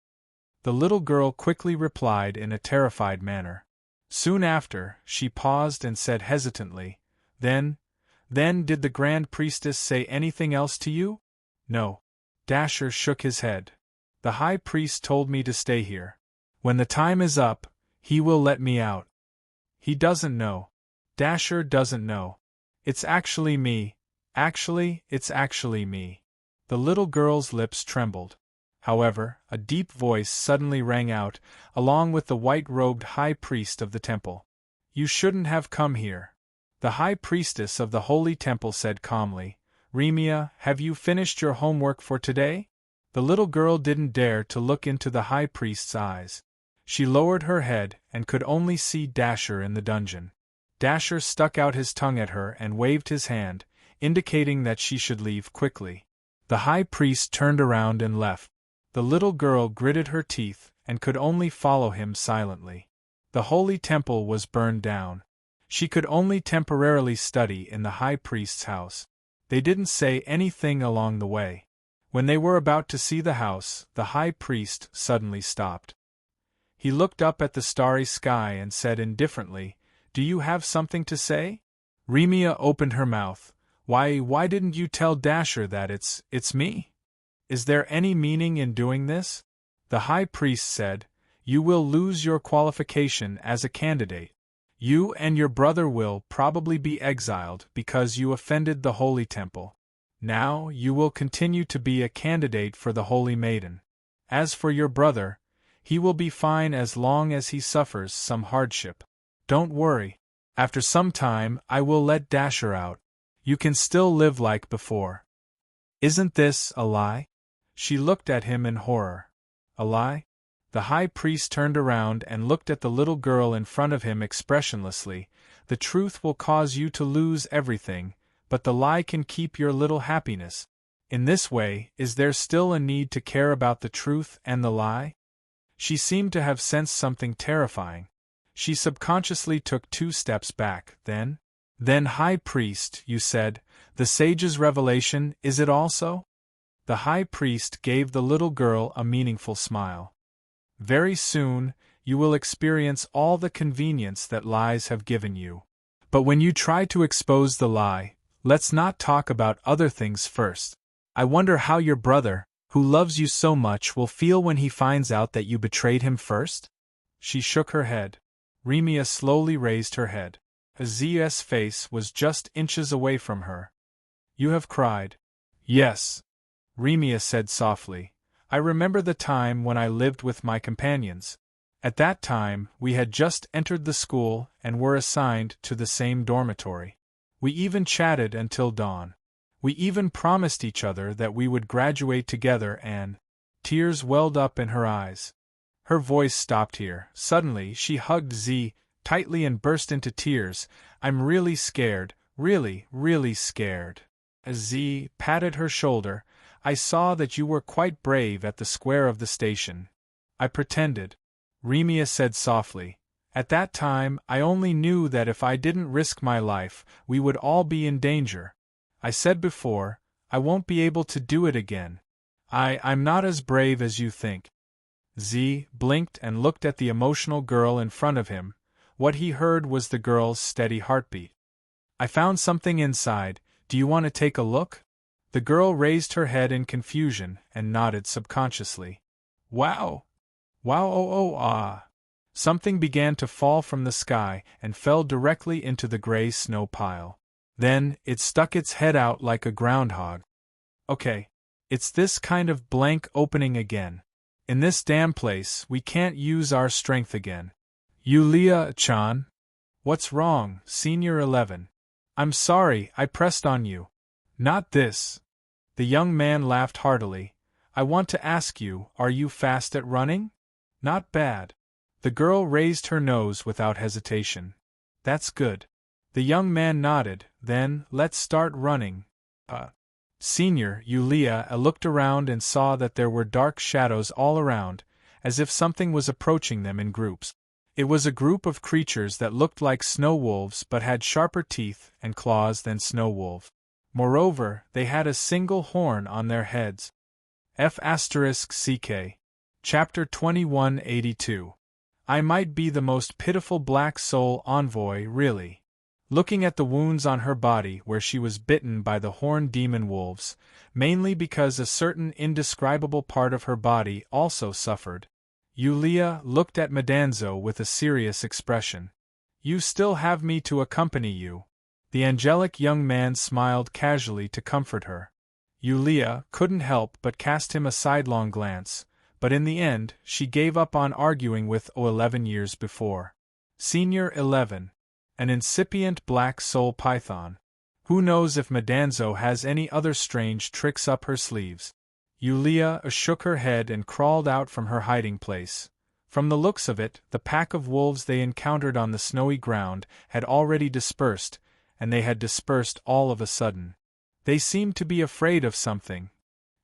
The little girl quickly replied in a terrified manner. Soon after, she paused and said hesitantly, Then did the Grand Priestess say anything else to you?" "No." Dasher shook his head. "The High Priest told me to stay here. When the time is up, he will let me out." "He doesn't know. Dasher doesn't know. It's actually me. It's actually me." The little girl's lips trembled. However, a deep voice suddenly rang out, along with the white-robed high priest of the temple. "You shouldn't have come here." The high priestess of the holy temple said calmly, "Remia, have you finished your homework for today?" The little girl didn't dare to look into the high priest's eyes. She lowered her head and could only see Dasher in the dungeon. Dasher stuck out his tongue at her and waved his hand, indicating that she should leave quickly. The high priest turned around and left. The little girl gritted her teeth and could only follow him silently. The holy temple was burned down. She could only temporarily study in the high priest's house. They didn't say anything along the way. When they were about to see the house, the high priest suddenly stopped. He looked up at the starry sky and said indifferently, "Do you have something to say?" Remia opened her mouth. Why didn't you tell Dasher that it's me? Is there any meaning in doing this?" The high priest said, "You will lose your qualification as a candidate. You and your brother will probably be exiled because you offended the Holy Temple. Now you will continue to be a candidate for the Holy Maiden. As for your brother, he will be fine as long as he suffers some hardship. Don't worry. After some time I will let Dasher out. You can still live like before." "Isn't this a lie?" She looked at him in horror. "A lie?" The high priest turned around and looked at the little girl in front of him expressionlessly. "The truth will cause you to lose everything, but the lie can keep your little happiness. In this way, is there still a need to care about the truth and the lie?" She seemed to have sensed something terrifying. She subconsciously took 2 steps back, then, "High priest, you said, the sage's revelation, is it also?" The high priest gave the little girl a meaningful smile. "Very soon, you will experience all the convenience that lies have given you. But when you try to expose the lie, let's not talk about other things first. I wonder how your brother, who loves you so much, will feel when he finds out that you betrayed him first?" She shook her head. Remia slowly raised her head. Azia's face was just inches away from her. "You have cried." "Yes," Remia said softly. "I remember the time when I lived with my companions. At that time, we had just entered the school and were assigned to the same dormitory. We even chatted until dawn. We even promised each other that we would graduate together and—" Tears welled up in her eyes. Her voice stopped here. Suddenly, she hugged Z tightly and burst into tears. "I'm really scared, really scared." As Z patted her shoulder, "I saw that you were quite brave at the square of the station." "I pretended," Remia said softly. "At that time, I only knew that if I didn't risk my life, we would all be in danger. I said before, I won't be able to do it again. I'm not as brave as you think." Z blinked and looked at the emotional girl in front of him. What he heard was the girl's steady heartbeat. "I found something inside. Do you want to take a look?" The girl raised her head in confusion and nodded subconsciously. "Wow! Wow, oh, ah!" Something began to fall from the sky and fell directly into the gray snow pile. Then, it stuck its head out like a groundhog. "Okay. It's this kind of blank opening again. In this damn place, we can't use our strength again." "Yulia-chan? What's wrong, Senior 11? I'm sorry I pressed on you." "Not this." The young man laughed heartily. "I want to ask you, are you fast at running?" "Not bad." The girl raised her nose without hesitation. "That's good." The young man nodded. "Then, let's start running." Senior Yulia looked around and saw that there were dark shadows all around, as if something was approaching them in groups. It was a group of creatures that looked like snow wolves but had sharper teeth and claws than snow wolves. Moreover, they had a single horn on their heads. F***CK. Chapter 2182. I might be the most pitiful black soul envoy, really. Looking at the wounds on her body where she was bitten by the horned demon wolves, mainly because a certain indescribable part of her body also suffered, Yulia looked at Madanzo with a serious expression. "You still have me to accompany you." The angelic young man smiled casually to comfort her. Yulia couldn't help but cast him a sidelong glance, but in the end, she gave up on arguing with 11 years before. Senior 11. An incipient black soul python. Who knows if Madanzo has any other strange tricks up her sleeves? Yulia shook her head and crawled out from her hiding place. From the looks of it, the pack of wolves they encountered on the snowy ground had already dispersed, and they had dispersed all of a sudden. They seemed to be afraid of something.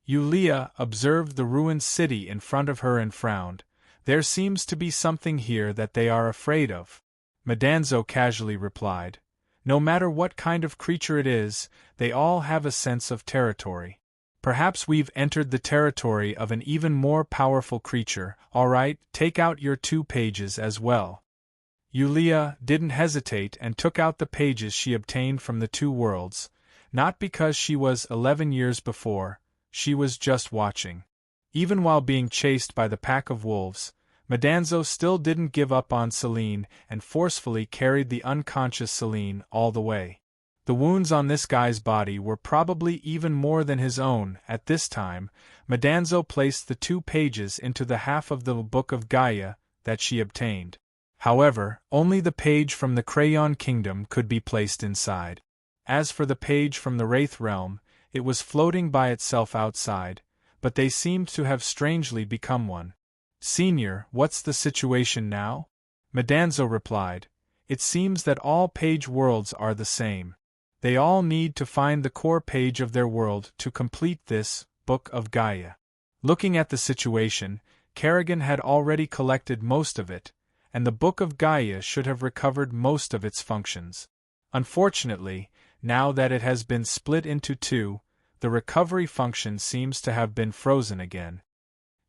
Yulia observed the ruined city in front of her and frowned. There seems to be something here that they are afraid of. Madanzo casually replied. No matter what kind of creature it is, they all have a sense of territory. Perhaps we've entered the territory of an even more powerful creature. All right, take out your 2 pages as well. Yulia didn't hesitate and took out the pages she obtained from the 2 worlds, not because she was 11 years before, she was just watching. Even while being chased by the pack of wolves, Madanzo still didn't give up on Serene and forcefully carried the unconscious Serene all the way. The wounds on this guy's body were probably even more than his own. At this time, Madanzo placed the 2 pages into the half of the Book of Gaia that she obtained. However, only the page from the Crayon Kingdom could be placed inside. As for the page from the Wraith Realm, it was floating by itself outside, but they seemed to have strangely become one. Senior, what's the situation now? Madanzo replied. It seems that all page worlds are the same. They all need to find the core page of their world to complete this Book of Gaia. Looking at the situation, Kerrigan had already collected most of it, and the Book of Gaia should have recovered most of its functions. Unfortunately, now that it has been split into 2, the recovery function seems to have been frozen again.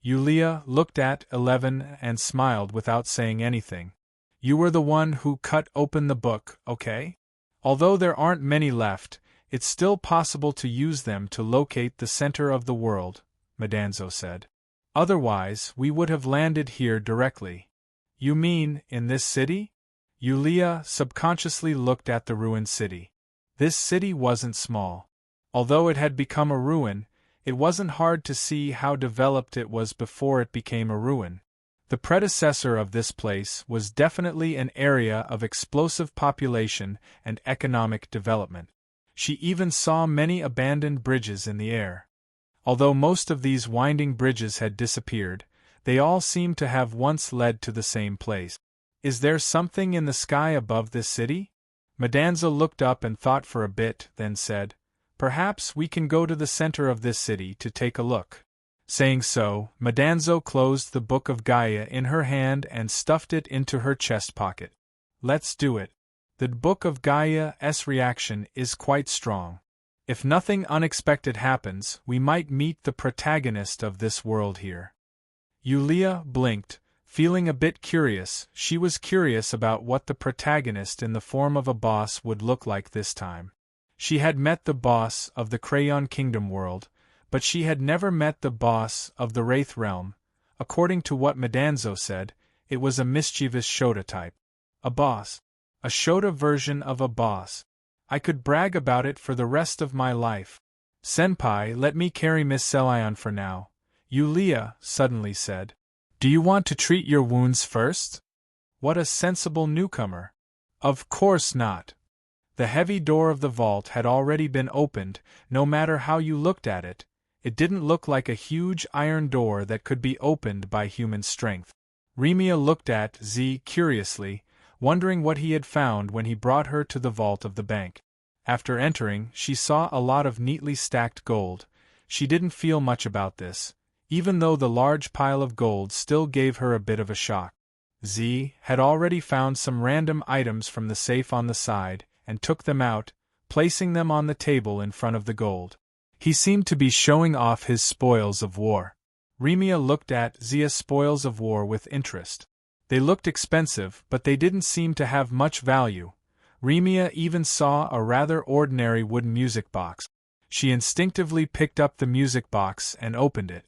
Yulia looked at 11 and smiled without saying anything. You were the one who cut open the book, okay? Although there aren't many left, it's still possible to use them to locate the center of the world, Madanzo said. Otherwise, we would have landed here directly. You mean, in this city? Yulia subconsciously looked at the ruined city. This city wasn't small. Although it had become a ruin, it wasn't hard to see how developed it was before it became a ruin. The predecessor of this place was definitely an area of explosive population and economic development. She even saw many abandoned bridges in the air. Although most of these winding bridges had disappeared, they all seemed to have once led to the same place. Is there something in the sky above this city? Madanzo looked up and thought for a bit, then said, Perhaps we can go to the center of this city to take a look. Saying so, Madanzo closed the Book of Gaia in her hand and stuffed it into her chest pocket. Let's do it. The Book of Gaia's reaction is quite strong. If nothing unexpected happens, we might meet the protagonist of this world here. Yulia blinked, feeling a bit curious. She was curious about what the protagonist in the form of a boss would look like this time. She had met the boss of the Crayon Kingdom world, but she had never met the boss of the Wraith Realm. According to what Madanzo said, it was a mischievous Shota type. A boss. A Shota version of a boss. I could brag about it for the rest of my life. Senpai, let me carry Miss Celion for now, Yulia suddenly said. Do you want to treat your wounds first? What a sensible newcomer. Of course not. The heavy door of the vault had already been opened. No matter how you looked at it, it didn't look like a huge iron door that could be opened by human strength. Remia looked at Z curiously, wondering what he had found when he brought her to the vault of the bank. After entering, she saw a lot of neatly stacked gold. She didn't feel much about this, even though the large pile of gold still gave her a bit of a shock. Z had already found some random items from the safe on the side, and took them out, placing them on the table in front of the gold. He seemed to be showing off his spoils of war. Remia looked at Zia's spoils of war with interest. They looked expensive, but they didn't seem to have much value. Remia even saw a rather ordinary wooden music box. She instinctively picked up the music box and opened it.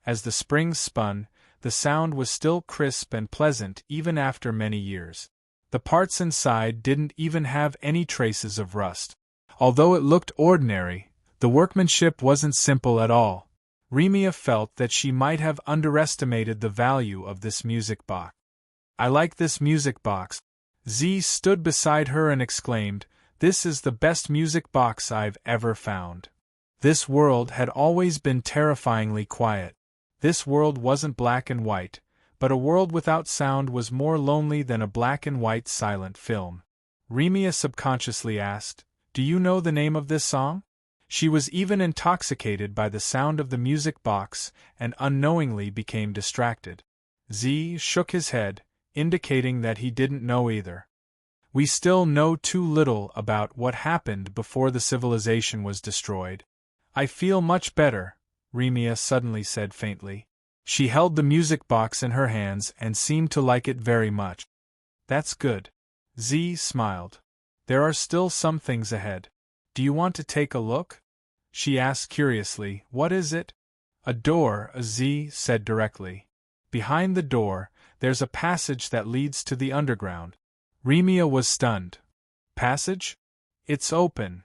As the springs spun, the sound was still crisp and pleasant even after many years. The parts inside didn't even have any traces of rust. Although it looked ordinary, the workmanship wasn't simple at all. Remia felt that she might have underestimated the value of this music box. I like this music box. Z stood beside her and exclaimed, This is the best music box I've ever found. This world had always been terrifyingly quiet. This world wasn't black and white, but a world without sound was more lonely than a black-and-white silent film. Remia subconsciously asked, "Do you know the name of this song?" She was even intoxicated by the sound of the music box and unknowingly became distracted. Z shook his head, indicating that he didn't know either. "We still know too little about what happened before the civilization was destroyed." "I feel much better," Remia suddenly said faintly. She held the music box in her hands and seemed to like it very much. "That's good." Z smiled. "There are still some things ahead. Do you want to take a look?" She asked curiously, "What is it?" "A door," Z said directly. "Behind the door, there's a passage that leads to the underground." Remia was stunned. "Passage?" "It's open."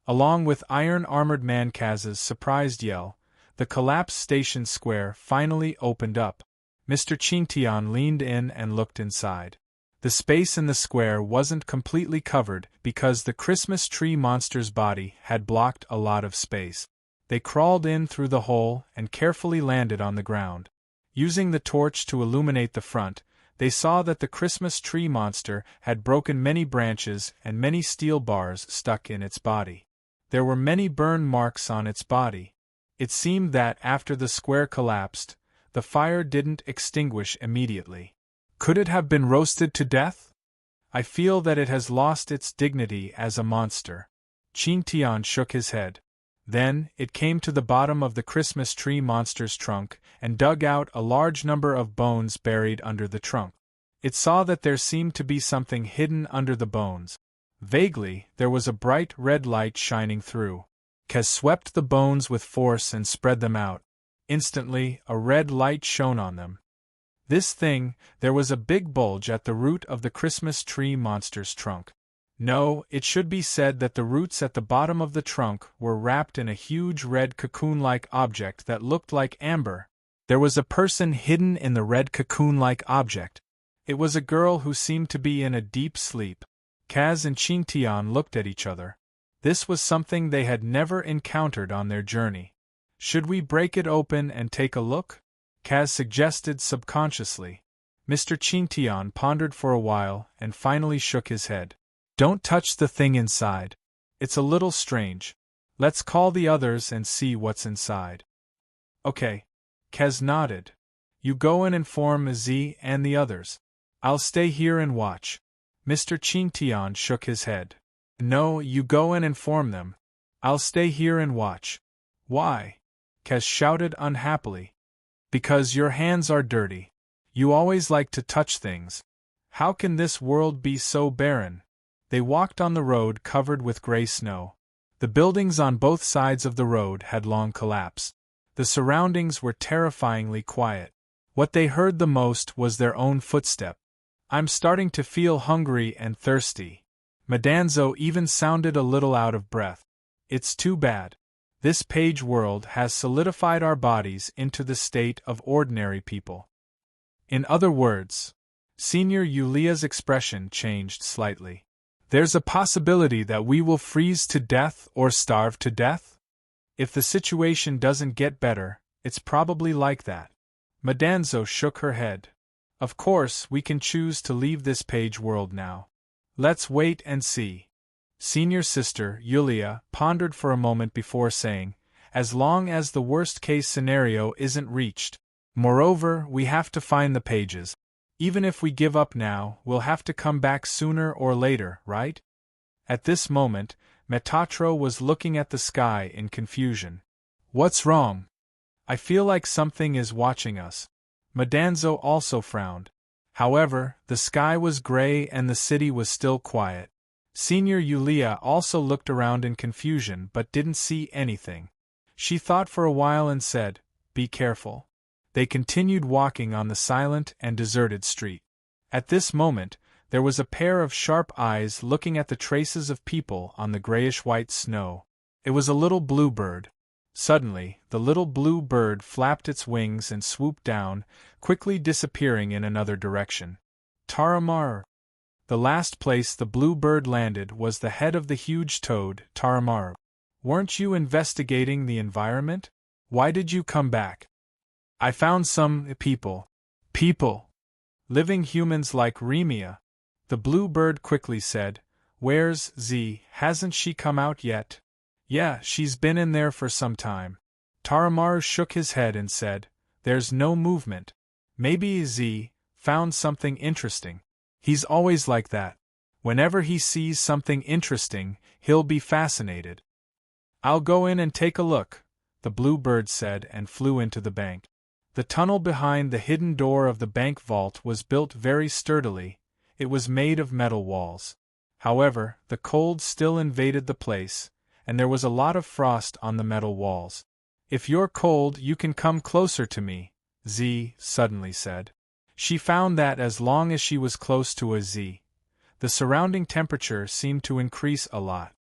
Along with iron-armored man Kaz's surprised yell, the collapsed station square finally opened up. Mr. Chintian leaned in and looked inside. The space in the square wasn't completely covered because the Christmas tree monster's body had blocked a lot of space. They crawled in through the hole and carefully landed on the ground. Using the torch to illuminate the front, they saw that the Christmas tree monster had broken many branches and many steel bars stuck in its body. There were many burn marks on its body. It seemed that after the square collapsed, the fire didn't extinguish immediately. Could it have been roasted to death? "I feel that it has lost its dignity as a monster." Qingtian shook his head. Then, it came to the bottom of the Christmas tree monster's trunk and dug out a large number of bones buried under the trunk. It saw that there seemed to be something hidden under the bones. Vaguely, there was a bright red light shining through. Kaz swept the bones with force and spread them out. Instantly, a red light shone on them. There was a big bulge at the root of the Christmas tree monster's trunk. No, it should be said that the roots at the bottom of the trunk were wrapped in a huge red cocoon-like object that looked like amber. There was a person hidden in the red cocoon-like object. It was a girl who seemed to be in a deep sleep. Kaz and Qingtian looked at each other. This was something they had never encountered on their journey. "Should we break it open and take a look?" Kaz suggested subconsciously. Mr. Qingtian pondered for a while and finally shook his head. "Don't touch the thing inside. It's a little strange. Let's call the others and see what's inside." "Okay." Kaz nodded. "You go and inform Z and the others. I'll stay here and watch." Mr. Qingtian shook his head. "No, you go and inform them. I'll stay here and watch." "Why?" Kaz shouted unhappily. "Because your hands are dirty. You always like to touch things. How can this world be so barren?" They walked on the road covered with gray snow. The buildings on both sides of the road had long collapsed. The surroundings were terrifyingly quiet. What they heard the most was their own footstep. "I'm starting to feel hungry and thirsty." Madanzo even sounded a little out of breath. "It's too bad. This page world has solidified our bodies into the state of ordinary people." In other words, Senior Yulia's expression changed slightly. "There's a possibility that we will freeze to death or starve to death? If the situation doesn't get better, it's probably like that." Madanzo shook her head. "Of course, we can choose to leave this page world now. Let's wait and see." Senior sister, Yulia, pondered for a moment before saying, "As long as the worst-case scenario isn't reached. Moreover, we have to find the pages. Even if we give up now, we'll have to come back sooner or later, right?" At this moment, Metatro was looking at the sky in confusion. "What's wrong? I feel like something is watching us." Madanzo also frowned. However, the sky was gray and the city was still quiet. Senior Yulia also looked around in confusion but didn't see anything. She thought for a while and said, "Be careful." They continued walking on the silent and deserted street. At this moment, there was a pair of sharp eyes looking at the traces of people on the grayish-white snow. It was a little blue bird. Suddenly, the little blue bird flapped its wings and swooped down, quickly disappearing in another direction. Taramar. The last place the blue bird landed was the head of the huge toad, Taramar. "Weren't you investigating the environment? Why did you come back?" "I found some people." People. Living humans like Remia. The blue bird quickly said, Where's Z? Hasn't she come out yet? Yeah, she's been in there for some time. Taramaru shook his head and said, There's no movement. Maybe Z found something interesting. He's always like that. Whenever he sees something interesting, he'll be fascinated. I'll go in and take a look, the blue bird said and flew into the bank. The tunnel behind the hidden door of the bank vault was built very sturdily. It was made of metal walls. However, the cold still invaded the place, and there was a lot of frost on the metal walls. If you're cold, you can come closer to me, Z suddenly said. She found that as long as she was close to a Z, the surrounding temperature seemed to increase a lot.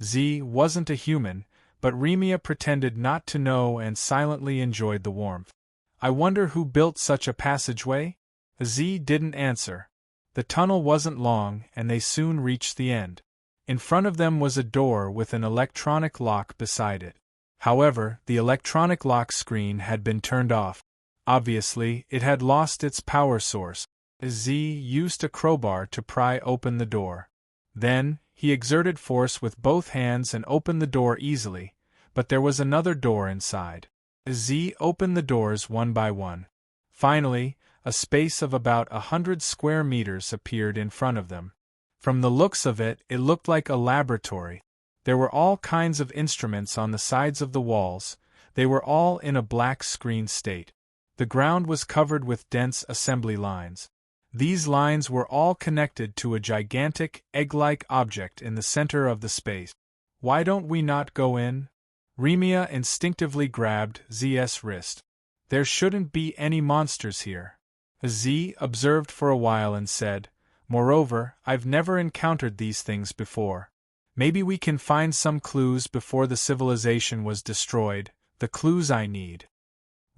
Z wasn't a human, but Remia pretended not to know and silently enjoyed the warmth. I wonder who built such a passageway? Z didn't answer. The tunnel wasn't long, and they soon reached the end. In front of them was a door with an electronic lock beside it. However, the electronic lock screen had been turned off. Obviously, it had lost its power source. Z used a crowbar to pry open the door. Then, he exerted force with both hands and opened the door easily, but there was another door inside. Z opened the doors one by one. Finally, a space of about 100 square meters appeared in front of them. From the looks of it, it looked like a laboratory. There were all kinds of instruments on the sides of the walls. They were all in a black screen state. The ground was covered with dense assembly lines. These lines were all connected to a gigantic, egg-like object in the center of the space. Why don't we not go in? Remia instinctively grabbed Z's wrist. There shouldn't be any monsters here. Z observed for a while and said, Moreover, I've never encountered these things before. Maybe we can find some clues before the civilization was destroyed, the clues I need.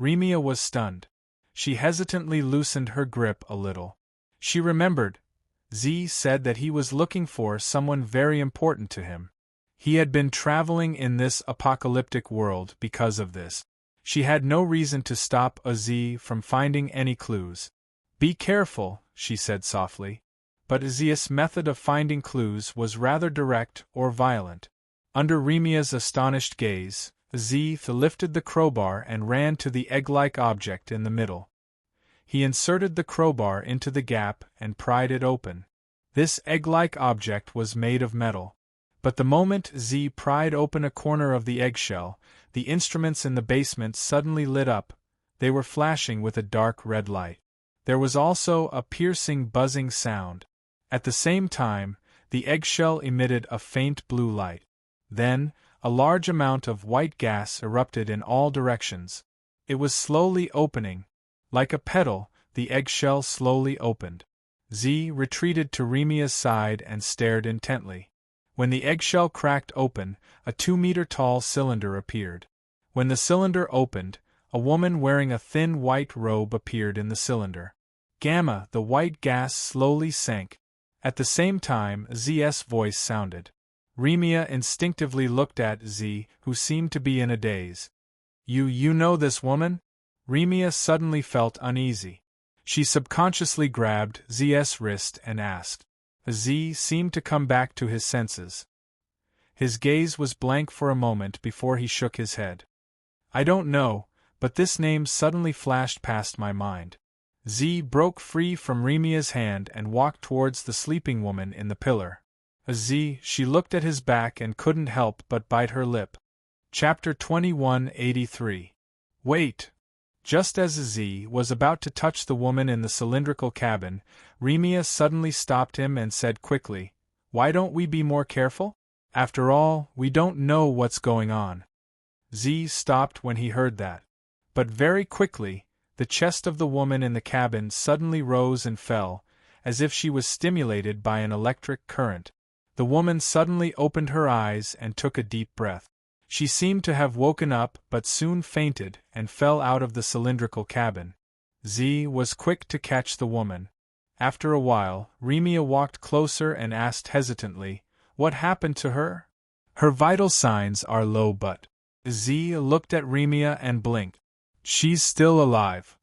Remia was stunned. She hesitantly loosened her grip a little. She remembered. Z said that he was looking for someone very important to him. He had been traveling in this apocalyptic world because of this. She had no reason to stop Z from finding any clues. Be careful, she said softly. But Z's method of finding clues was rather direct or violent. Under Remia's astonished gaze, Z lifted the crowbar and ran to the egg-like object in the middle. He inserted the crowbar into the gap and pried it open. This egg-like object was made of metal. But the moment Z pried open a corner of the eggshell, the instruments in the basement suddenly lit up. They were flashing with a dark red light. There was also a piercing buzzing sound. At the same time, the eggshell emitted a faint blue light. Then, a large amount of white gas erupted in all directions. It was slowly opening. Like a petal, the eggshell slowly opened. Z retreated to Remia's side and stared intently. When the eggshell cracked open, a 2-meter-tall cylinder appeared. When the cylinder opened, a woman wearing a thin white robe appeared in the cylinder. Gamma, the white gas slowly sank. At the same time, Z's voice sounded. Remia instinctively looked at Z, who seemed to be in a daze. You know this woman? Remia suddenly felt uneasy. She subconsciously grabbed Z's wrist and asked. Z seemed to come back to his senses. His gaze was blank for a moment before he shook his head. I don't know, but this name suddenly flashed past my mind. Z broke free from Remia's hand and walked towards the sleeping woman in the pillar. She looked at his back and couldn't help but bite her lip. Chapter 2183. Wait! Just as Z was about to touch the woman in the cylindrical cabin, Remia suddenly stopped him and said quickly, Why don't we be more careful? After all, we don't know what's going on. Z stopped when he heard that. But very quickly, the chest of the woman in the cabin suddenly rose and fell, as if she was stimulated by an electric current. The woman suddenly opened her eyes and took a deep breath. She seemed to have woken up but soon fainted and fell out of the cylindrical cabin. Z was quick to catch the woman. After a while, Remia walked closer and asked hesitantly, What happened to her? Her vital signs are low but... Z looked at Remia and blinked. She's still alive.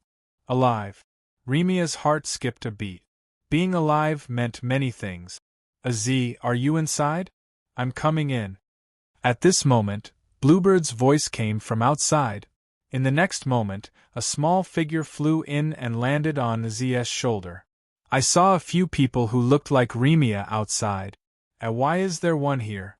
Alive. Remia's heart skipped a beat. Being alive meant many things. Are you inside? I'm coming in. At this moment, Bluebird's voice came from outside. In the next moment, a small figure flew in and landed on Az's shoulder. I saw a few people who looked like Remia outside. Why is there one here?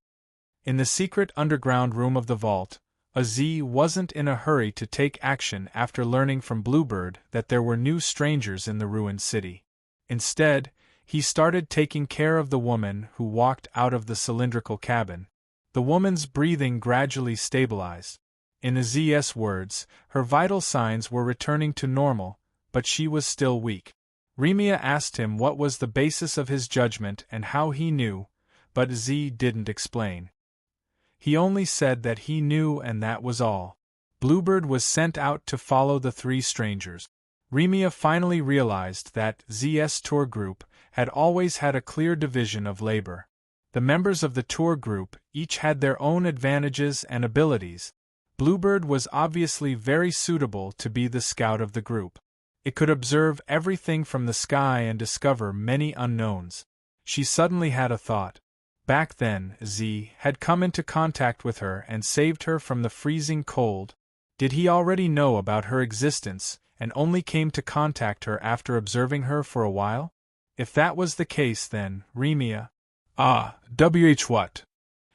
In the secret underground room of the vault, Az wasn't in a hurry to take action after learning from Bluebird that there were new strangers in the ruined city. Instead, he started taking care of the woman who walked out of the cylindrical cabin. The woman's breathing gradually stabilized. In Az's words, her vital signs were returning to normal, but she was still weak. Remia asked him what was the basis of his judgment and how he knew, but Az didn't explain. He only said that he knew and that was all. Bluebird was sent out to follow the three strangers. Remia finally realized that Z's tour group had always had a clear division of labor. The members of the tour group each had their own advantages and abilities. Bluebird was obviously very suitable to be the scout of the group. It could observe everything from the sky and discover many unknowns. She suddenly had a thought. Back then, Z had come into contact with her and saved her from the freezing cold. Did he already know about her existence and only came to contact her after observing her for a while? If that was the case, then, Remia… what?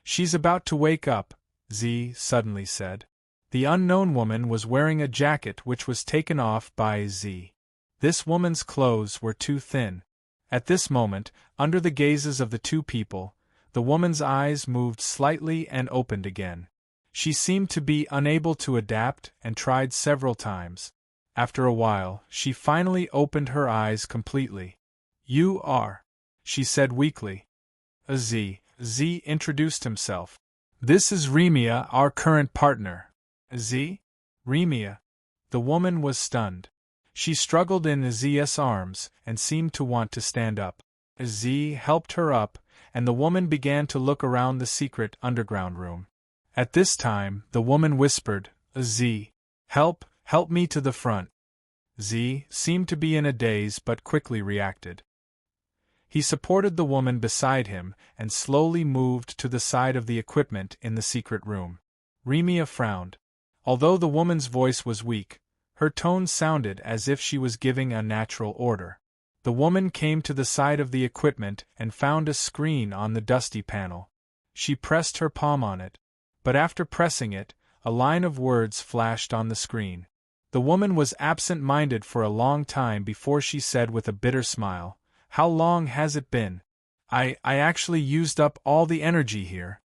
She's about to wake up, Z suddenly said. The unknown woman was wearing a jacket which was taken off by Z. This woman's clothes were too thin. At this moment, under the gazes of the two people, the woman's eyes moved slightly and opened again. She seemed to be unable to adapt and tried several times. After a while, she finally opened her eyes completely. You are, she said weakly. Z introduced himself. This is Remia, our current partner. Z? Remia. The woman was stunned. She struggled in Z's arms and seemed to want to stand up. Z helped her up, and the woman began to look around the secret underground room. At this time, the woman whispered, Z, help me to the front. Z seemed to be in a daze but quickly reacted. He supported the woman beside him and slowly moved to the side of the equipment in the secret room. Remia frowned. Although the woman's voice was weak, her tone sounded as if she was giving a natural order. The woman came to the side of the equipment and found a screen on the dusty panel. She pressed her palm on it, but after pressing it, a line of words flashed on the screen. The woman was absent-minded for a long time before she said with a bitter smile, "How long has it been? I actually used up all the energy here."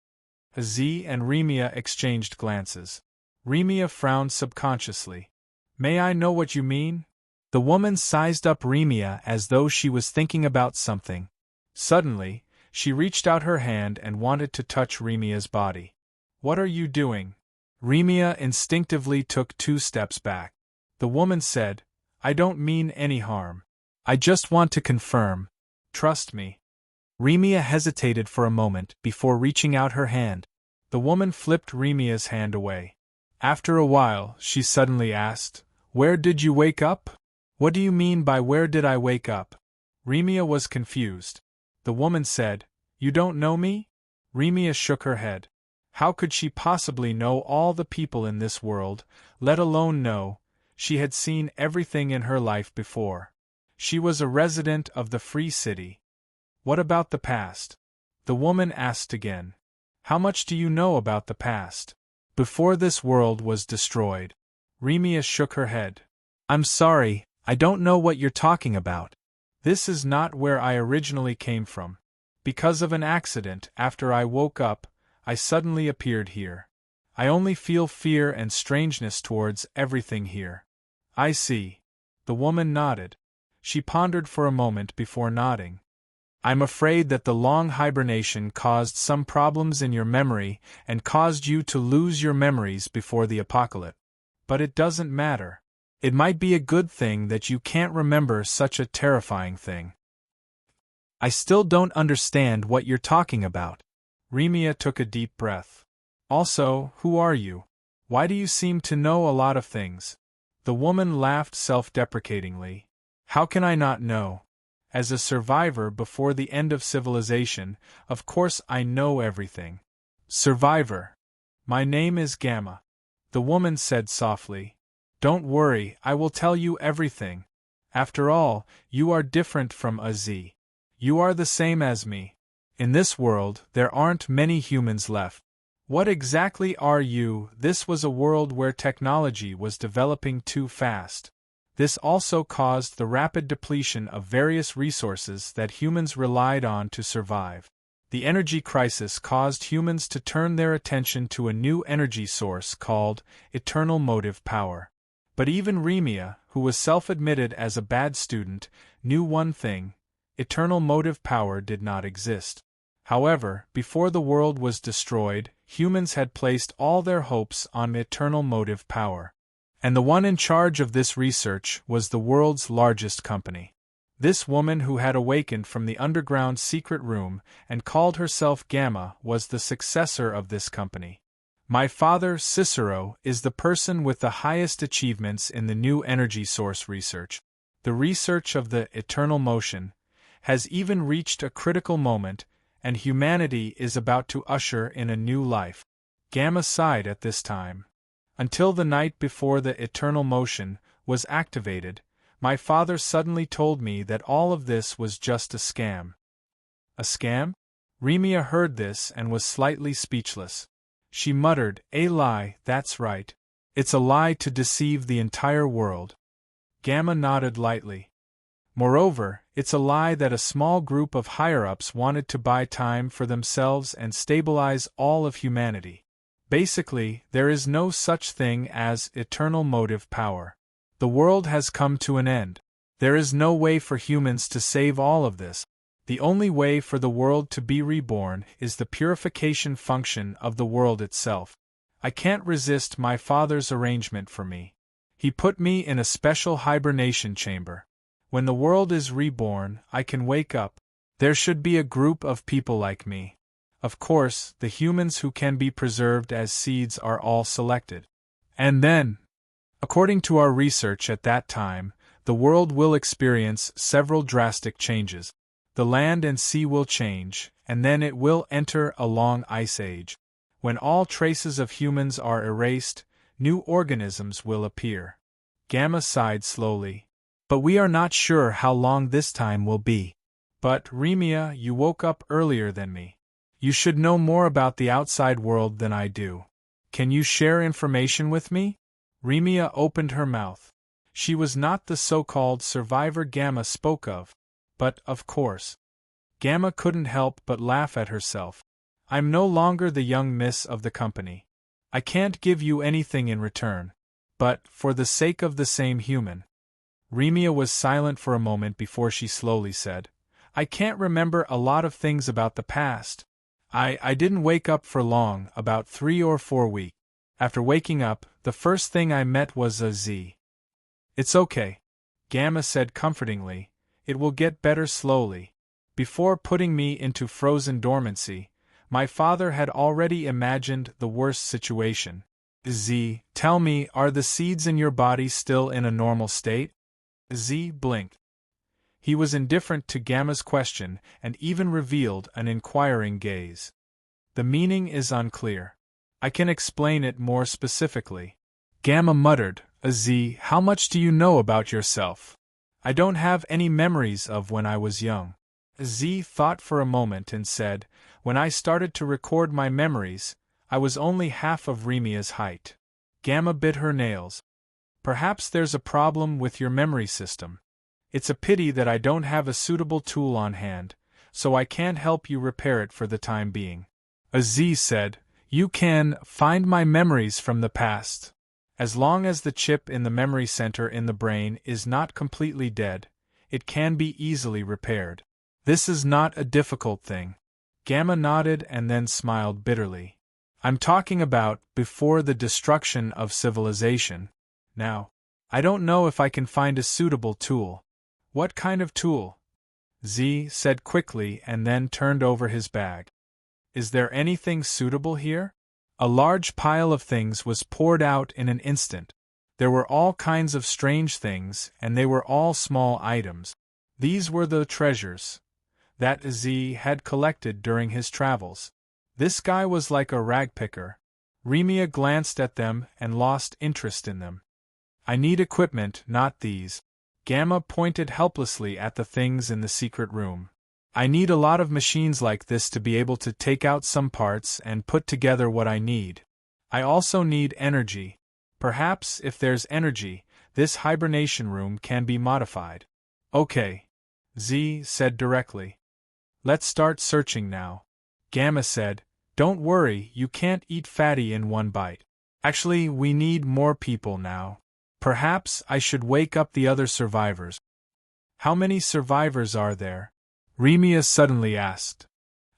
Z and Remia exchanged glances. Remia frowned subconsciously. "May I know what you mean?" The woman sized up Remia as though she was thinking about something. Suddenly, she reached out her hand and wanted to touch Remia's body. "What are you doing?" Remia instinctively took 2 steps back. The woman said, "I don't mean any harm. I just want to confirm. Trust me." Remia hesitated for a moment before reaching out her hand. The woman flipped Remia's hand away. After a while, she suddenly asked, "Where did you wake up?" "What do you mean by where did I wake up?" Remia was confused. The woman said, "You don't know me?" Remia shook her head. How could she possibly know all the people in this world, let alone know? She had seen everything in her life before. She was a resident of the Free City. "What about the past?" The woman asked again. "How much do you know about the past? Before this world was destroyed?" Remia shook her head. "I'm sorry, I don't know what you're talking about. This is not where I originally came from. Because of an accident, after I woke up, I suddenly appeared here. I only feel fear and strangeness towards everything here." "I see." The woman nodded. She pondered for a moment before nodding. "I'm afraid that the long hibernation caused some problems in your memory and caused you to lose your memories before the apocalypse. But it doesn't matter. It might be a good thing that you can't remember such a terrifying thing." "I still don't understand what you're talking about." Remia took a deep breath. "Also, who are you? Why do you seem to know a lot of things?" The woman laughed self-deprecatingly. How can I not know? As a survivor before the end of civilization, of course I know everything. Survivor. My name is Gamma. The woman said softly. Don't worry, I will tell you everything. After all, you are different from a Z. You are the same as me. In this world, there aren't many humans left. What exactly are you? This was a world where technology was developing too fast. This also caused the rapid depletion of various resources that humans relied on to survive. The energy crisis caused humans to turn their attention to a new energy source called eternal motive power. But even Remia, who was self-admitted as a bad student, knew one thing: eternal motive power did not exist. However, before the world was destroyed, humans had placed all their hopes on eternal motive power. And the one in charge of this research was the world's largest company. This woman who had awakened from the underground secret room and called herself Gamma was the successor of this company. My father, Cicero, is the person with the highest achievements in the new energy source research. The research of the eternal motion has even reached a critical moment, and humanity is about to usher in a new life. Gamma sighed at this time. Until the night before the eternal motion was activated, my father suddenly told me that all of this was just a scam. A scam? Remia heard this and was slightly speechless. She muttered, "A lie, that's right. It's a lie to deceive the entire world." Gamma nodded lightly. Moreover, it's a lie that a small group of higher-ups wanted to buy time for themselves and stabilize all of humanity. Basically, there is no such thing as eternal motive power. The world has come to an end. There is no way for humans to save all of this. The only way for the world to be reborn is the purification function of the world itself. I can't resist my father's arrangement for me. He put me in a special hibernation chamber. When the world is reborn, I can wake up. There should be a group of people like me. Of course, the humans who can be preserved as seeds are all selected. And then, according to our research at that time, the world will experience several drastic changes. The land and sea will change, and then it will enter a long ice age. When all traces of humans are erased, new organisms will appear. Gamma sighed slowly. But we are not sure how long this time will be. But, Remia, you woke up earlier than me. You should know more about the outside world than I do. Can you share information with me? Remia opened her mouth. She was not the so-called survivor Gamma spoke of. But, of course. Gamma couldn't help but laugh at herself. I'm no longer the young miss of the company. I can't give you anything in return. But, for the sake of the same human. Remia was silent for a moment before she slowly said, I can't remember a lot of things about the past. I didn't wake up for long, about 3 or 4 weeks. After waking up, the first thing I met was a Z. It's okay, Gamma said comfortingly, it will get better slowly. Before putting me into frozen dormancy, my father had already imagined the worst situation. Z, tell me, are the seeds in your body still in a normal state? Z blinked. He was indifferent to Gamma's question and even revealed an inquiring gaze. The meaning is unclear. I can explain it more specifically. Gamma muttered, Z, how much do you know about yourself? I don't have any memories of when I was young. Z thought for a moment and said, when I started to record my memories, I was only half of Remia's height. Gamma bit her nails. Perhaps there's a problem with your memory system. It's a pity that I don't have a suitable tool on hand, so I can't help you repair it for the time being. Z said, you can find my memories from the past. As long as the chip in the memory center in the brain is not completely dead, it can be easily repaired. This is not a difficult thing. Gamma nodded and then smiled bitterly. I'm talking about before the destruction of civilization. Now, I don't know if I can find a suitable tool. What kind of tool? Z said quickly and then turned over his bag. Is there anything suitable here? A large pile of things was poured out in an instant. There were all kinds of strange things, and they were all small items. These were the treasures that Z had collected during his travels. This guy was like a rag picker. Remia glanced at them and lost interest in them. I need equipment, not these. Gamma pointed helplessly at the things in the secret room. I need a lot of machines like this to be able to take out some parts and put together what I need. I also need energy. Perhaps, if there's energy, this hibernation room can be modified. Okay, Z said directly. Let's start searching now. Gamma said, don't worry, you can't eat fatty in one bite. Actually, we need more people now. Perhaps I should wake up the other survivors. How many survivors are there? Remia suddenly asked.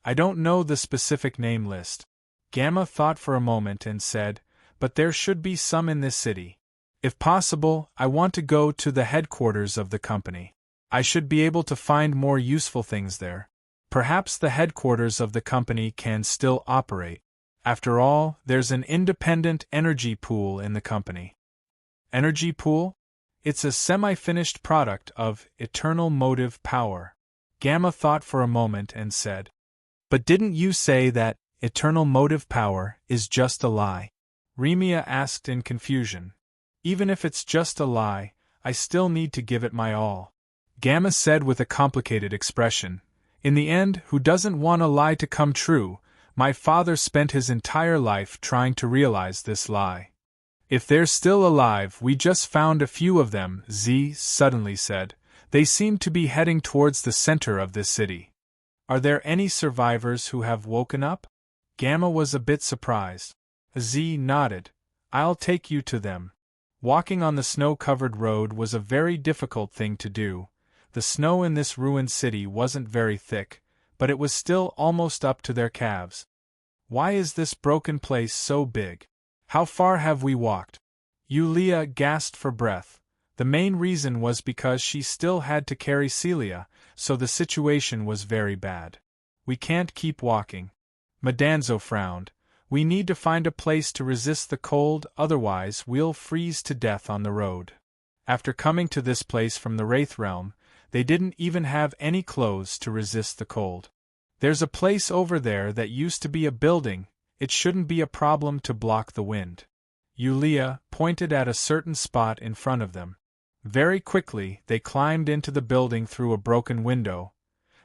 I don't know the specific name list. Gamma thought for a moment and said, but there should be some in this city. If possible, I want to go to the headquarters of the company. I should be able to find more useful things there. Perhaps the headquarters of the company can still operate. After all, there's an independent energy pool in the company. Energy pool? It's a semi-finished product of eternal motive power. Gamma thought for a moment and said, but didn't you say that eternal motive power is just a lie? Remia asked in confusion. Even if it's just a lie, I still need to give it my all. Gamma said with a complicated expression. In the end, who doesn't want a lie to come true? My father spent his entire life trying to realize this lie. If they're still alive, we just found a few of them, Z suddenly said. They seem to be heading towards the center of this city. Are there any survivors who have woken up? Gamma was a bit surprised. Z nodded. I'll take you to them. Walking on the snow-covered road was a very difficult thing to do. The snow in this ruined city wasn't very thick, but it was still almost up to their calves. Why is this broken place so big? How far have we walked? Yulia gasped for breath. The main reason was because she still had to carry Celia, so the situation was very bad. We can't keep walking. Madanzo frowned. We need to find a place to resist the cold, otherwise we'll freeze to death on the road. After coming to this place from the Wraith Realm, they didn't even have any clothes to resist the cold. There's a place over there that used to be a building. It shouldn't be a problem to block the wind. Yulia pointed at a certain spot in front of them. Very quickly, they climbed into the building through a broken window.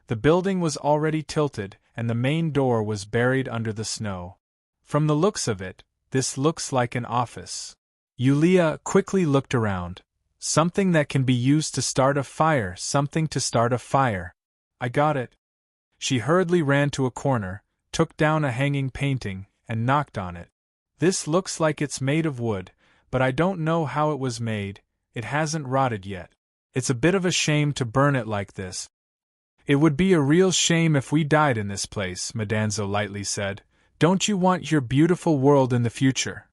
The building was already tilted, and the main door was buried under the snow. From the looks of it, this looks like an office. Yulia quickly looked around. Something that can be used to start a fire, something to start a fire. I got it. She hurriedly ran to a corner, took down a hanging painting, and knocked on it. This looks like it's made of wood, but I don't know how it was made. It hasn't rotted yet. It's a bit of a shame to burn it like this. It would be a real shame if we died in this place, Madanzo lightly said. Don't you want your beautiful world in the future?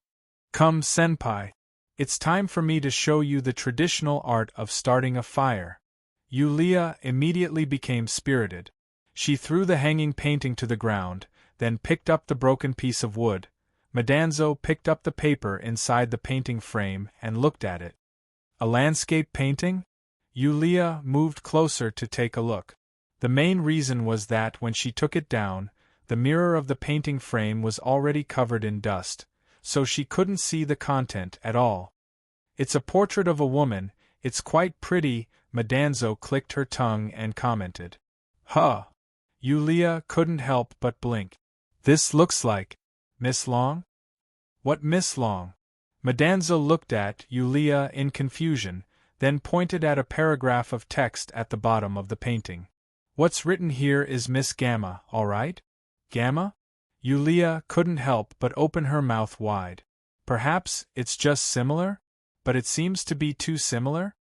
Come, senpai. It's time for me to show you the traditional art of starting a fire. Yulia immediately became spirited. She threw the hanging painting to the ground, then picked up the broken piece of wood. Madanzo picked up the paper inside the painting frame and looked at it. A landscape painting? Yulia moved closer to take a look. The main reason was that when she took it down, the mirror of the painting frame was already covered in dust, so she couldn't see the content at all. It's a portrait of a woman, it's quite pretty, Madanzo clicked her tongue and commented. Huh! Yulia couldn't help but blink. This looks like Miss Long? What Miss Long? Madanzo looked at Yulia in confusion, then pointed at a paragraph of text at the bottom of the painting. What's written here is Miss Gamma, all right? Gamma? Yulia couldn't help but open her mouth wide. Perhaps it's just similar? But it seems to be too similar?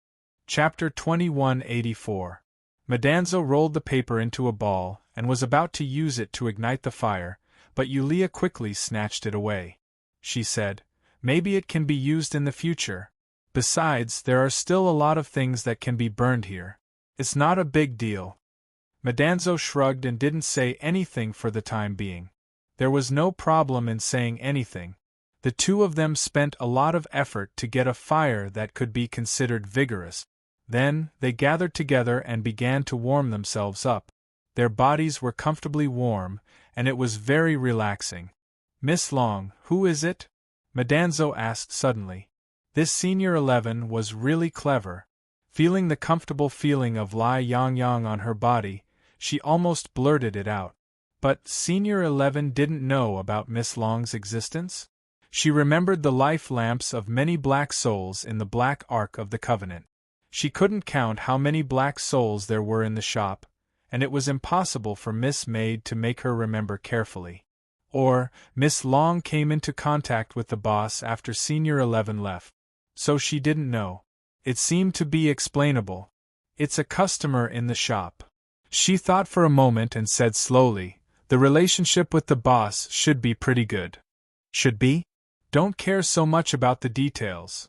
Chapter 2184. Madanzo rolled the paper into a ball and was about to use it to ignite the fire, but Yulia quickly snatched it away. She said, maybe it can be used in the future. Besides, there are still a lot of things that can be burned here. It's not a big deal. Madanzo shrugged and didn't say anything for the time being. There was no problem in saying anything. The two of them spent a lot of effort to get a fire that could be considered vigorous. Then, they gathered together and began to warm themselves up. Their bodies were comfortably warm, and it was very relaxing. "Miss Long, who is it?" Madanzo asked suddenly. This Senior 11 was really clever. Feeling the comfortable feeling of Lai Yang on her body, she almost blurted it out. But Senior 11 didn't know about Miss Long's existence. She remembered the life lamps of many black souls in the Black Ark of the Covenant. She couldn't count how many black souls there were in the shop, and it was impossible for Miss Maid to make her remember carefully. Or, Miss Long came into contact with the boss after Senior 11 left. So she didn't know. It seemed to be explainable. "It's a customer in the shop." She thought for a moment and said slowly, "The relationship with the boss should be pretty good." "Should be? Don't care so much about the details,"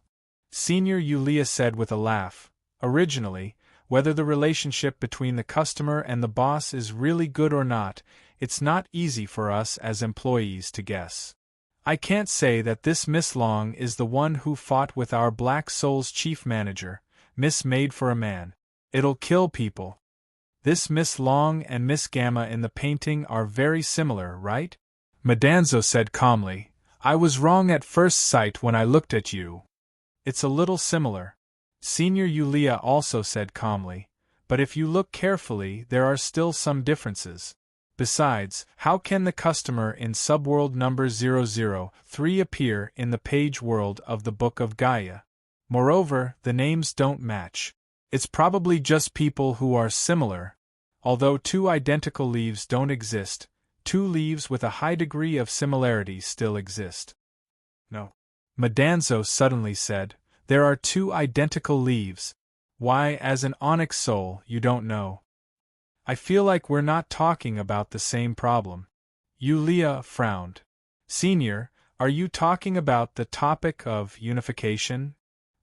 Senior Yulia said with a laugh. "Originally, whether the relationship between the customer and the boss is really good or not, it's not easy for us as employees to guess. I can't say that this Miss Long is the one who fought with our Black Soul's chief manager, Miss Maid for a man. It'll kill people. This Miss Long and Miss Gamma in the painting are very similar, right?" Madanzo said calmly. "I was wrong at first sight when I looked at you. It's a little similar." Senior Yulia also said calmly, "But if you look carefully, there are still some differences. Besides, how can the customer in subworld number 003 appear in the page world of the Book of Gaia? Moreover, the names don't match. It's probably just people who are similar. Although two identical leaves don't exist, two leaves with a high degree of similarity still exist." "No," Madanzo suddenly said, "there are two identical leaves. Why, as an onyx soul, you don't know. I feel like we're not talking about the same problem." Yulia frowned. "Senior, are you talking about the topic of unification?"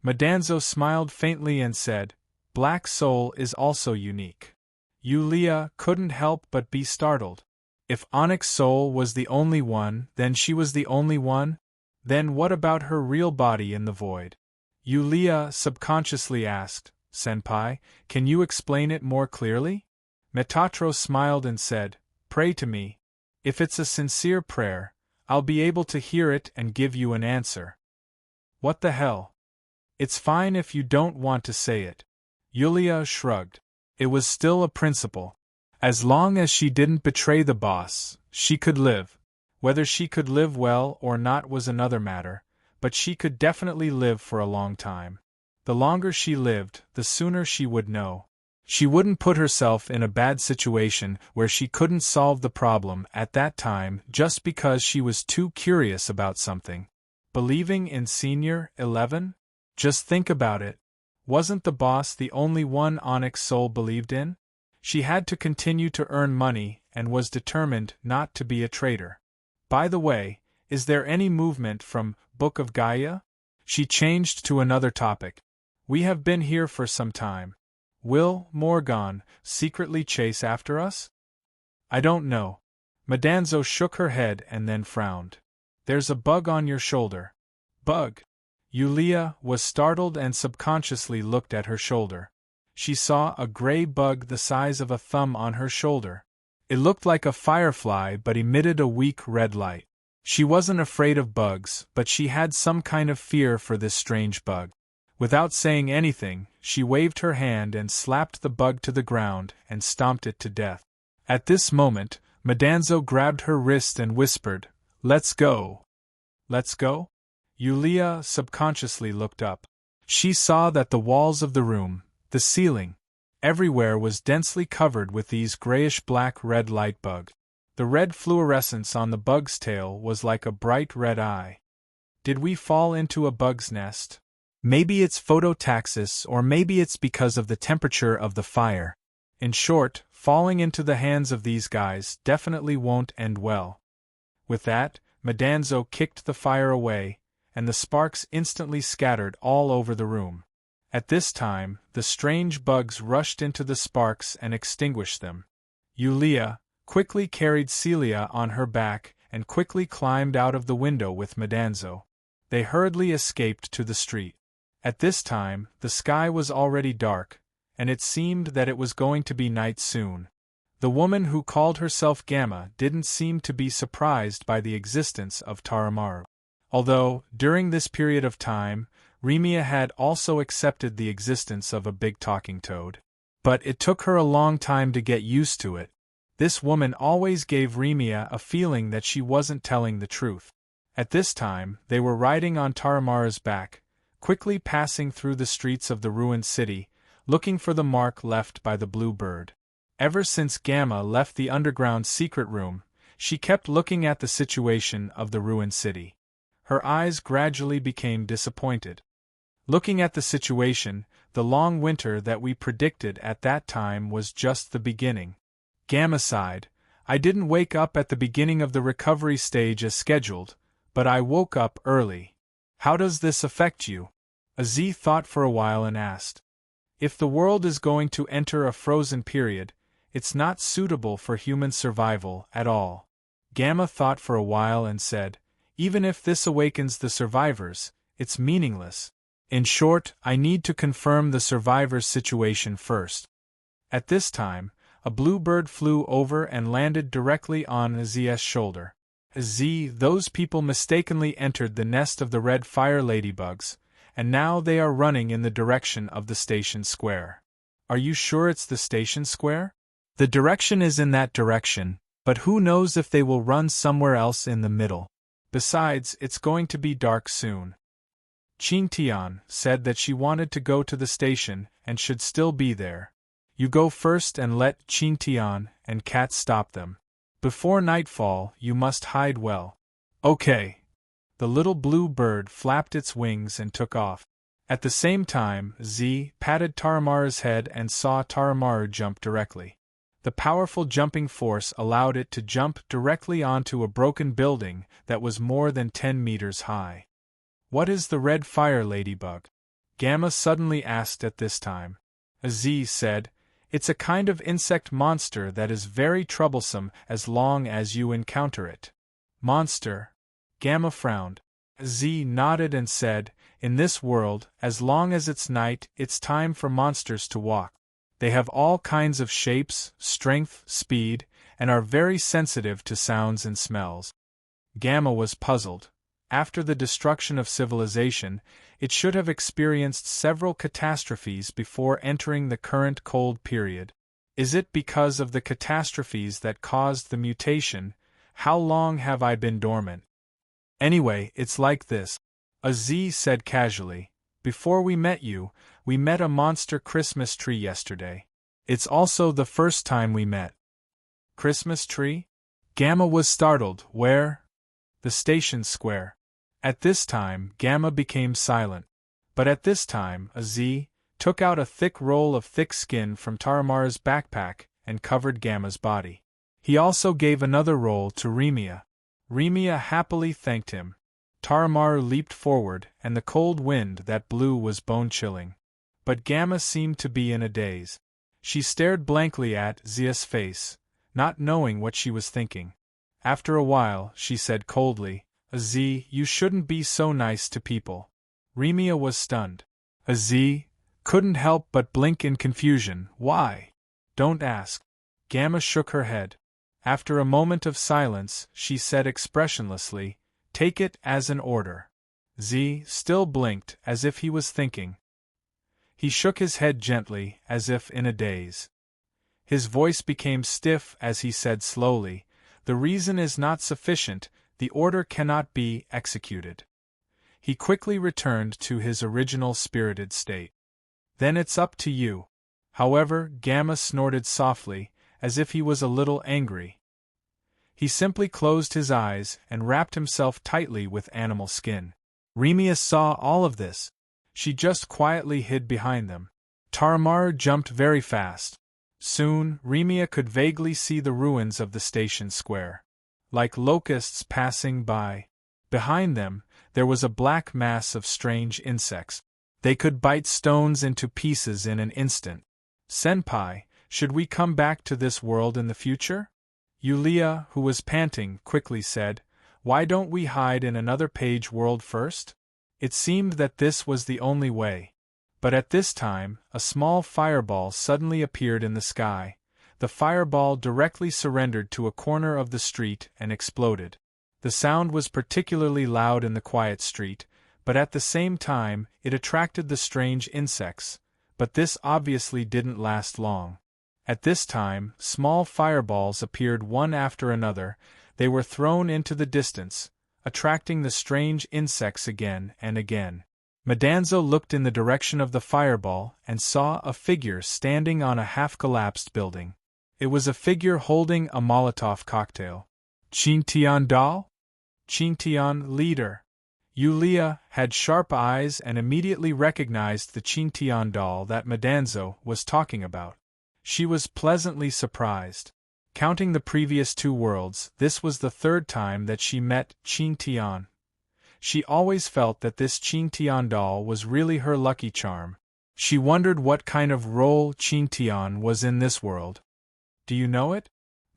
Madanzo smiled faintly and said, "Black Soul is also unique." Yulia couldn't help but be startled. If Onyx Soul was the only one, then she was the only one? Then what about her real body in the void? Yulia subconsciously asked, "Senpai, can you explain it more clearly?" Metatro smiled and said, "Pray to me. If it's a sincere prayer, I'll be able to hear it and give you an answer." "What the hell? It's fine if you don't want to say it." Yulia shrugged. It was still a principle. As long as she didn't betray the boss, she could live. Whether she could live well or not was another matter, but she could definitely live for a long time. The longer she lived, the sooner she would know. She wouldn't put herself in a bad situation where she couldn't solve the problem at that time just because she was too curious about something. Believing in Senior 11? Just think about it. Wasn't the boss the only one Onyx Soul believed in? She had to continue to earn money and was determined not to be a traitor. By the way, is there any movement from Book of Gaia? She changed to another topic. We have been here for some time. Will Morgan secretly chase after us? I don't know. Madanzo shook her head and then frowned. There's a bug on your shoulder. Bug? Yulia was startled and subconsciously looked at her shoulder. She saw a gray bug the size of a thumb on her shoulder. It looked like a firefly but emitted a weak red light. She wasn't afraid of bugs, but she had some kind of fear for this strange bug. Without saying anything, she waved her hand and slapped the bug to the ground and stomped it to death. At this moment, Madanzo grabbed her wrist and whispered, "Let's go." "Let's go?" Yulia subconsciously looked up. She saw that the walls of the room, the ceiling, everywhere was densely covered with these grayish-black red light bugs. The red fluorescence on the bug's tail was like a bright red eye. Did we fall into a bug's nest? Maybe it's phototaxis, or maybe it's because of the temperature of the fire. In short, falling into the hands of these guys definitely won't end well. With that, Madanzo kicked the fire away, and the sparks instantly scattered all over the room. At this time, the strange bugs rushed into the sparks and extinguished them. Yulia quickly carried Celia on her back and quickly climbed out of the window with Madanzo. They hurriedly escaped to the street. At this time, the sky was already dark, and it seemed that it was going to be night soon. The woman who called herself Gamma didn't seem to be surprised by the existence of Taramaru. Although, during this period of time, Remia had also accepted the existence of a big talking toad. But it took her a long time to get used to it. This woman always gave Remia a feeling that she wasn't telling the truth. At this time, they were riding on Taramaru's back, quickly passing through the streets of the ruined city, looking for the mark left by the blue bird. Ever since Gamma left the underground secret room, she kept looking at the situation of the ruined city. Her eyes gradually became disappointed. Looking at the situation, the long winter that we predicted at that time was just the beginning. Gamma sighed. I didn't wake up at the beginning of the recovery stage as scheduled, but I woke up early. How does this affect you? Aziz thought for a while and asked. If the world is going to enter a frozen period, it's not suitable for human survival at all. Gamma thought for a while and said, even if this awakens the survivors, it's meaningless. In short, I need to confirm the survivors' situation first. At this time, a blue bird flew over and landed directly on Aziz's shoulder. Aziz, those people mistakenly entered the nest of the red fire ladybugs, and now they are running in the direction of the station square. Are you sure it's the station square? The direction is in that direction, but who knows if they will run somewhere else in the middle. Besides, it's going to be dark soon. Qingtian said that she wanted to go to the station and should still be there. You go first and let Qingtian and Cat stop them. Before nightfall, you must hide well. Okay. The little blue bird flapped its wings and took off. At the same time, Z patted Taramaru's head and saw Taramaru jump directly. The powerful jumping force allowed it to jump directly onto a broken building that was more than 10 meters high. What is the red fire ladybug? Gamma suddenly asked at this time. Aziz said, it's a kind of insect monster that is very troublesome as long as you encounter it. Monster? Gamma frowned. Aziz nodded and said, in this world, as long as it's night, it's time for monsters to walk. They have all kinds of shapes, strength, speed, and are very sensitive to sounds and smells. Gamma was puzzled. After the destruction of civilization, it should have experienced several catastrophes before entering the current cold period. Is it because of the catastrophes that caused the mutation? How long have I been dormant? Anyway, it's like this. Aziz said casually. Before we met you, we met a monster Christmas tree yesterday. It's also the first time we met. Christmas tree? Gamma was startled. Where? The station square. At this time, Gamma became silent. But at this time, Aziz took out a thick roll of thick skin from Taramaru's backpack and covered Gamma's body. He also gave another roll to Remia. Remia happily thanked him. Taramaru leaped forward, and the cold wind that blew was bone-chilling. But Gamma seemed to be in a daze. She stared blankly at Zia's face, not knowing what she was thinking. After a while, she said coldly, Aziz, you shouldn't be so nice to people. Remia was stunned. Aziz couldn't help but blink in confusion. Why? Don't ask. Gamma shook her head. After a moment of silence, she said expressionlessly, take it as an order. Z still blinked as if he was thinking. He shook his head gently, as if in a daze. His voice became stiff as he said slowly, the reason is not sufficient, the order cannot be executed. He quickly returned to his original spirited state. Then it's up to you. However, Gamma snorted softly, as if he was a little angry. He simply closed his eyes and wrapped himself tightly with animal skin. Remia saw all of this. She just quietly hid behind them. Taramaru jumped very fast. Soon, Remia could vaguely see the ruins of the station square. Like locusts passing by. Behind them, there was a black mass of strange insects. They could bite stones into pieces in an instant. Senpai, should we come back to this world in the future? Yulia, who was panting, quickly said, "Why don't we hide in another page world first?" It seemed that this was the only way. But at this time, a small fireball suddenly appeared in the sky. The fireball directly surrendered to a corner of the street and exploded. The sound was particularly loud in the quiet street, but at the same time, it attracted the strange insects, but this obviously didn't last long. At this time, small fireballs appeared one after another. They were thrown into the distance, attracting the strange insects again and again. Madanzo looked in the direction of the fireball and saw a figure standing on a half-collapsed building. It was a figure holding a Molotov cocktail. Qingtian doll? Qingtian leader. Yulia had sharp eyes and immediately recognized the Qingtian doll that Madanzo was talking about. She was pleasantly surprised. Counting the previous 2 worlds, this was the 3rd time that she met Qingtian. She always felt that this Qingtian doll was really her lucky charm. She wondered what kind of role Qingtian was in this world. "Do you know it?"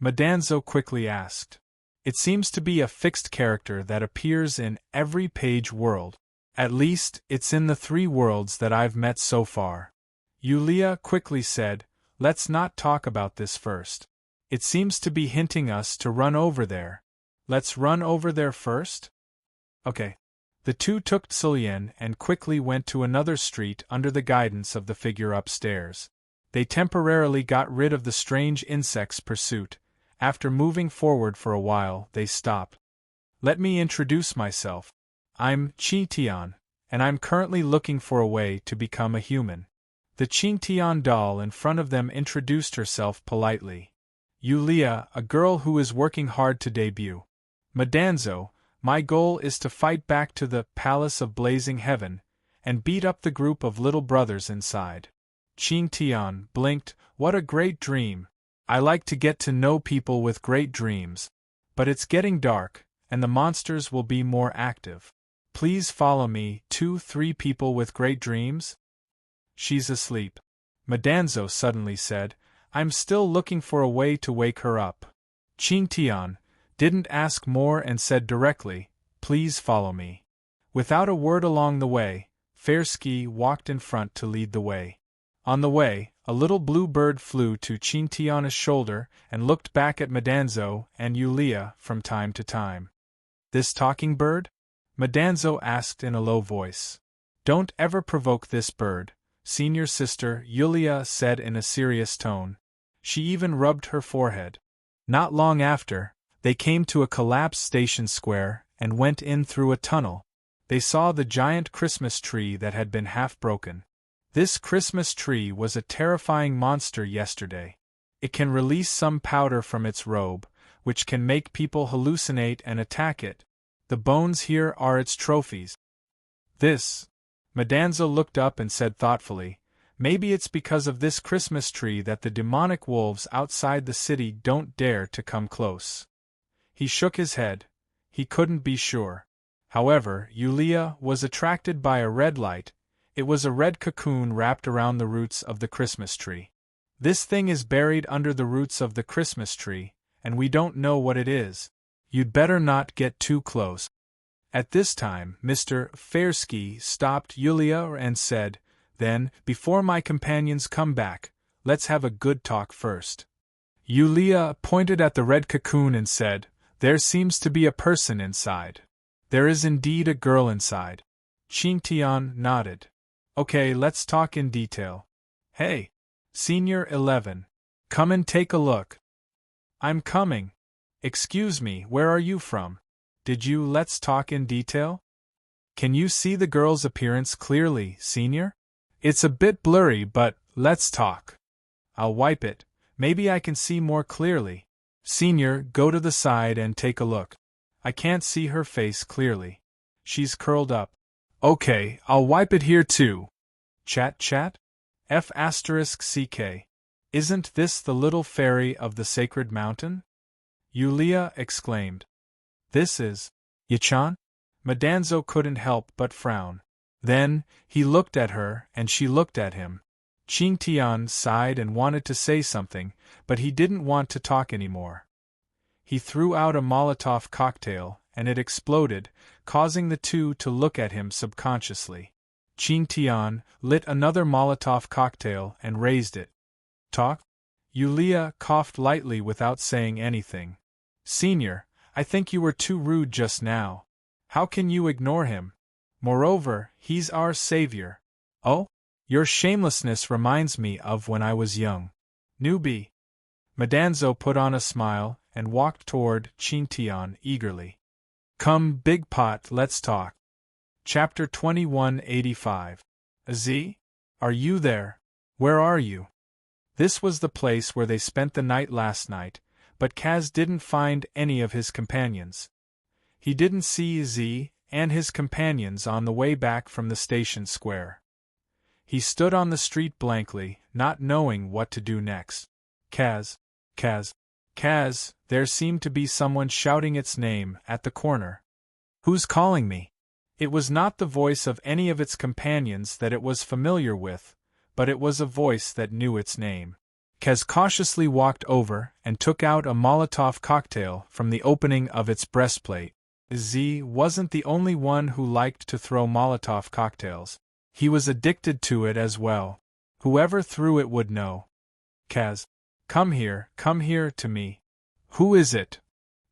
Madanzo quickly asked. "It seems to be a fixed character that appears in every page world. At least, it's in the 3 worlds that I've met so far." Yulia quickly said, "Let's not talk about this first. It seems to be hinting us to run over there. Let's run over there first?" Okay. The 2 took Tsilien and quickly went to another street under the guidance of the figure upstairs. They temporarily got rid of the strange insects' pursuit. After moving forward for a while, they stopped. "Let me introduce myself. I'm Qingtian, and I'm currently looking for a way to become a human." The Qingtian doll in front of them introduced herself politely. "Yulia, a girl who is working hard to debut. Madanzo, my goal is to fight back to the Palace of Blazing Heaven and beat up the group of little brothers inside." Qingtian blinked. "What a great dream. I like to get to know people with great dreams. But it's getting dark, and the monsters will be more active. Please follow me, 2-3 people with great dreams?" "She's asleep," Madanzo suddenly said. "I'm still looking for a way to wake her up." Qingtian didn't ask more and said directly, "Please follow me." Without a word along the way, Fairski walked in front to lead the way. On the way, a little blue bird flew to Qingtian's shoulder and looked back at Madanzo and Yulia from time to time. "This talking bird?" Madanzo asked in a low voice. "Don't ever provoke this bird," senior sister Yulia said in a serious tone. She even rubbed her forehead. Not long after, they came to a collapsed station square and went in through a tunnel. They saw the giant Christmas tree that had been half broken. This Christmas tree was a terrifying monster yesterday. It can release some powder from its robe, which can make people hallucinate and attack it. The bones here are its trophies. This. Madanzo looked up and said thoughtfully, "Maybe it's because of this Christmas tree that the demonic wolves outside the city don't dare to come close." He shook his head. He couldn't be sure. However, Yulia was attracted by a red light. It was a red cocoon wrapped around the roots of the Christmas tree. "This thing is buried under the roots of the Christmas tree, and we don't know what it is. You'd better not get too close." At this time, Mr. Fairski stopped Yulia and said, "Then, before my companions come back, let's have a good talk first." Yulia pointed at the red cocoon and said, "There seems to be a person inside." "There is indeed a girl inside." Qingtian nodded. "Okay, let's talk in detail. Hey, Senior 11. Come and take a look." "I'm coming. Excuse me, where are you from? Did you let's talk in detail?" "Can you see the girl's appearance clearly, Senior?" "It's a bit blurry, but let's talk." "I'll wipe it. Maybe I can see more clearly." "Senior, go to the side and take a look." "I can't see her face clearly. She's curled up." "Okay, I'll wipe it here too." Chat? F***CK. Isn't this the little fairy of the sacred mountain?" Yulia exclaimed. "This is Yachan?" Madanzo couldn't help but frown. Then, he looked at her and she looked at him. Qingtian sighed and wanted to say something, but he didn't want to talk anymore. He threw out a Molotov cocktail, and it exploded, causing the two to look at him subconsciously. Qin Tian lit another Molotov cocktail and raised it. Talk? Yulia coughed lightly without saying anything. Senior, I think you were too rude just now. How can you ignore him? Moreover, he's our savior. Oh? Your shamelessness reminds me of when I was young. Newbie. Madanzo put on a smile and walked toward Qin Tian eagerly. Come, Big Pot, let's talk. Chapter 2185. Z? Are you there? Where are you? This was the place where they spent the night last night, but Kaz didn't find any of his companions. He didn't see Z and his companions on the way back from the station square. He stood on the street blankly, not knowing what to do next. Kaz, there seemed to be someone shouting its name at the corner. Who's calling me? It was not the voice of any of its companions that it was familiar with, but it was a voice that knew its name. Kaz cautiously walked over and took out a Molotov cocktail from the opening of its breastplate. Z wasn't the only one who liked to throw Molotov cocktails. He was addicted to it as well. Whoever threw it would know. Kaz, come here to me. Who is it?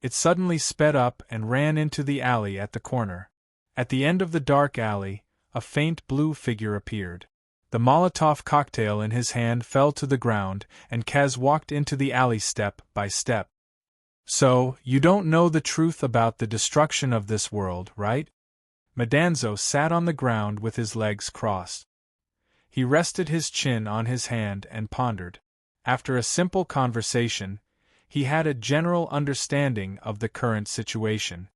It suddenly sped up and ran into the alley at the corner. At the end of the dark alley, a faint blue figure appeared. The Molotov cocktail in his hand fell to the ground, and Kaz walked into the alley step by step. So, you don't know the truth about the destruction of this world, right? Madanzo sat on the ground with his legs crossed. He rested his chin on his hand and pondered. After a simple conversation, he had a general understanding of the current situation.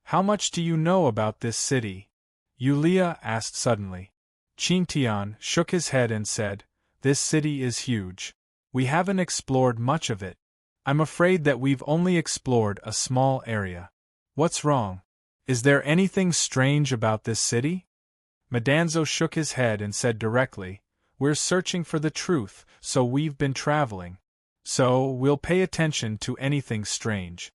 How much do you know about this city? Yulia asked suddenly. Qin Tian shook his head and said, This city is huge. We haven't explored much of it. I'm afraid that we've only explored a small area. What's wrong? Is there anything strange about this city? Madanzo shook his head and said directly, We're searching for the truth, so we've been traveling. So, we'll pay attention to anything strange.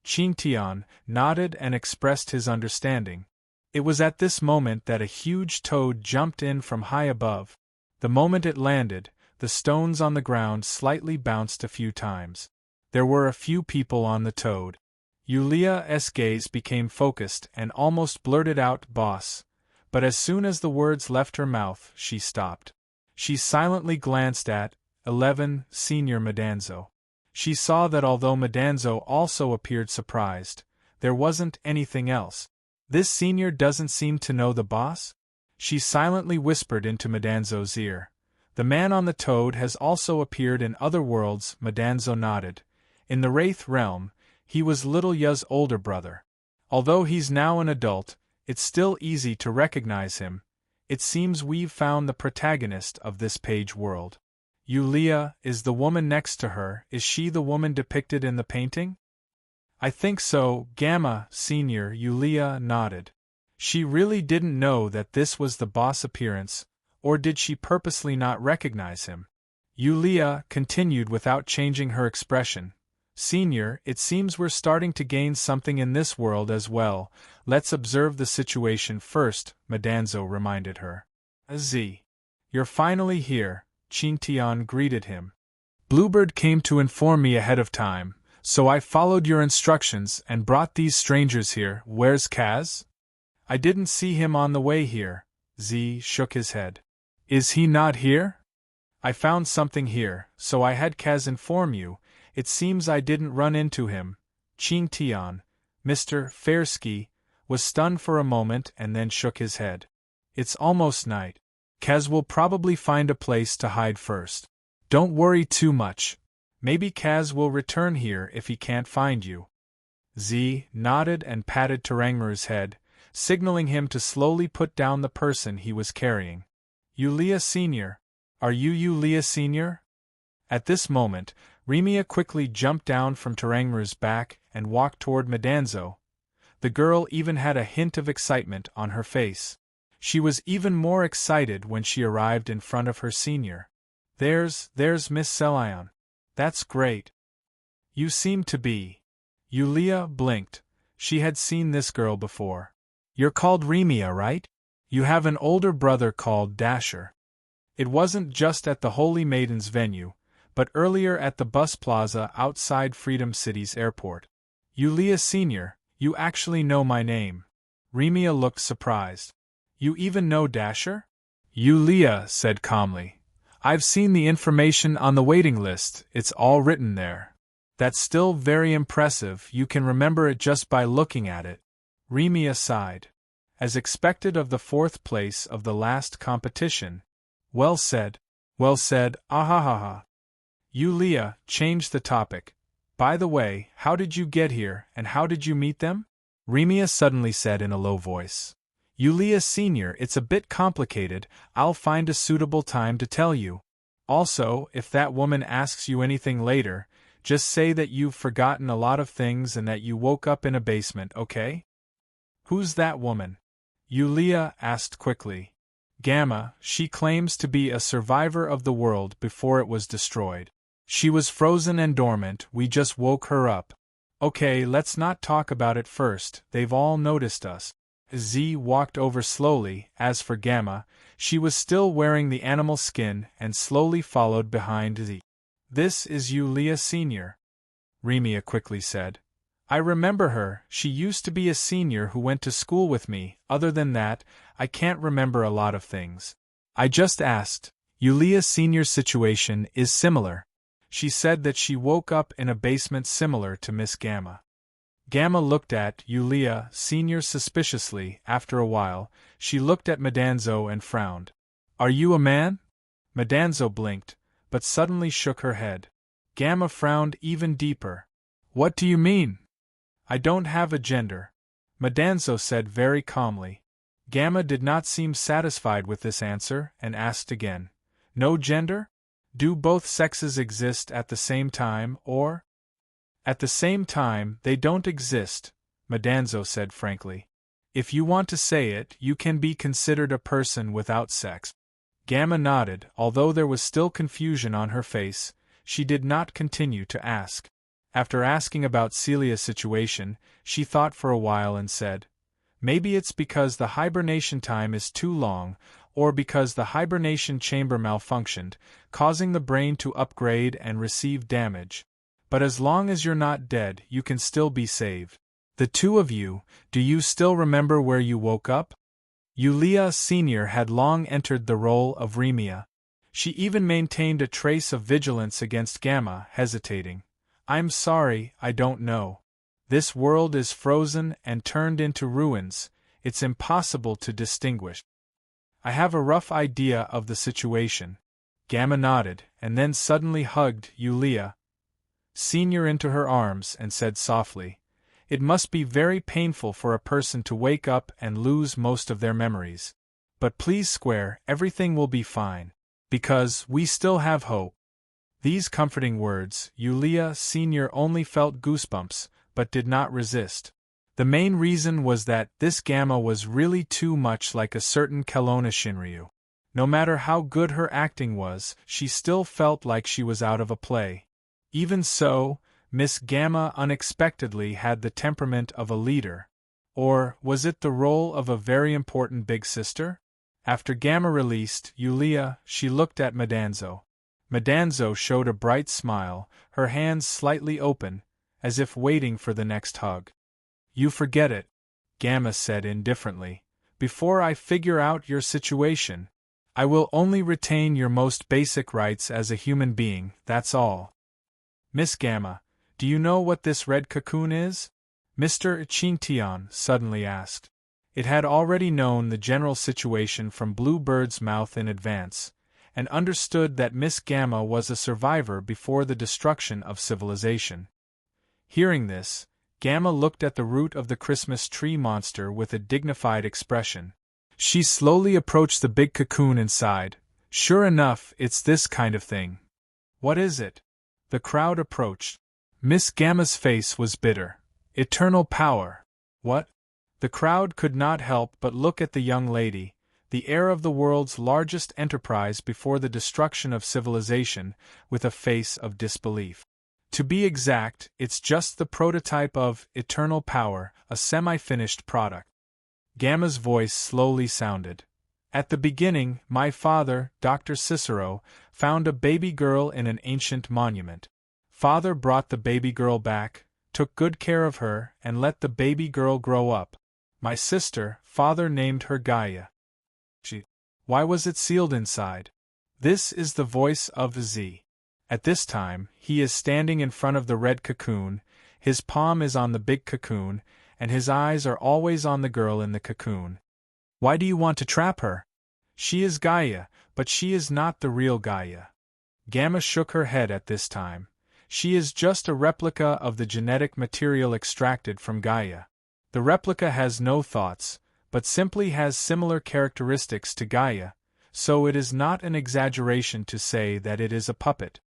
Qin Tian nodded and expressed his understanding. It was at this moment that a huge toad jumped in from high above. The moment it landed, the stones on the ground slightly bounced a few times. There were a few people on the toad. Yulia's gaze became focused and almost blurted out, Boss, but as soon as the words left her mouth, she stopped. She silently glanced at 11 Senior Madanzo. She saw that although Madanzo also appeared surprised, there wasn't anything else. This senior doesn't seem to know the boss? She silently whispered into Madanzo's ear. The man on the toad has also appeared in other worlds. Madanzo nodded. In the Wraith realm, he was Little Ya's older brother. Although he's now an adult, it's still easy to recognize him. It seems we've found the protagonist of this page world. Yulia is the woman next to her. Is she the woman depicted in the painting? I think so, Gamma, Senior. Yulia nodded. She really didn't know that this was the boss appearance, or did she purposely not recognize him? Yulia continued without changing her expression. Senior, it seems we're starting to gain something in this world as well. Let's observe the situation first, Madanzo reminded her. Z. You're finally here, Qin Tian greeted him. Bluebird came to inform me ahead of time, so I followed your instructions and brought these strangers here. Where's Kaz? I didn't see him on the way here. Z shook his head. Is he not here? I found something here, so I had Kaz inform you. It seems I didn't run into him. Qin Tian, Mr. Fairsky, was stunned for a moment and then shook his head. It's almost night. Kaz will probably find a place to hide first. Don't worry too much. Maybe Kaz will return here if he can't find you. Z nodded and patted Terangmuru's head, signaling him to slowly put down the person he was carrying. Yulia Senior. Are you Yulia Senior? At this moment, Remia quickly jumped down from Terangmuru's back and walked toward Madanzo. The girl even had a hint of excitement on her face. She was even more excited when she arrived in front of her senior. There's Miss Selion. That's great. You seem to be. Yulia blinked. She had seen this girl before. You're called Remia, right? You have an older brother called Dasher. It wasn't just at the Holy Maiden's venue, but earlier at the bus plaza outside Freedom City's airport. Yulia Sr., you actually know my name. Remia looked surprised. You even know Dasher? Yulia said calmly. I've seen the information on the waiting list, it's all written there. That's still very impressive, you can remember it just by looking at it. Remia sighed. As expected of the 4th place of the last competition. Well said, ahahaha. Yulia changed the topic. By the way, how did you get here, and how did you meet them? Remia suddenly said in a low voice. Yulia Sr., it's a bit complicated, I'll find a suitable time to tell you. Also, if that woman asks you anything later, just say that you've forgotten a lot of things and that you woke up in a basement, okay? Who's that woman? Yulia asked quickly. Gamma, she claims to be a survivor of the world before it was destroyed. She was frozen and dormant, we just woke her up. Okay, let's not talk about it first, they've all noticed us. Z walked over slowly. As for Gamma, she was still wearing the animal skin and slowly followed behind Z. This is Yulia Sr., Remia quickly said. I remember her, she used to be a senior who went to school with me, other than that, I can't remember a lot of things. I just asked, Yulia Sr.'s situation is similar. She said that she woke up in a basement similar to Miss Gamma. Gamma looked at Yulia Sr. suspiciously. After a while, she looked at Madanzo and frowned. Are you a man? Madanzo blinked, but suddenly shook her head. Gamma frowned even deeper. What do you mean? I don't have a gender, Madanzo said very calmly. Gamma did not seem satisfied with this answer and asked again. No gender? Do both sexes exist at the same time, or? At the same time, they don't exist, Madanzo said frankly. If you want to say it, you can be considered a person without sex. Gamma nodded, although there was still confusion on her face. She did not continue to ask. After asking about Celia's situation, she thought for a while and said, maybe it's because the hibernation time is too long, or because the hibernation chamber malfunctioned, causing the brain to upgrade and receive damage. But as long as you're not dead, you can still be saved. The two of you, do you still remember where you woke up? Yulia Sr. had long entered the role of Remia. She even maintained a trace of vigilance against Gamma, hesitating. I'm sorry, I don't know. This world is frozen and turned into ruins, it's impossible to distinguish. I have a rough idea of the situation. Gamma nodded, and then suddenly hugged Yulia Sr. into her arms and said softly, it must be very painful for a person to wake up and lose most of their memories. But please square, everything will be fine. Because we still have hope. These comforting words, Yulia Sr. only felt goosebumps, but did not resist. The main reason was that this Gamma was really too much like a certain Kelowna Shinryu. No matter how good her acting was, she still felt like she was out of a play. Even so, Miss Gamma unexpectedly had the temperament of a leader. Or was it the role of a very important big sister? After Gamma released Yulia, she looked at Madanzo. Madanzo showed a bright smile, her hands slightly open, as if waiting for the next hug. You forget it, Gamma said indifferently. Before I figure out your situation, I will only retain your most basic rights as a human being, that's all. Miss Gamma, do you know what this red cocoon is? Mr. Chintian suddenly asked. It had already known the general situation from Bluebird's mouth in advance, and understood that Miss Gamma was a survivor before the destruction of civilization. Hearing this, Gamma looked at the root of the Christmas tree monster with a dignified expression. She slowly approached the big cocoon inside. Sure enough, it's this kind of thing. What is it? The crowd approached. Miss Gamma's face was bitter. Eternal power. What? The crowd could not help but look at the young lady, the heir of the world's largest enterprise before the destruction of civilization, with a face of disbelief. To be exact, it's just the prototype of eternal power, a semi-finished product. Gamma's voice slowly sounded. At the beginning, my father, Dr. Cicero, found a baby girl in an ancient monument. Father brought the baby girl back, took good care of her, and let the baby girl grow up. My sister, father named her Gaia. Why was it sealed inside? This is the voice of Z. At this time, he is standing in front of the red cocoon, his palm is on the big cocoon, and his eyes are always on the girl in the cocoon. Why do you want to trap her? She is Gaia, but she is not the real Gaia. Gamma shook her head at this time. She is just a replica of the genetic material extracted from Gaia. The replica has no thoughts, but simply has similar characteristics to Gaia, so it is not an exaggeration to say that it is a puppet.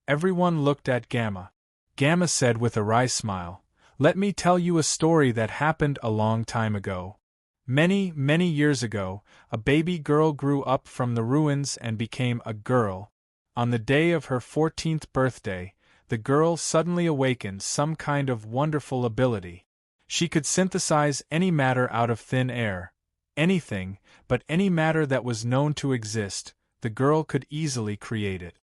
Everyone looked at Gamma. Gamma said with a wry smile, "Let me tell you a story that happened a long time ago. Many, many years ago, a baby girl grew up from the ruins and became a girl. On the day of her 14th birthday, the girl suddenly awakened some kind of wonderful ability. She could synthesize any matter out of thin air. Anything, but any matter that was known to exist, the girl could easily create it.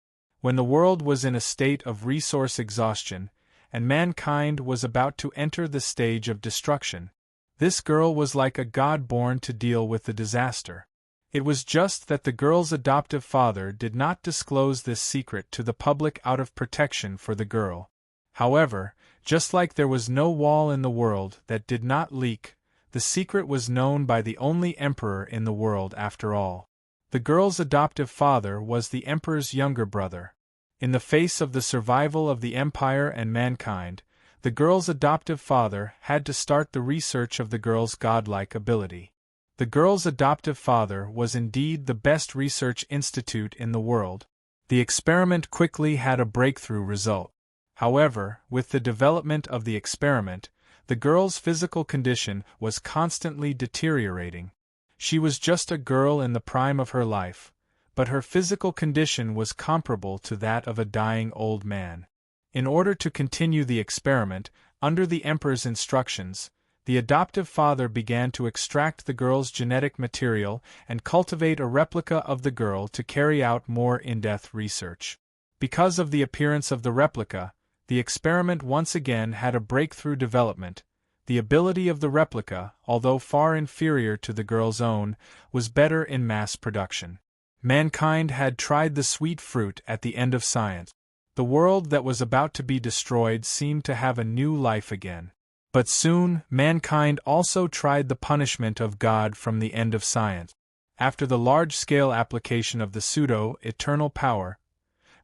When the world was in a state of resource exhaustion, and mankind was about to enter the stage of destruction, this girl was like a god born to deal with the disaster. It was just that the girl's adoptive father did not disclose this secret to the public out of protection for the girl. However, just like there was no wall in the world that did not leak, the secret was known by the only emperor in the world after all. The girl's adoptive father was the emperor's younger brother. In the face of the survival of the empire and mankind, the girl's adoptive father had to start the research of the girl's godlike ability. The girl's adoptive father was indeed the best research institute in the world. The experiment quickly had a breakthrough result. However, with the development of the experiment, the girl's physical condition was constantly deteriorating. She was just a girl in the prime of her life, but her physical condition was comparable to that of a dying old man. In order to continue the experiment, under the emperor's instructions, the adoptive father began to extract the girl's genetic material and cultivate a replica of the girl to carry out more in-depth research. Because of the appearance of the replica, the experiment once again had a breakthrough development. The ability of the replica, although far inferior to the girl's own, was better in mass production. Mankind had tried the sweet fruit at the end of science. The world that was about to be destroyed seemed to have a new life again. But soon, mankind also tried the punishment of God from the end of science. After the large-scale application of the pseudo-eternal power,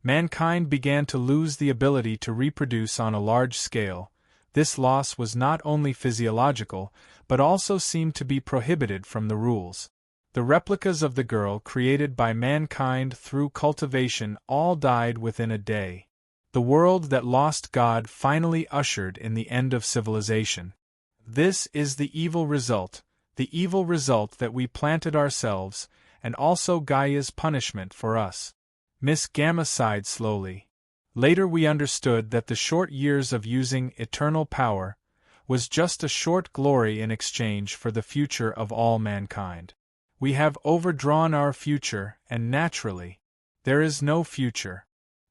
mankind began to lose the ability to reproduce on a large scale. This loss was not only physiological, but also seemed to be prohibited from the rules. The replicas of the girl created by mankind through cultivation all died within a day. The world that lost God finally ushered in the end of civilization. This is the evil result that we planted ourselves, and also Gaia's punishment for us. Miss Gamma sighed slowly. Later we understood that the short years of using eternal power was just a short glory in exchange for the future of all mankind. We have overdrawn our future, and naturally, there is no future.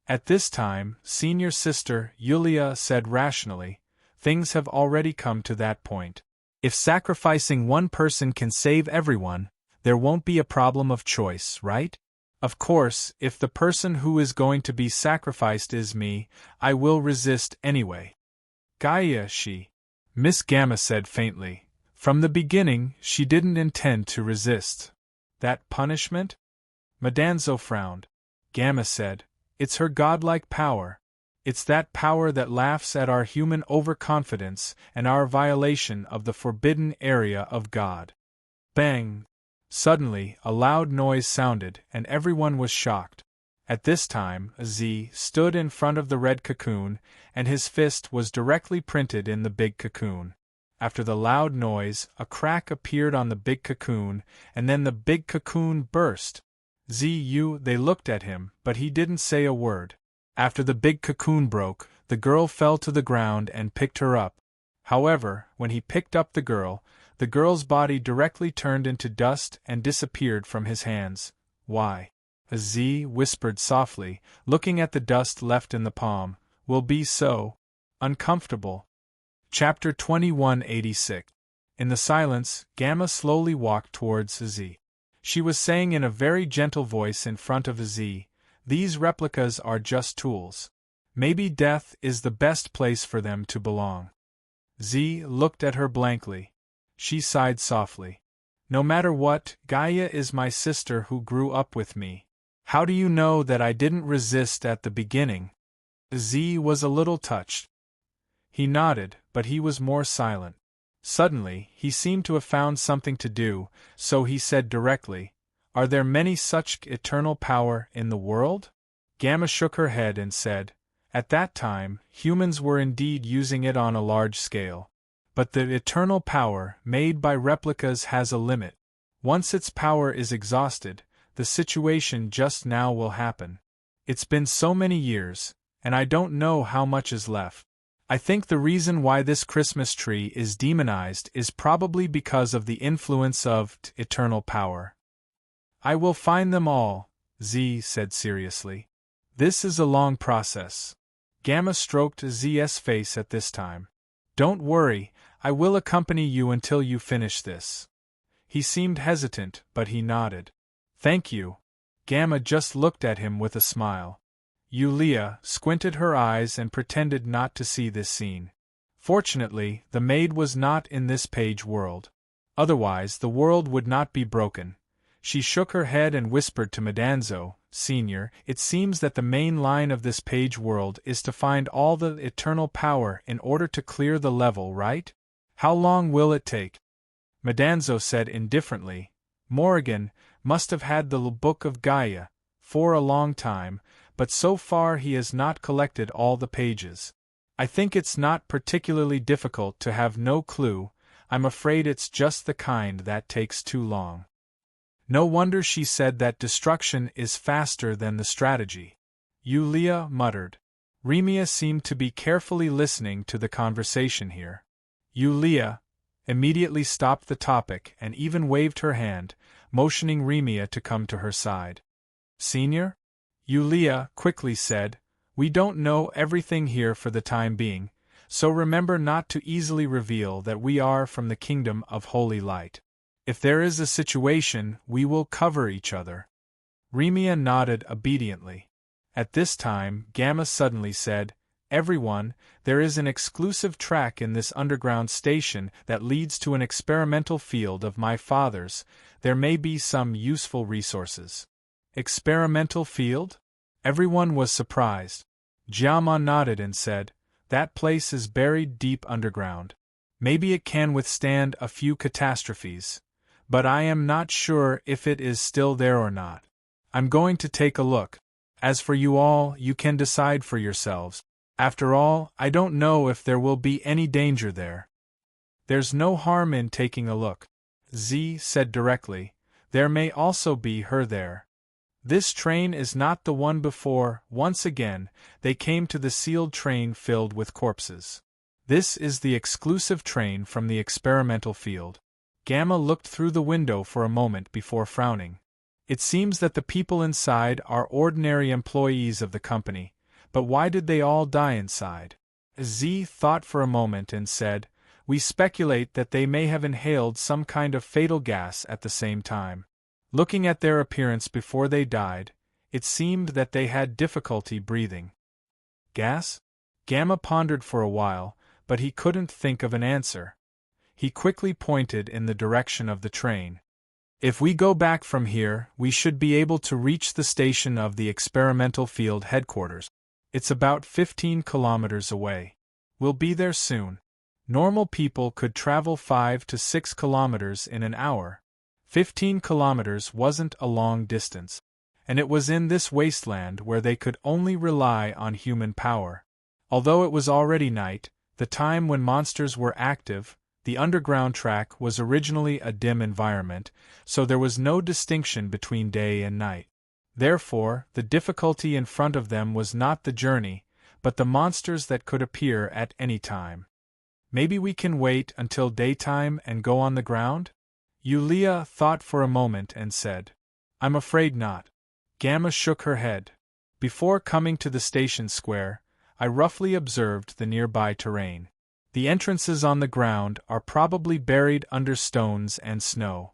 At this time, senior sister Yulia said rationally, things have already come to that point. If sacrificing one person can save everyone, there won't be a problem of choice, right? Of course, if the person who is going to be sacrificed is me, I will resist anyway. Gaia, Miss Gamma said faintly. From the beginning, she didn't intend to resist. That punishment? Madanzo frowned. Gamma said, it's her godlike power. It's that power that laughs at our human overconfidence and our violation of the forbidden area of God. Bang! Suddenly, a loud noise sounded, and everyone was shocked. At this time, Z stood in front of the red cocoon, and his fist was directly printed in the big cocoon. After the loud noise, a crack appeared on the big cocoon, and then the big cocoon burst. They looked at him, but he didn't say a word. After the big cocoon broke, The girl fell to the ground and picked her up. However, when he picked up the girl's body directly turned into dust and disappeared from his hands. Why? Z whispered softly, looking at the dust left in the palm, will be so uncomfortable. Chapter 2186. In the silence, Gamma slowly walked towards Z. She was saying in a very gentle voice in front of Z, these replicas are just tools. Maybe death is the best place for them to belong. Z looked at her blankly. She sighed softly. No matter what, Gaia is my sister who grew up with me. How do you know that I didn't resist at the beginning? Z was a little touched. He nodded, but he was more silent. Suddenly, he seemed to have found something to do, so he said directly, are there many such eternal power in the world? Gamma shook her head and said, at that time, humans were indeed using it on a large scale. But the eternal power made by replicas has a limit. Once its power is exhausted, the situation just now will happen. It's been so many years, and I don't know how much is left. I think the reason why this Christmas tree is demonized is probably because of the influence of eternal power. I will find them all, Z said seriously. This is a long process. Gamma stroked Z's face at this time. Don't worry, I will accompany you until you finish this. He seemed hesitant, but he nodded. Thank you. Gamma just looked at him with a smile. Yulia squinted her eyes and pretended not to see this scene. Fortunately, the maid was not in this page world. Otherwise, the world would not be broken. She shook her head and whispered to Madanzo, Senior, it seems that the main line of this page world is to find all the eternal power in order to clear the level, right? How long will it take? Madanzo said indifferently, Morrigan must have had the Book of Gaia for a long time, but so far he has not collected all the pages. I think it's not particularly difficult to have no clue, I'm afraid it's just the kind that takes too long. No wonder she said that destruction is faster than the strategy. Yulia muttered. Remia seemed to be carefully listening to the conversation here. Yulia immediately stopped the topic and even waved her hand, motioning Remia to come to her side. Senior? Yulia quickly said, we don't know everything here for the time being, so remember not to easily reveal that we are from the kingdom of holy light. If there is a situation, we will cover each other. Remia nodded obediently. At this time, Gamma suddenly said, Everyone, there is an exclusive track in this underground station that leads to an experimental field of my father's. There may be some useful resources. Experimental field? Everyone was surprised. Jiama nodded and said, that place is buried deep underground. Maybe it can withstand a few catastrophes. But I am not sure if it is still there or not. I'm going to take a look. As for you all, you can decide for yourselves. After all, I don't know if there will be any danger there. There's no harm in taking a look. Z said directly, there may also be her there. This train is not the one before. Once again, they came to the sealed train filled with corpses. This is the exclusive train from the experimental field. Gamma looked through the window for a moment before frowning. It seems that the people inside are ordinary employees of the company, but why did they all die inside? Z thought for a moment and said, we speculate that they may have inhaled some kind of fatal gas at the same time. Looking at their appearance before they died, it seemed that they had difficulty breathing. Gas? Gamma pondered for a while, but he couldn't think of an answer. He quickly pointed in the direction of the train. If we go back from here, we should be able to reach the station of the experimental field headquarters. It's about 15 kilometers away. We'll be there soon. Normal people could travel 5 to 6 kilometers in an hour. 15 kilometers wasn't a long distance, and it was in this wasteland where they could only rely on human power. Although it was already night, the time when monsters were active, the underground track was originally a dim environment, so there was no distinction between day and night. Therefore, the difficulty in front of them was not the journey, but the monsters that could appear at any time. Maybe we can wait until daytime and go on the ground? Yulia thought for a moment and said, I'm afraid not. Gamma shook her head. Before coming to the station square, I roughly observed the nearby terrain. The entrances on the ground are probably buried under stones and snow.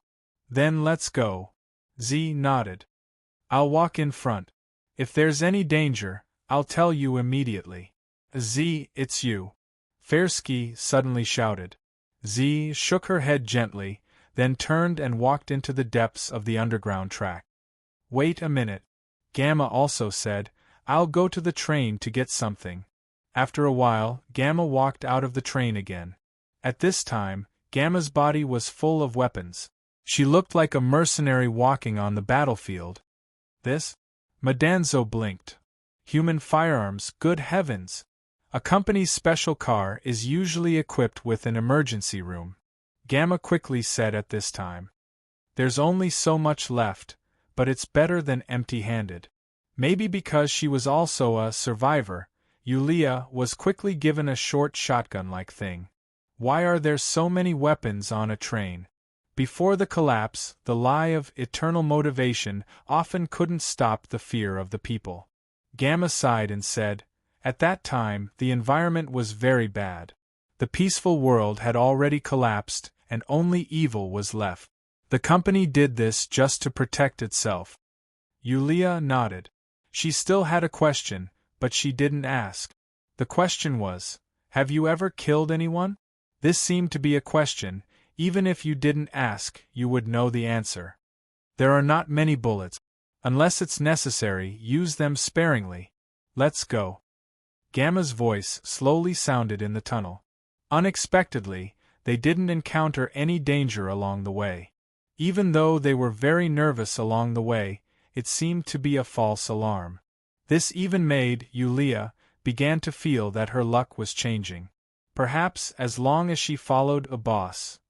Then let's go. Z nodded. I'll walk in front. If there's any danger, I'll tell you immediately. Z, it's you. Fersky suddenly shouted. Z shook her head gently, then turned and walked into the depths of the underground track. Wait a minute. Gamma also said, I'll go to the train to get something. After a while, Gamma walked out of the train again. At this time, Gamma's body was full of weapons. She looked like a mercenary walking on the battlefield. This? Madanzo blinked. Human firearms, good heavens! A company's special car is usually equipped with an emergency room. Gamma quickly said at this time. There's only so much left, but it's better than empty-handed. Maybe because she was also a survivor, Yulia was quickly given a short shotgun-like thing. Why are there so many weapons on a train? Before the collapse, the lie of eternal motivation often couldn't stop the fear of the people. Gamma sighed and said, at that time, the environment was very bad. The peaceful world had already collapsed, and only evil was left. The company did this just to protect itself. Yulia nodded. She still had a question, but she didn't ask. The question was, have you ever killed anyone? This seemed to be a question. Even if you didn't ask, you would know the answer. There are not many bullets. Unless it's necessary, use them sparingly. Let's go. Gamma's voice slowly sounded in the tunnel. Unexpectedly, they didn't encounter any danger along the way. Even though they were very nervous along the way, it seemed to be a false alarm. This even made Yulia began to feel that her luck was changing. Perhaps as long as she followed a boss,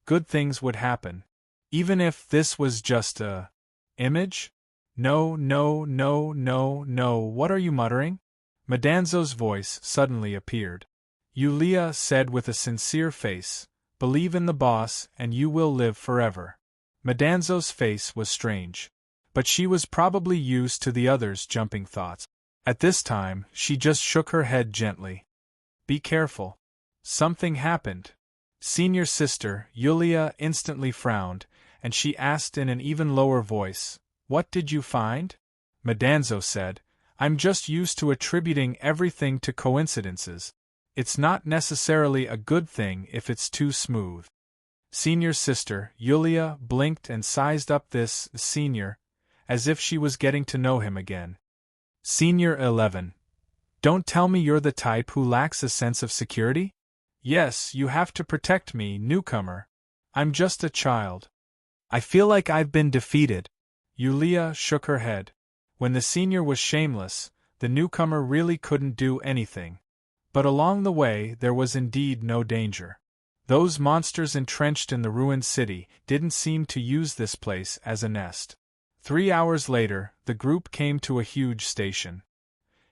good things would happen. Even if this was just a image? No, no, no, no, no, what are you muttering? Madanzo's voice suddenly appeared. Yulia said with a sincere face, believe in the boss and you will live forever. Madanzo's face was strange. But she was probably used to the others' jumping thoughts. At this time, she just shook her head gently. Be careful. Something happened. Senior sister, Yulia instantly frowned, and she asked in an even lower voice, what did you find? Madanzo said, I'm just used to attributing everything to coincidences. It's not necessarily a good thing if it's too smooth. Senior sister, Yulia blinked and sized up this senior, as if she was getting to know him again. Senior 11. Don't tell me you're the type who lacks a sense of security? Yes, you have to protect me, newcomer. I'm just a child. I feel like I've been defeated. Yulia shook her head. When the senior was shameless, the newcomer really couldn't do anything. But along the way there was indeed no danger. Those monsters entrenched in the ruined city didn't seem to use this place as a nest. 3 hours later, the group came to a huge station.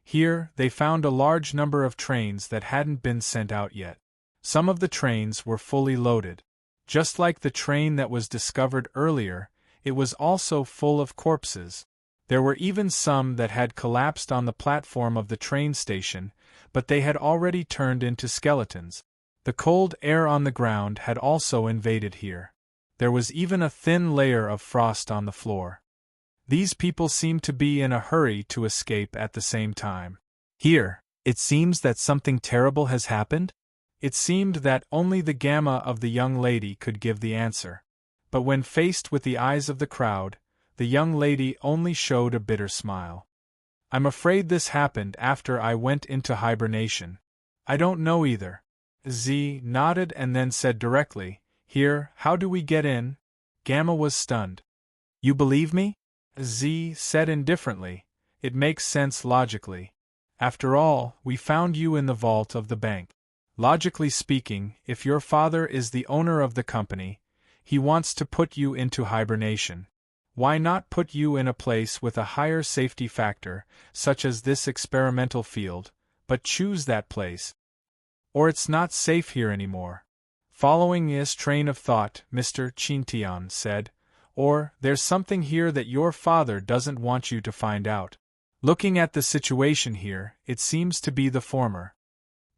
Here, they found a large number of trains that hadn't been sent out yet. Some of the trains were fully loaded. Just like the train that was discovered earlier, it was also full of corpses. There were even some that had collapsed on the platform of the train station, but they had already turned into skeletons. The cold air on the ground had also invaded here. There was even a thin layer of frost on the floor. These people seemed to be in a hurry to escape at the same time. Here, it seems that something terrible has happened? It seemed that only the Gamma of the young lady could give the answer. But when faced with the eyes of the crowd, the young lady only showed a bitter smile. I'm afraid this happened after I went into hibernation. I don't know either. Z nodded and then said directly, Here, how do we get in? Gamma was stunned. You believe me? Z said indifferently, It makes sense logically. After all, we found you in the vault of the bank. Logically speaking, if your father is the owner of the company, he wants to put you into hibernation. Why not put you in a place with a higher safety factor, such as this experimental field, but choose that place. Or it's not safe here anymore. Following his train of thought, Mr. Chintian said, or there's something here that your father doesn't want you to find out. Looking at the situation here, it seems to be the former.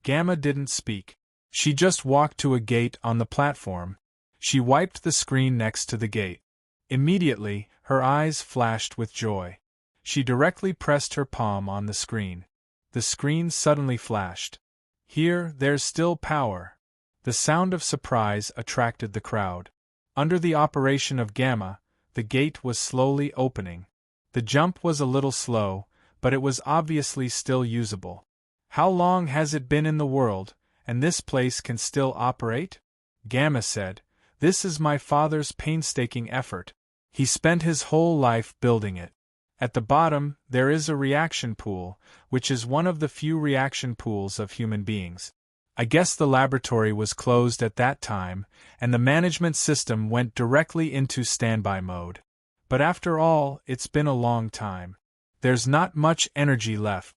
Gamma didn't speak. She just walked to a gate on the platform. She wiped the screen next to the gate. Immediately, her eyes flashed with joy. She directly pressed her palm on the screen. The screen suddenly flashed. Here, there's still power. The sound of surprise attracted the crowd. Under the operation of Gamma, the gate was slowly opening. The jump was a little slow, but it was obviously still usable. How long has it been in the world, and this place can still operate? Gamma said, this is my father's painstaking effort. He spent his whole life building it. At the bottom, there is a reaction pool, which is one of the few reaction pools of human beings. I guess the laboratory was closed at that time, and the management system went directly into standby mode. But after all, it's been a long time. There's not much energy left.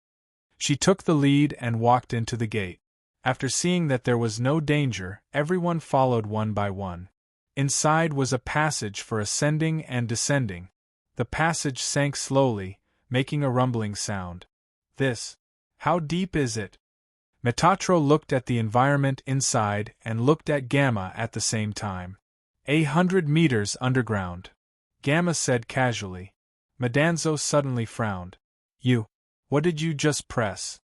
She took the lead and walked into the gate. After seeing that there was no danger, everyone followed one by one. Inside was a passage for ascending and descending. The passage sank slowly, making a rumbling sound. How deep is it? Metatro looked at the environment inside and looked at Gamma at the same time. 100 meters underground. Gamma said casually. Madanzo suddenly frowned. What did you just press?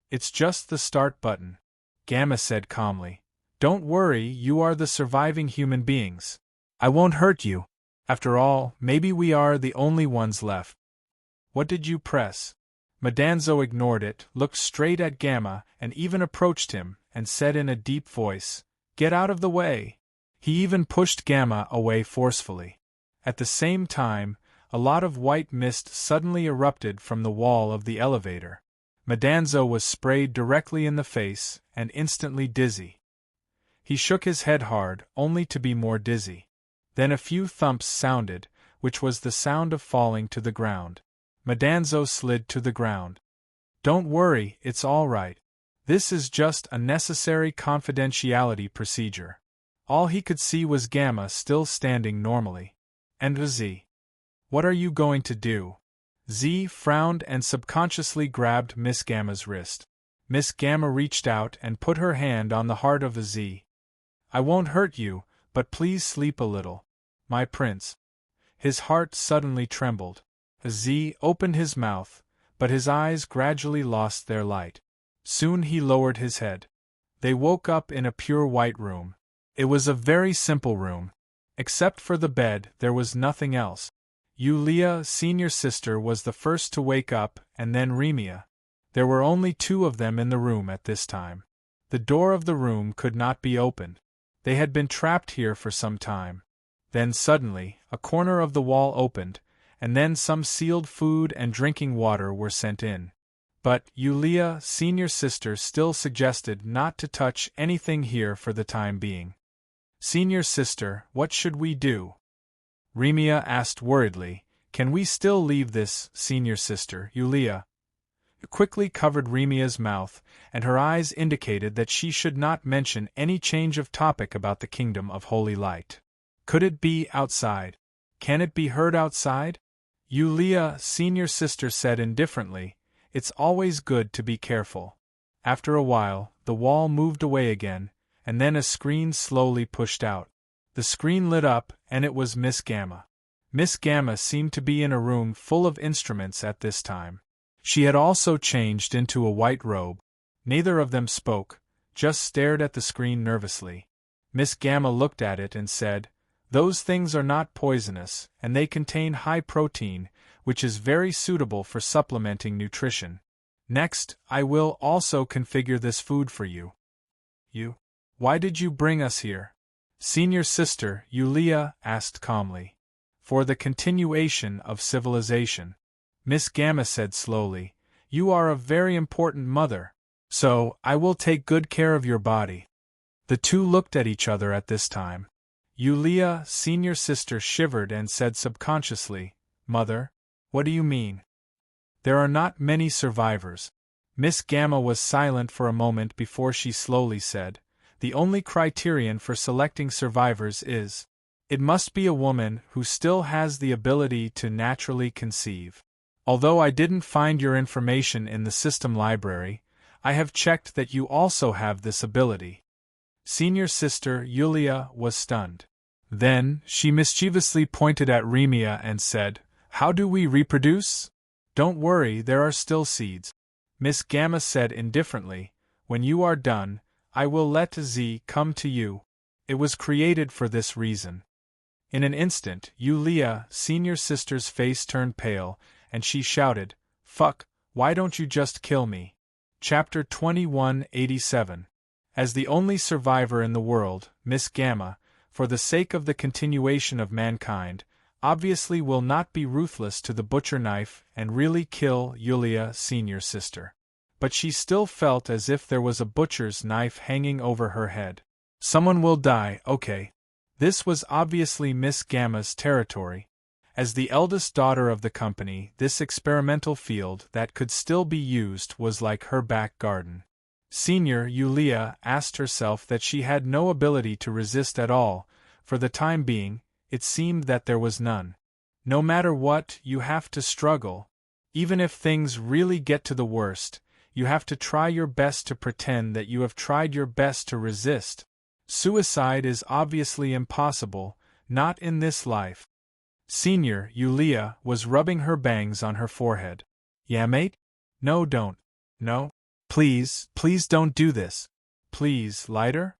It's just the start button. Gamma said calmly. Don't worry, you are the surviving human beings. I won't hurt you. After all, maybe we are the only ones left. What did you press? Madanzo ignored it, looked straight at Gamma, and even approached him, and said in a deep voice, Get out of the way! He even pushed Gamma away forcefully. At the same time, a lot of white mist suddenly erupted from the wall of the elevator. Madanzo was sprayed directly in the face, and instantly dizzy. He shook his head hard, only to be more dizzy. Then a few thumps sounded, which was the sound of falling to the ground. Madanzo slid to the ground. Don't worry, it's all right. This is just a necessary confidentiality procedure. All he could see was Gamma still standing normally. And Z. What are you going to do? Z frowned and subconsciously grabbed Miss Gamma's wrist. Miss Gamma reached out and put her hand on the heart of Z. I won't hurt you, but please sleep a little. My prince. His heart suddenly trembled. Z opened his mouth, but his eyes gradually lost their light. Soon he lowered his head. They woke up in a pure white room. It was a very simple room. Except for the bed, there was nothing else. Yulia, senior sister, was the first to wake up, and then Remia. There were only two of them in the room at this time. The door of the room could not be opened. They had been trapped here for some time. Then suddenly, a corner of the wall opened, and then some sealed food and drinking water were sent in. But Yulia, senior sister, still suggested not to touch anything here for the time being. Senior sister, what should we do? Remia asked worriedly. Can we still leave this, senior sister? Yulia quickly covered Remia's mouth, and her eyes indicated that she should not mention any change of topic about the kingdom of holy light. Could it be outside? Can it be heard outside? Yulia, senior sister, said indifferently, It's always good to be careful. After a while, the wall moved away again, and then a screen slowly pushed out. The screen lit up, and it was Miss Gamma. Miss Gamma seemed to be in a room full of instruments at this time. She had also changed into a white robe. Neither of them spoke, just stared at the screen nervously. Miss Gamma looked at it and said, Those things are not poisonous, and they contain high protein, which is very suitable for supplementing nutrition. Next, I will also configure this food for you. Why did you bring us here? Senior sister, Yulia asked calmly. For the continuation of civilization. Miss Gamma said slowly, You are a very important mother, so I will take good care of your body. The two looked at each other at this time. Yulia, senior sister, shivered and said subconsciously, Mother? What do you mean? There are not many survivors. Miss Gamma was silent for a moment before she slowly said, "The only criterion for selecting survivors is, it must be a woman who still has the ability to naturally conceive. Although I didn't find your information in the system library, I have checked that you also have this ability." Senior sister Yulia was stunned. Then, she mischievously pointed at Remia and said, "How do we reproduce?" "Don't worry, there are still seeds," Miss Gamma said indifferently. "When you are done, I will let Z come to you. It was created for this reason." In an instant, Yulia, senior sister's face turned pale, and she shouted, "Fuck, why don't you just kill me?" Chapter 2187. As the only survivor in the world, Miss Gamma, for the sake of the continuation of mankind, obviously will not be ruthless to the butcher knife and really kill Yulia, senior sister. But she still felt as if there was a butcher's knife hanging over her head. Someone will die, okay. This was obviously Miss Gamma's territory. As the eldest daughter of the company, this experimental field that could still be used was like her back garden. Senior Yulia asked herself that she had no ability to resist at all. For the time being, it seemed that there was none. No matter what, you have to struggle. Even if things really get to the worst, you have to try your best to pretend that you have tried your best to resist. Suicide is obviously impossible, not in this life. Senior Yulia was rubbing her bangs on her forehead. "Yeah, mate? No, don't. No. Please don't do this. Please, lighter?"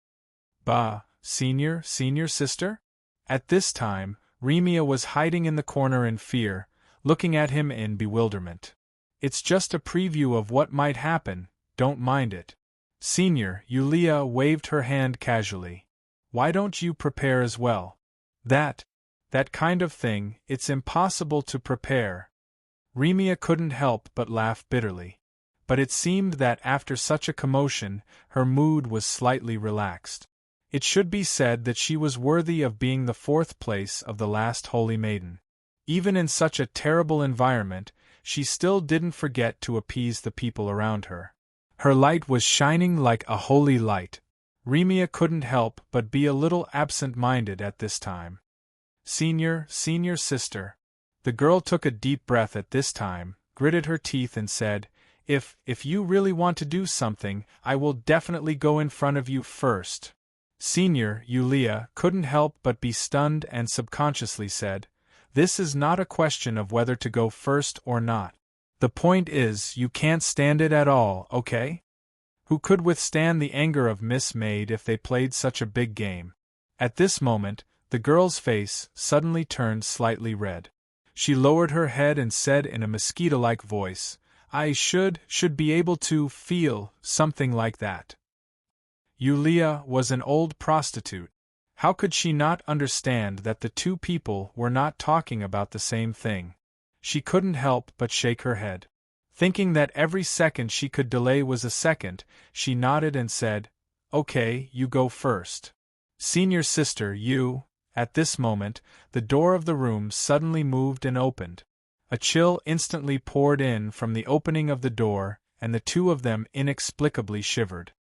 "Bah, senior sister?" At this time, Remia was hiding in the corner in fear, looking at him in bewilderment. "It's just a preview of what might happen, don't mind it." Senior Yulia waved her hand casually. "Why don't you prepare as well?" That kind of thing, it's impossible to prepare." Remia couldn't help but laugh bitterly. But it seemed that after such a commotion, her mood was slightly relaxed. It should be said that she was worthy of being the fourth place of the last holy maiden. Even in such a terrible environment, she still didn't forget to appease the people around her. Her light was shining like a holy light. Remia couldn't help but be a little absent-minded at this time. Senior sister." The girl took a deep breath at this time, gritted her teeth and said, If you really want to do something, I will definitely go in front of you first." Senior Yulia couldn't help but be stunned and subconsciously said, "This is not a question of whether to go first or not. The point is, you can't stand it at all, okay?" Who could withstand the anger of Miss Maid if they played such a big game? At this moment, the girl's face suddenly turned slightly red. She lowered her head and said in a mosquito-like voice, "I should be able to feel something like that." Yulia was an old prostitute. How could she not understand that the two people were not talking about the same thing? She couldn't help but shake her head. Thinking that every second she could delay was a second, she nodded and said, "Okay, you go first." Senior sister, you. At this moment, the door of the room suddenly moved and opened. A chill instantly poured in from the opening of the door, and the two of them inexplicably shivered.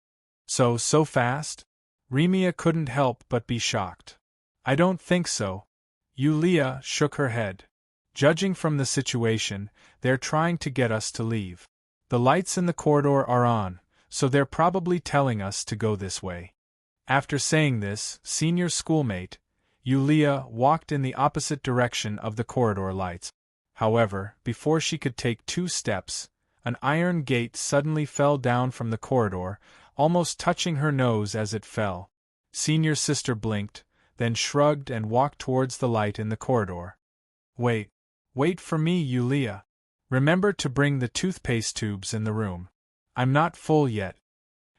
So fast? Remia couldn't help but be shocked. "I don't think so." Yulia shook her head. "Judging from the situation, they're trying to get us to leave. The lights in the corridor are on, so they're probably telling us to go this way." After saying this, senior schoolmate, Yulia walked in the opposite direction of the corridor lights. However, before she could take 2 steps, an iron gate suddenly fell down from the corridor, almost touching her nose as it fell. Senior sister blinked, then shrugged and walked towards the light in the corridor. Wait for me, Yulia. Remember to bring the toothpaste tubes in the room. I'm not full yet."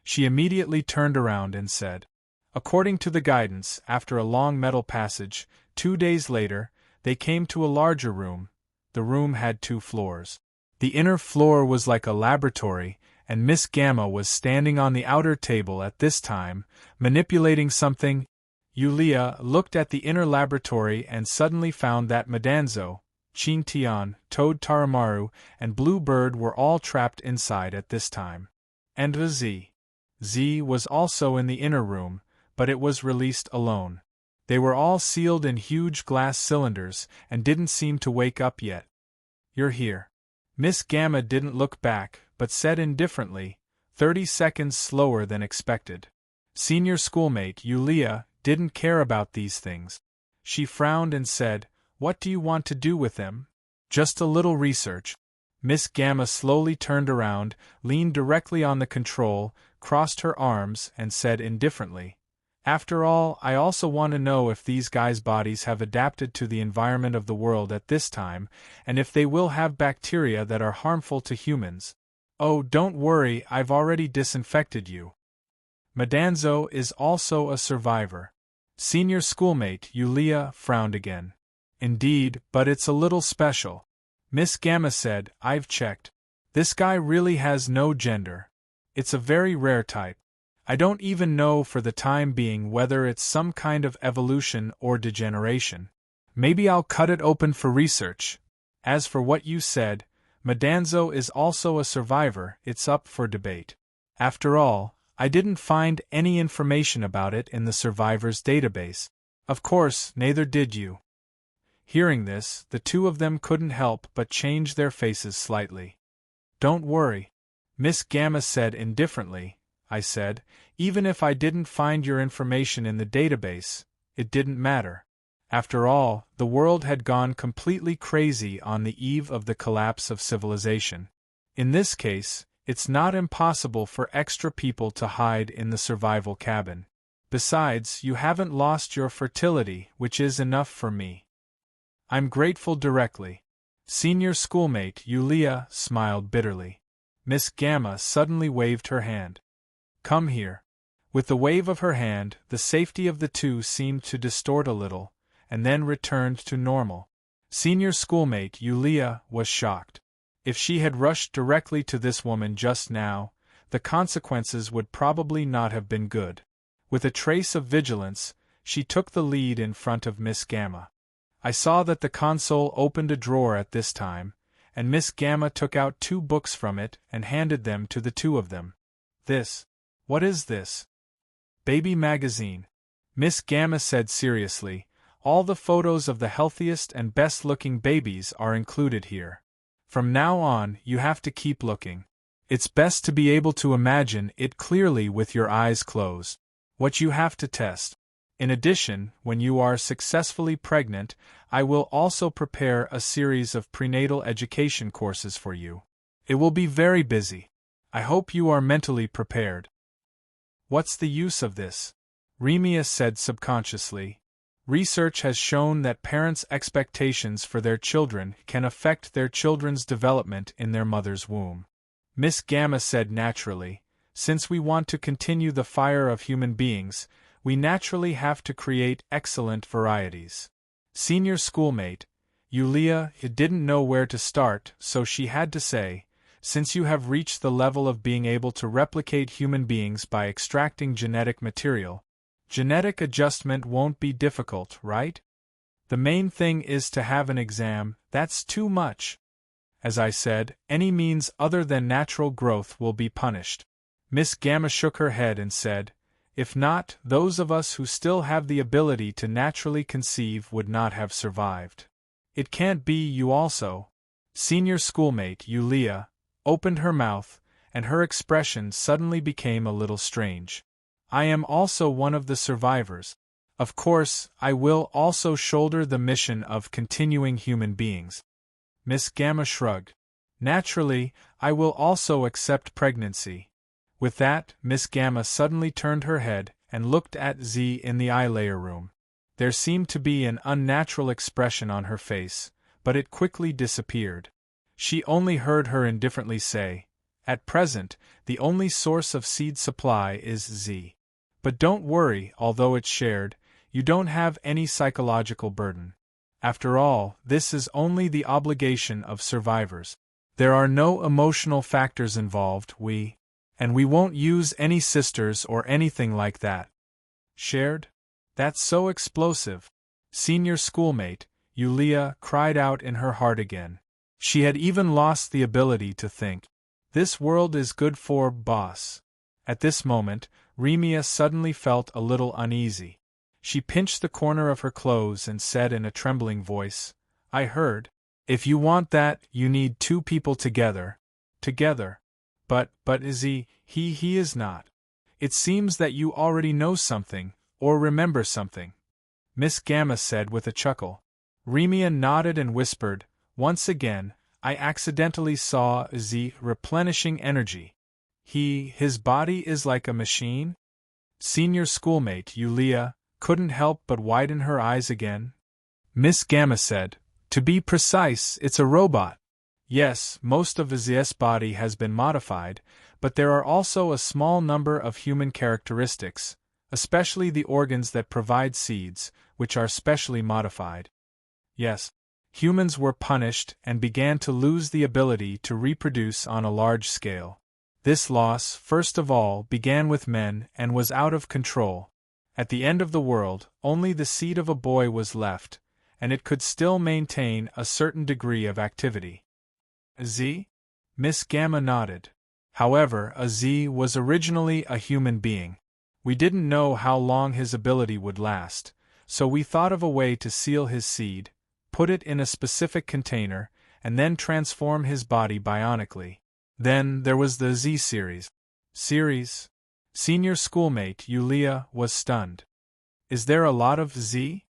She immediately turned around and said. According to the guidance, after a long metal passage, 2 days later, they came to a larger room. The room had 2 floors. The inner floor was like a laboratory, and Miss Gamma was standing on the outer table at this time, manipulating something. Yulia looked at the inner laboratory and suddenly found that Madanzo, Chin Tian, Toad Taramaru, and Blue Bird were all trapped inside at this time. And Z. Z was also in the inner room, but it was released alone. They were all sealed in huge glass cylinders and didn't seem to wake up yet. "You're here." Miss Gamma didn't look back, but said indifferently, 30 seconds slower than expected. Senior schoolmate Yulia didn't care about these things. She frowned and said, "What do you want to do with them?" "Just a little research." Miss Gamma slowly turned around, leaned directly on the control, crossed her arms, and said indifferently, "After all, I also want to know if these guys' bodies have adapted to the environment of the world at this time, and if they will have bacteria that are harmful to humans. Oh, don't worry, I've already disinfected you." Madanzo is also a survivor. Senior schoolmate Yulia frowned again. "Indeed, but it's a little special." Miss Gamma said, "I've checked. This guy really has no gender. It's a very rare type. I don't even know for the time being whether it's some kind of evolution or degeneration. Maybe I'll cut it open for research. As for what you said, Madanzo is also a survivor, it's up for debate. After all, I didn't find any information about it in the survivors database. Of course, neither did you." Hearing this, the two of them couldn't help but change their faces slightly. "Don't worry," Miss Gamma said indifferently. "I said, even if I didn't find your information in the database, it didn't matter. After all, the world had gone completely crazy on the eve of the collapse of civilization. In this case, it's not impossible for extra people to hide in the survival cabin. Besides, you haven't lost your fertility, which is enough for me. I'm grateful directly." Senior schoolmate Yulia smiled bitterly. Miss Gamma suddenly waved her hand. "Come here." With the wave of her hand, the safety of the two seemed to distort a little, and then returned to normal. Senior schoolmate Yulia was shocked. If she had rushed directly to this woman just now, the consequences would probably not have been good. With a trace of vigilance, she took the lead in front of Miss Gamma. I saw that the console opened a drawer at this time, and Miss Gamma took out 2 books from it and handed them to the two of them. What is this?" "Baby magazine," Miss Gamma said seriously. "All the photos of the healthiest and best-looking babies are included here. From now on, you have to keep looking. It's best to be able to imagine it clearly with your eyes closed. What you have to test. In addition, when you are successfully pregnant, I will also prepare a series of prenatal education courses for you. It will be very busy. I hope you are mentally prepared." "What's the use of this?" Remia said subconsciously. "Research has shown that parents' expectations for their children can affect their children's development in their mother's womb." Miss Gamma said naturally, "Since we want to continue the fire of human beings, we naturally have to create excellent varieties." Senior schoolmate Yulia didn't know where to start, so she had to say, "Since you have reached the level of being able to replicate human beings by extracting genetic material, genetic adjustment won't be difficult, right? The main thing is to have an exam. That's too much. As I said, any means other than natural growth will be punished." Miss Gamma shook her head and said, "If not, those of us who still have the ability to naturally conceive would not have survived. It can't be you also." Senior schoolmate Yulia opened her mouth, and her expression suddenly became a little strange. "I am also one of the survivors. Of course, I will also shoulder the mission of continuing human beings." Miss Gamma shrugged. "Naturally, I will also accept pregnancy." With that, Miss Gamma suddenly turned her head and looked at Z in the eye-layer room. There seemed to be an unnatural expression on her face, but it quickly disappeared. She only heard her indifferently say, "At present, the only source of seed supply is Z. But don't worry, although it's shared, you don't have any psychological burden. After all, this is only the obligation of survivors. There are no emotional factors involved, and we won't use any sisters or anything like that." "Shared? That's so explosive." Senior schoolmate Yulia cried out in her heart again. She had even lost the ability to think. This world is good for boss. At this moment, Remia suddenly felt a little uneasy. She pinched the corner of her clothes and said in a trembling voice, I heard. If you want that, you need 2 people together. Together. But is he is not. It seems that you already know something, or remember something, Miss Gamma said with a chuckle. Remia nodded and whispered, once again, I accidentally saw Z replenishing energy. His body is like a machine? Senior schoolmate Yulia couldn't help but widen her eyes again. Miss Gamma said, to be precise, it's a robot. Yes, most of Z's body has been modified, but there are also a small number of human characteristics, especially the organs that provide seeds, which are specially modified. Yes, humans were punished and began to lose the ability to reproduce on a large scale. This loss, first of all, began with men and was out of control. At the end of the world, only the seed of a boy was left, and it could still maintain a certain degree of activity. Z? Miss Gamma nodded. However, a Z was originally a human being. We didn't know how long his ability would last, so we thought of a way to seal his seed, put it in a specific container, and then transform his body bionically. Then there was the Z series. Series? Senior schoolmate Yulia was stunned. Is there a lot of Z?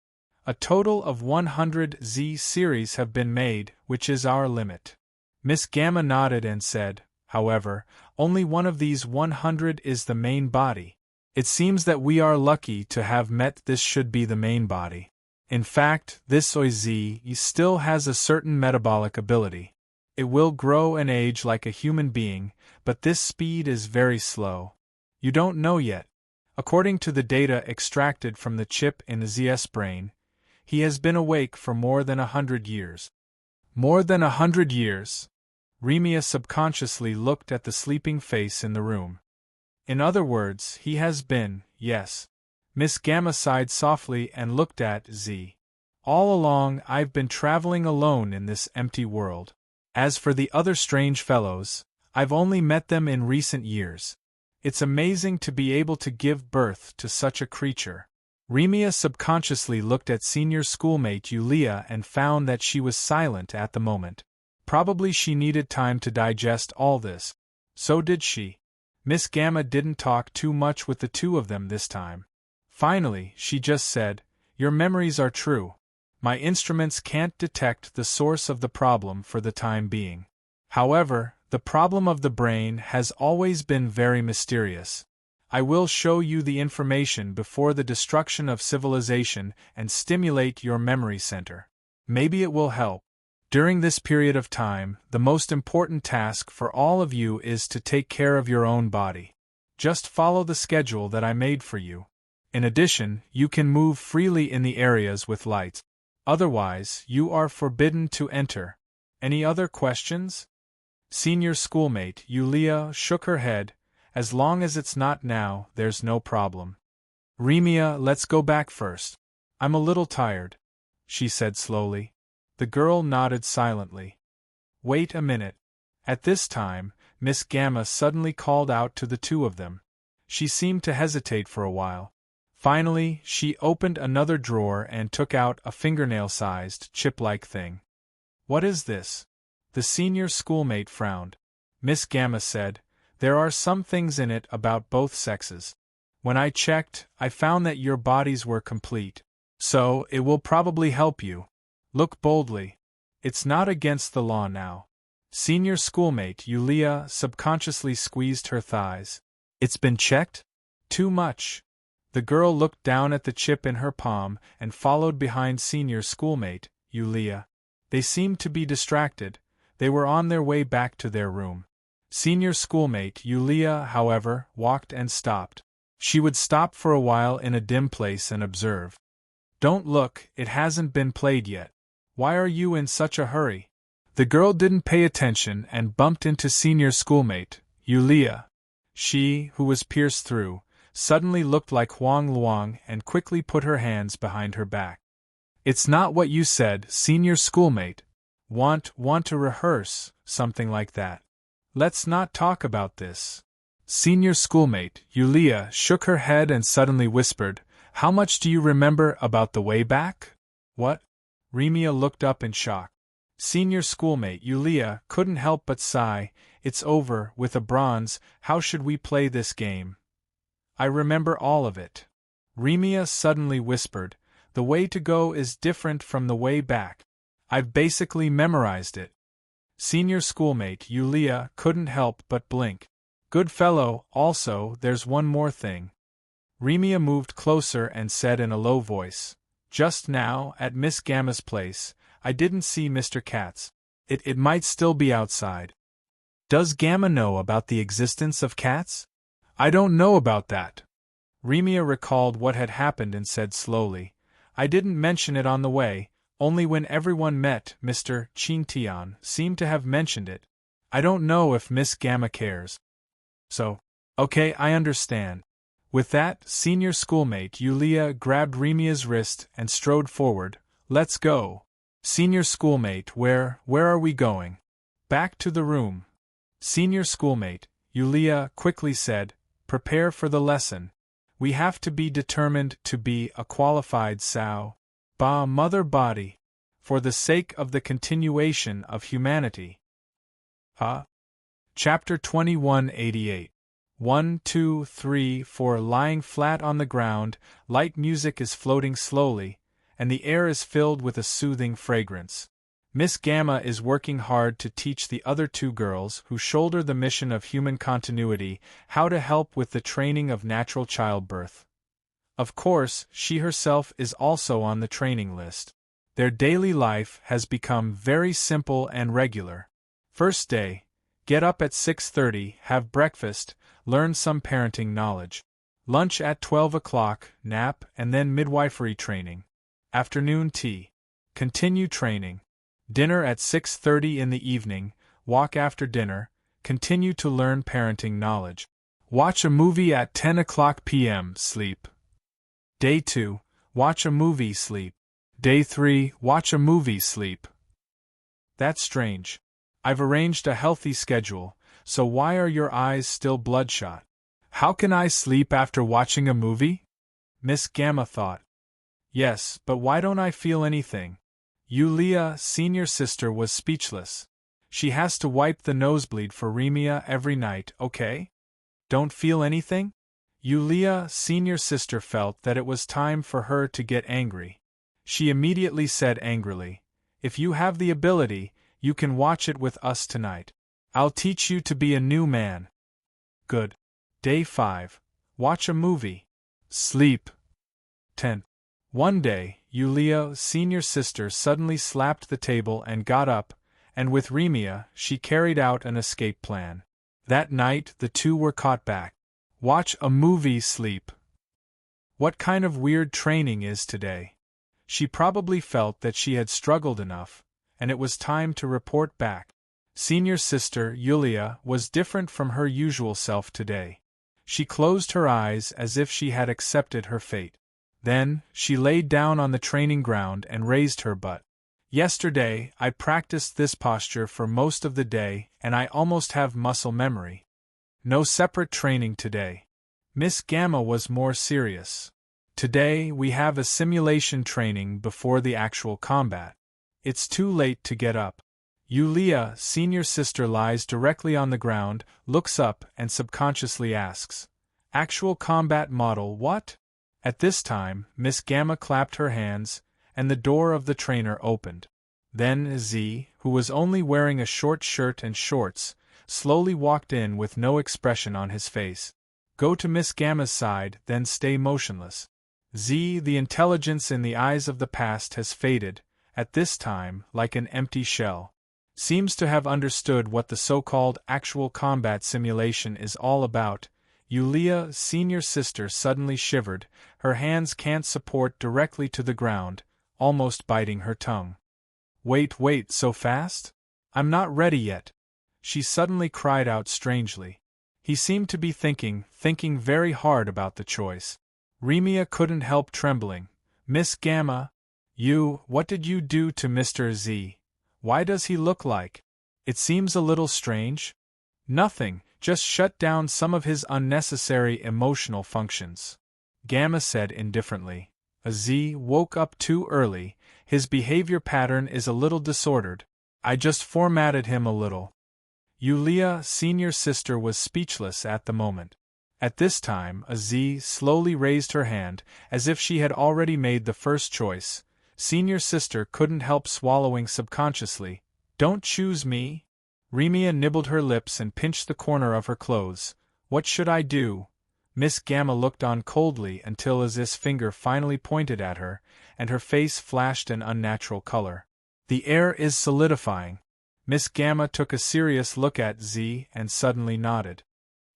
A total of 100 Z series have been made, which is our limit. Miss Gamma nodded and said, however, only one of these 100 is the main body. It seems that we are lucky to have met this should be the main body. In fact, this Z still has a certain metabolic ability. It will grow and age like a human being, but this speed is very slow. You don't know yet. According to the data extracted from the chip in the ZS brain, he has been awake for more than 100 years. More than 100 years? Remia subconsciously looked at the sleeping face in the room. In other words, he has been, yes. Miss Gamma sighed softly and looked at Z. All along I've been traveling alone in this empty world. As for the other strange fellows, I've only met them in recent years. It's amazing to be able to give birth to such a creature. Remia subconsciously looked at senior schoolmate Yulia and found that she was silent at the moment. Probably she needed time to digest all this. So did she. Miss Gamma didn't talk too much with the 2 of them this time. Finally, she just said, your memories are true. My instruments can't detect the source of the problem for the time being. However, the problem of the brain has always been very mysterious. I will show you the information before the destruction of civilization and stimulate your memory center. Maybe it will help. During this period of time, the most important task for all of you is to take care of your own body. Just follow the schedule that I made for you. In addition, you can move freely in the areas with lights. Otherwise, you are forbidden to enter. Any other questions? Senior schoolmate Yulia shook her head. As long as it's not now, there's no problem. Remia, let's go back first. I'm a little tired, she said slowly. The girl nodded silently. Wait a minute. At this time, Miss Gamma suddenly called out to the 2 of them. She seemed to hesitate for a while. Finally, she opened another drawer and took out a fingernail-sized, chip-like thing. What is this? The senior schoolmate frowned. Miss Gamma said, there are some things in it about both sexes. When I checked, I found that your bodies were complete. So, it will probably help you. Look boldly. It's not against the law now. Senior schoolmate Yulia subconsciously squeezed her thighs. It's been checked? Too much. The girl looked down at the chip in her palm and followed behind senior schoolmate Yulia. They seemed to be distracted. They were on their way back to their room. Senior schoolmate Yulia, however, walked and stopped. She would stop for a while in a dim place and observe. Don't look, it hasn't been played yet. Why are you in such a hurry? The girl didn't pay attention and bumped into senior schoolmate Yulia. She, who was pierced through, suddenly looked like Huang Luang and quickly put her hands behind her back. It's not what you said, senior schoolmate. Want to rehearse, something like that. Let's not talk about this. Senior schoolmate, Yulia shook her head and suddenly whispered, How much do you remember about the way back? What? Remia looked up in shock. Senior schoolmate Yulia couldn't help but sigh. It's over, with a bronze, how should we play this game? I remember all of it. Remia suddenly whispered, The way to go is different from the way back. I've basically memorized it. Senior schoolmate Yulia couldn't help but blink. Good fellow, also, there's one more thing. Remia moved closer and said in a low voice, Just now, at Miss Gamma's place, I didn't see Mr. Katz. It might still be outside. Does Gamma know about the existence of cats? I don't know about that. Remia recalled what had happened and said slowly, I didn't mention it on the way, only when everyone met Mr. Chintian seemed to have mentioned it. I don't know if Miss Gamma cares. So, okay, I understand. With that, senior schoolmate Yulia grabbed Remia's wrist and strode forward. Let's go. Senior schoolmate, where are we going? Back to the room. Senior schoolmate, Yulia quickly said, Prepare for the lesson. We have to be determined to be a qualified mother body, for the sake of the continuation of humanity. Chapter 2188. 1, 2, 3, 4. Lying flat on the ground, light music is floating slowly, and the air is filled with a soothing fragrance. Miss Gamma is working hard to teach the other two girls who shoulder the mission of human continuity how to help with the training of natural childbirth. Of course, she herself is also on the training list. Their daily life has become very simple and regular. First day, get up at 6:30, have breakfast, learn some parenting knowledge. Lunch at 12 o'clock, nap, and then midwifery training. Afternoon tea. Continue training. Dinner at 6:30 in the evening, walk after dinner, continue to learn parenting knowledge. Watch a movie at 10 o'clock p.m., sleep. Day 2, watch a movie, sleep. Day 3, watch a movie, sleep. That's strange. I've arranged a healthy schedule, so why are your eyes still bloodshot? How can I sleep after watching a movie? Miss Gamma thought. Yes, but why don't I feel anything? Yulia, senior sister, was speechless. She has to wipe the nosebleed for Remia every night, okay? Don't feel anything? Yulia, senior sister, felt that it was time for her to get angry. She immediately said angrily, If you have the ability, you can watch it with us tonight. I'll teach you to be a new man. Good. Day 5. Watch a movie. Sleep. 10. One day, Yulia, senior sister, suddenly slapped the table and got up, and with Remia, she carried out an escape plan. That night, the two were caught back. Watch a movie, sleep. What kind of weird training is today? She probably felt that she had struggled enough, and it was time to report back. Senior sister, Yulia, was different from her usual self today. She closed her eyes as if she had accepted her fate. Then, she laid down on the training ground and raised her butt. Yesterday, I practiced this posture for most of the day, and I almost have muscle memory. No separate training today. Miss Gamma was more serious. Today, we have a simulation training before the actual combat. It's too late to get up. Yulia, senior sister, lies directly on the ground, looks up, and subconsciously asks, Actual combat model what? At this time, Miss Gamma clapped her hands, and the door of the trainer opened. Then Z, who was only wearing a short shirt and shorts, slowly walked in with no expression on his face. Go to Miss Gamma's side, then stay motionless. Z, the intelligence in the eyes of the past has faded, at this time, like an empty shell. Seems to have understood what the so-called actual combat simulation is all about. Yulia, senior sister, suddenly shivered, her hands can't support directly to the ground, almost biting her tongue. Wait, so fast? I'm not ready yet. She suddenly cried out strangely. He seemed to be thinking very hard about the choice. Remia couldn't help trembling. Miss Gamma? What did you do to Mr. Z? Why does he look like? It seems a little strange. Nothing, just shut down some of his unnecessary emotional functions. Gamma said indifferently. Z woke up too early, his behavior pattern is a little disordered. I just formatted him a little. Yulia, senior sister, was speechless at the moment. At this time, Z slowly raised her hand, as if she had already made the first choice. Senior sister couldn't help swallowing subconsciously. Don't choose me? Remia nibbled her lips and pinched the corner of her clothes. What should I do? Miss Gamma looked on coldly until Z's finger finally pointed at her, and her face flashed an unnatural color. The air is solidifying. Miss Gamma took a serious look at Z and suddenly nodded.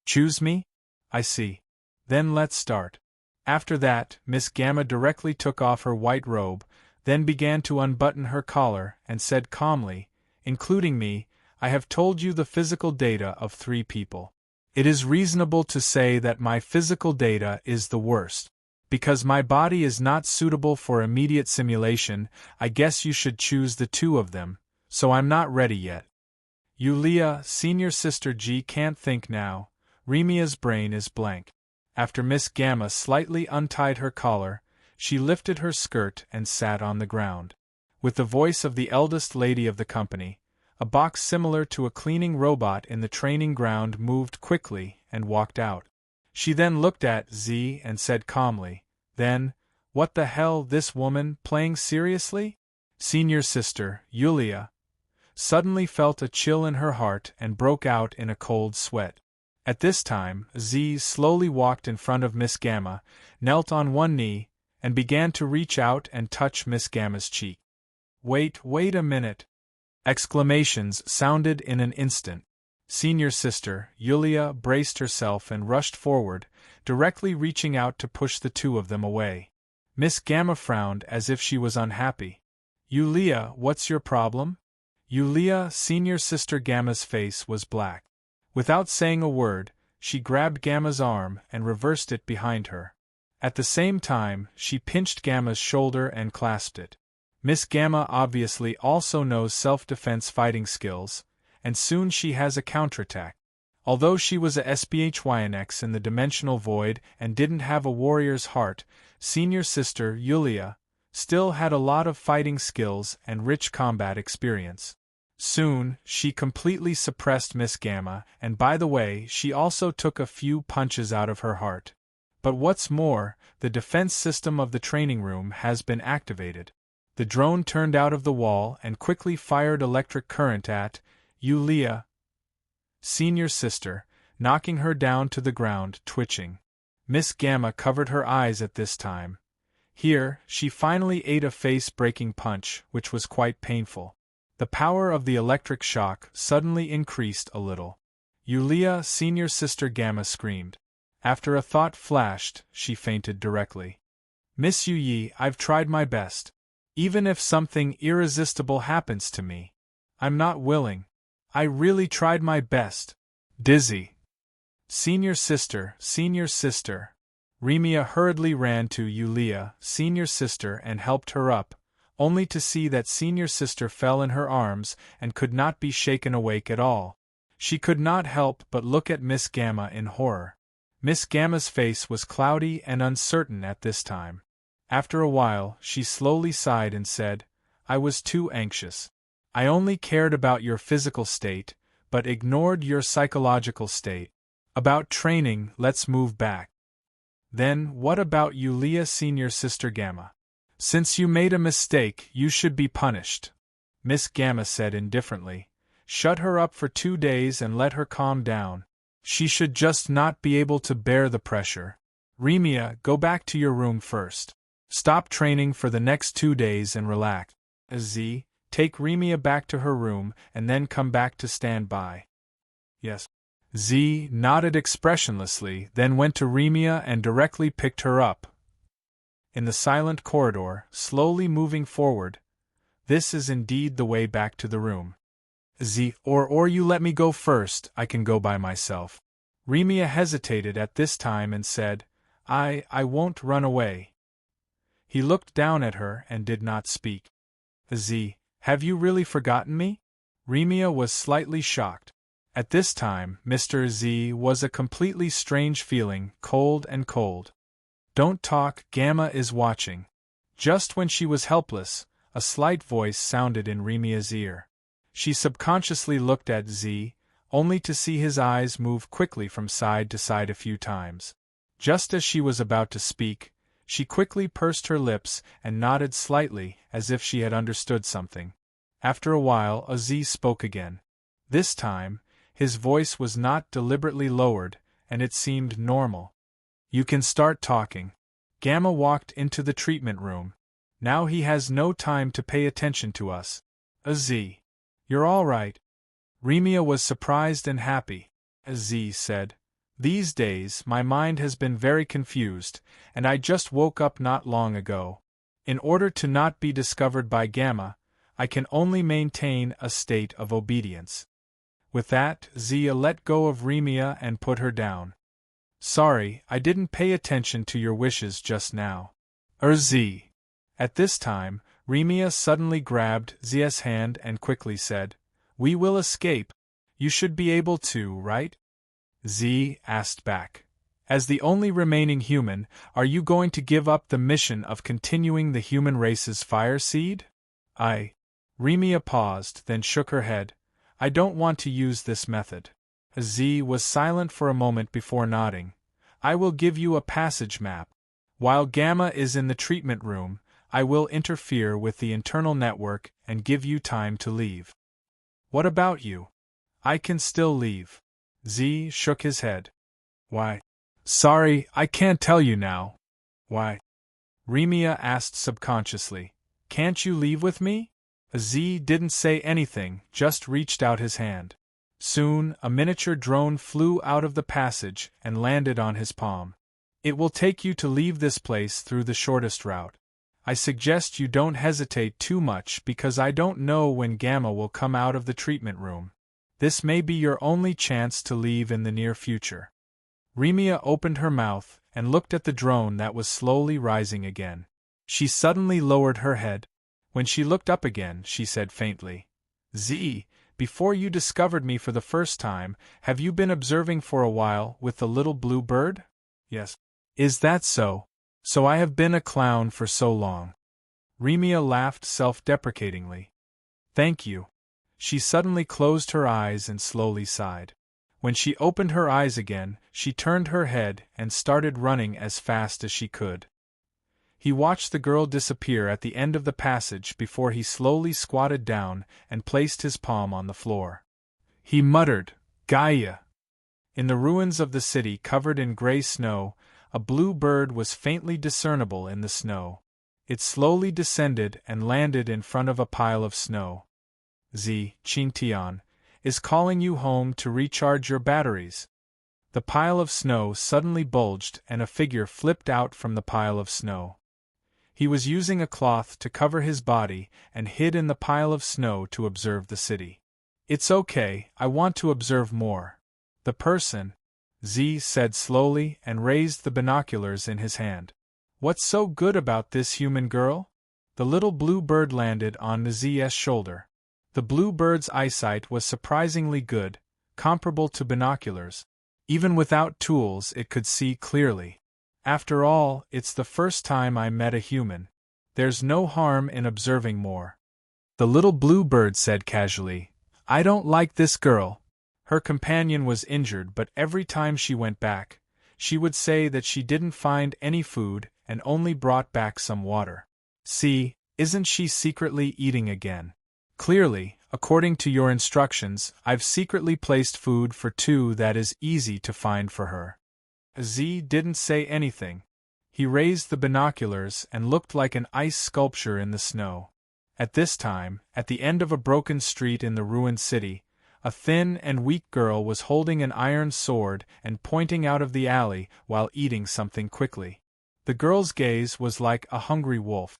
Choose me? I see. Then let's start. After that, Miss Gamma directly took off her white robe, then began to unbutton her collar and said calmly, including me, I have told you the physical data of 3 people. It is reasonable to say that my physical data is the worst. Because my body is not suitable for immediate simulation, I guess you should choose the 2 of them, so I'm not ready yet. Yulia, senior sister G can't think now. Remia's brain is blank. After Miss Gamma slightly untied her collar, she lifted her skirt and sat on the ground. With the voice of the eldest lady of the company, a box similar to a cleaning robot in the training ground moved quickly and walked out. She then looked at Z and said calmly, then, what the hell, this woman playing seriously? Senior sister, Yulia, suddenly felt a chill in her heart and broke out in a cold sweat. At this time, Z slowly walked in front of Miss Gamma, knelt on one knee, and began to reach out and touch Miss Gamma's cheek. Wait a minute! Exclamations sounded in an instant. Senior sister, Yulia, braced herself and rushed forward, directly reaching out to push the 2 of them away. Miss Gamma frowned as if she was unhappy. Yulia, what's your problem? Yulia, senior sister Gamma's face was black. Without saying a word, she grabbed Gamma's arm and reversed it behind her. At the same time, she pinched Gamma's shoulder and clasped it. Miss Gamma obviously also knows self-defense fighting skills, and soon she has a counterattack. Although she was a SPHYNX in the dimensional void and didn't have a warrior's heart, senior sister Yulia still had a lot of fighting skills and rich combat experience. Soon, she completely suppressed Miss Gamma, and by the way, she also took a few punches out of her heart. But what's more, the defense system of the training room has been activated. The drone turned out of the wall and quickly fired electric current at Yulia, senior sister, knocking her down to the ground, twitching. Miss Gamma covered her eyes at this time. Here, she finally ate a face-breaking punch, which was quite painful. The power of the electric shock suddenly increased a little. Yulia, senior sister Gamma screamed. After a thought flashed, she fainted directly. Miss Yi, I've tried my best. Even if something irresistible happens to me, I'm not willing. I really tried my best. Dizzy. Senior sister. Remia hurriedly ran to Yulia, senior sister, and helped her up, only to see that senior sister fell in her arms and could not be shaken awake at all. She could not help but look at Miss Gamma in horror. Miss Gamma's face was cloudy and uncertain at this time. After a while, she slowly sighed and said, I was too anxious. I only cared about your physical state, but ignored your psychological state. About training, let's move back. Then, what about Yulia, senior sister Gamma? Since you made a mistake, you should be punished. Miss Gamma said indifferently. Shut her up for 2 days and let her calm down. She should just not be able to bear the pressure. Remia, go back to your room first. Stop training for the next 2 days and relax. Z, take Remia back to her room and then come back to stand by. Yes. Z nodded expressionlessly, then went to Remia and directly picked her up. In the silent corridor, slowly moving forward. This is indeed the way back to the room. Z, or you let me go first, I can go by myself. Remia hesitated at this time and said, I won't run away. He looked down at her and did not speak. Z, have you really forgotten me? Remia was slightly shocked. At this time, Mr. Z was a completely strange feeling, cold and cold. Don't talk, Gamma is watching. Just when she was helpless, a slight voice sounded in Remia's ear. She subconsciously looked at Z, only to see his eyes move quickly from side to side a few times. Just as she was about to speak, she quickly pursed her lips and nodded slightly as if she had understood something. After a while, Z spoke again. This time, his voice was not deliberately lowered, and it seemed normal. You can start talking. Gamma walked into the treatment room. Now he has no time to pay attention to us. Z. You're all right. Remia was surprised and happy. Z said, These days my mind has been very confused, and I just woke up not long ago. In order to not be discovered by Gamma, I can only maintain a state of obedience. With that, Zia let go of Remia and put her down. Sorry, I didn't pay attention to your wishes just now. Z. At this time, Remia suddenly grabbed Zia's hand and quickly said, We will escape. You should be able to, right? Z asked back. As the only remaining human, are you going to give up the mission of continuing the human race's fire seed? Remia paused, then shook her head. I don't want to use this method. Z was silent for a moment before nodding. I will give you a passage map. While Gamma is in the treatment room, I will interfere with the internal network and give you time to leave. What about you? I can still leave. Z shook his head. Why? Sorry, I can't tell you now. Why? Remia asked subconsciously. Can't you leave with me? Z didn't say anything, just reached out his hand. Soon, a miniature drone flew out of the passage and landed on his palm. It will take you to leave this place through the shortest route. I suggest you don't hesitate too much because I don't know when Gamma will come out of the treatment room. This may be your only chance to leave in the near future. Remia opened her mouth and looked at the drone that was slowly rising again. She suddenly lowered her head. When she looked up again, she said faintly, Z, before you discovered me for the first time, have you been observing for a while with the little blue bird? Yes. Is that so? So I have been a clown for so long. Remia laughed self-deprecatingly. Thank you. She suddenly closed her eyes and slowly sighed. When she opened her eyes again, she turned her head and started running as fast as she could. He watched the girl disappear at the end of the passage before he slowly squatted down and placed his palm on the floor. He muttered, Gaia! In the ruins of the city covered in gray snow, a blue bird was faintly discernible in the snow. It slowly descended and landed in front of a pile of snow. Z, Qingtian, is calling you home to recharge your batteries. The pile of snow suddenly bulged and a figure flipped out from the pile of snow. He was using a cloth to cover his body and hid in the pile of snow to observe the city. It's okay, I want to observe more. The person, Z said slowly and raised the binoculars in his hand. What's so good about this human girl? The little blue bird landed on Z's shoulder. The blue bird's eyesight was surprisingly good, comparable to binoculars. Even without tools it could see clearly. After all, it's the first time I met a human. There's no harm in observing more. The little blue bird said casually, I don't like this girl. Her companion was injured, but every time she went back, she would say that she didn't find any food and only brought back some water. See, isn't she secretly eating again? Clearly, according to your instructions, I've secretly placed food for two that is easy to find for her. Z didn't say anything. He raised the binoculars and looked like an ice sculpture in the snow. At this time, at the end of a broken street in the ruined city, a thin and weak girl was holding an iron sword and pointing out of the alley while eating something quickly. The girl's gaze was like a hungry wolf.